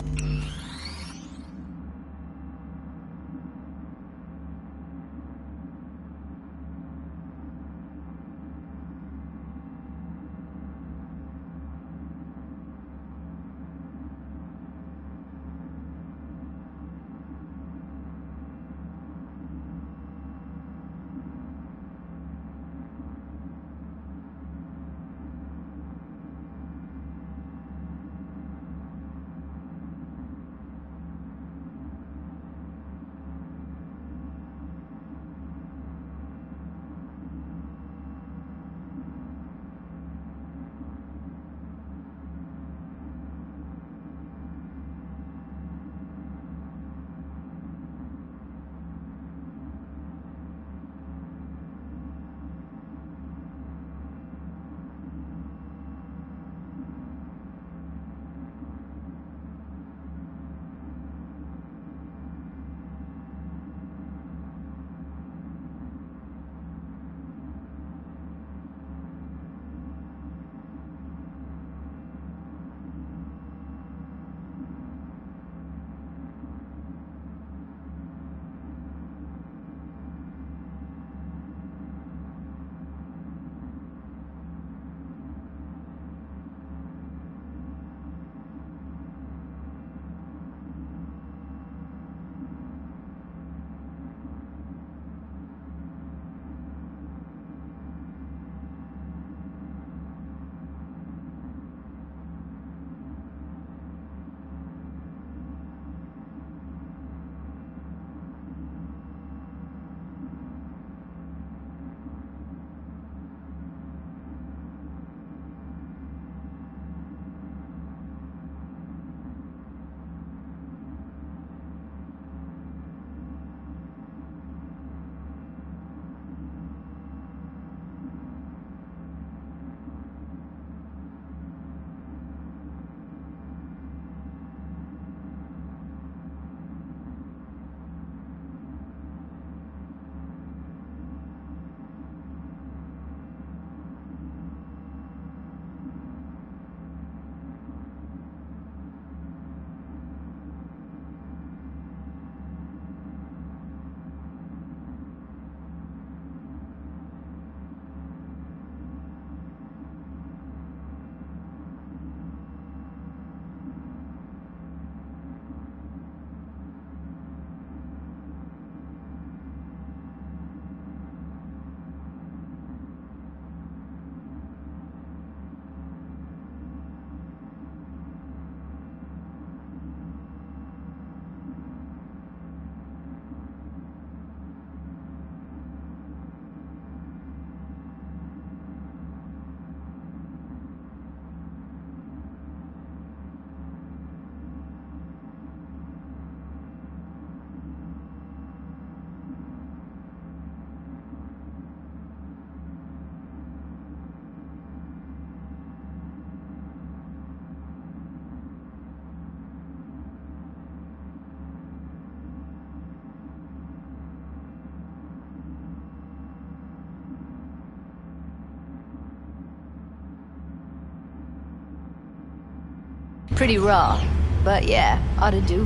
Pretty raw, but yeah, ought to do.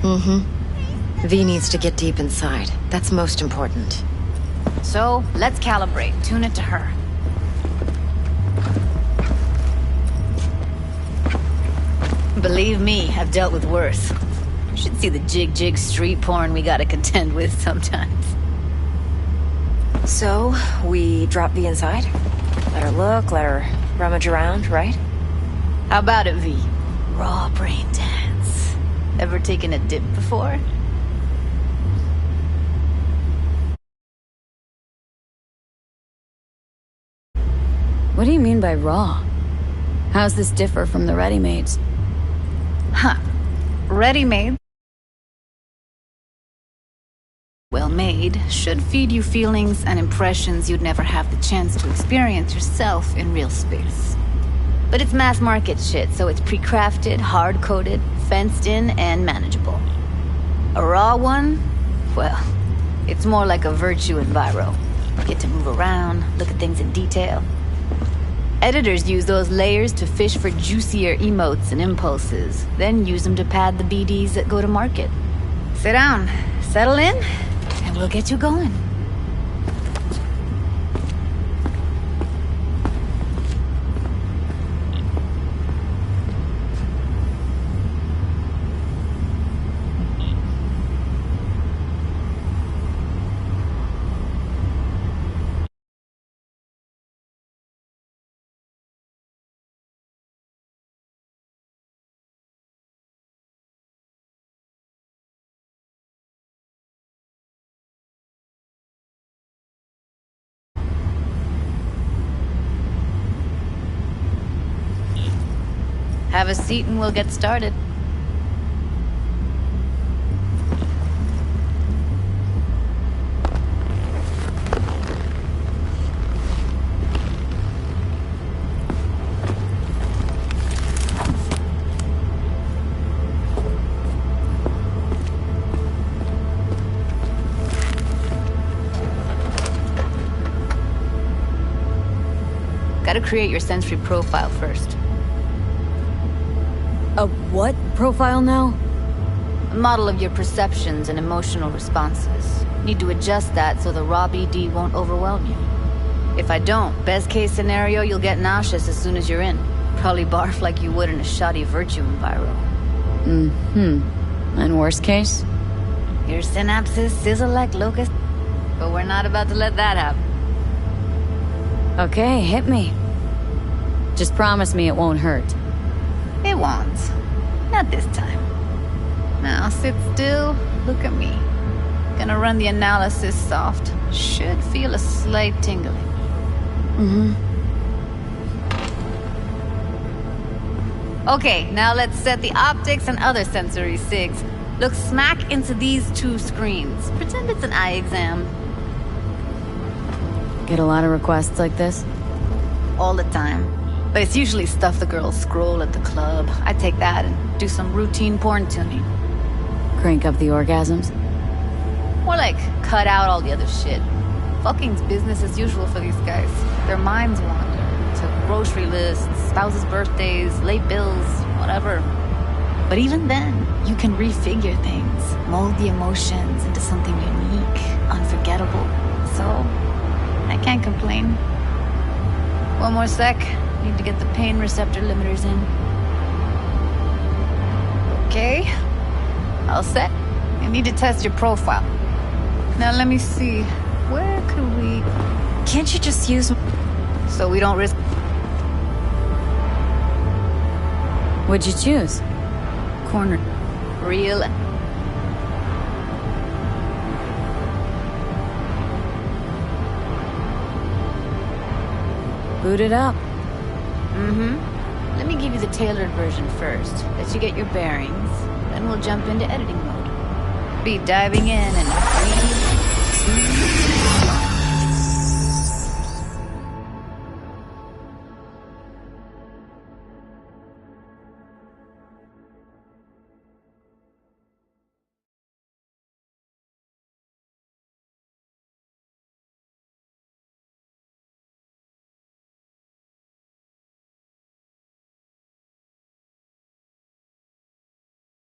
Mm-hmm. V needs to get deep inside. That's most important. So, let's calibrate. Tune it to her. Believe me, I've dealt with worse. You should see the jig street porn we gotta contend with sometimes. So, we drop V inside? Let her look, let her rummage around, right? How about it, V? Raw brain dance. Ever taken a dip before? What do you mean by raw? How's this differ from the ready-mades? Huh. Ready-made, well made, should feed you feelings and impressions you'd never have the chance to experience yourself in real space. But it's mass market shit, so it's pre-crafted, hard-coded, fenced in, and manageable. A raw one? Well, it's more like a virtue enviro. Get to move around, look at things in detail. Editors use those layers to fish for juicier emotes and impulses, then use them to pad the BDs that go to market. Sit down, settle in, and we'll get you going. Have a seat and we'll get started. Gotta create your sensory profile first. A what profile now? A model of your perceptions and emotional responses. Need to adjust that so the raw BD won't overwhelm you. If I don't, best case scenario, you'll get nauseous as soon as you're in. Probably barf like you would in a shoddy virtue enviro. And worst case? Your synapses sizzle like locusts. But we're not about to let that happen. Okay, hit me. Just promise me it won't hurt. It won't. Not this time. Now sit still, look at me. Gonna run the analysis soft. Should feel a slight tingling. Okay, now let's set the optics and other sensory sigs. Look smack into these two screens. Pretend it's an eye exam. Get a lot of requests like this? All the time. But it's usually stuff the girls scroll at the club. I take that and do some routine porn tuning. Crank up the orgasms? More like, cut out all the other shit. Fucking's business as usual for these guys. Their minds wander to grocery lists, spouses' birthdays, late bills, whatever. But even then, you can refigure things, mold the emotions into something unique, unforgettable. So, I can't complain. One more sec. Need to get the pain receptor limiters in. Okay. All set. I need to test your profile. Now let me see. Where could we... Can't you just use... So we don't risk... What'd you choose? Corner. Real... Boot it up. Let me give you the tailored version first. Let you get your bearings. Then we'll jump into editing mode. Be diving in 3, 2...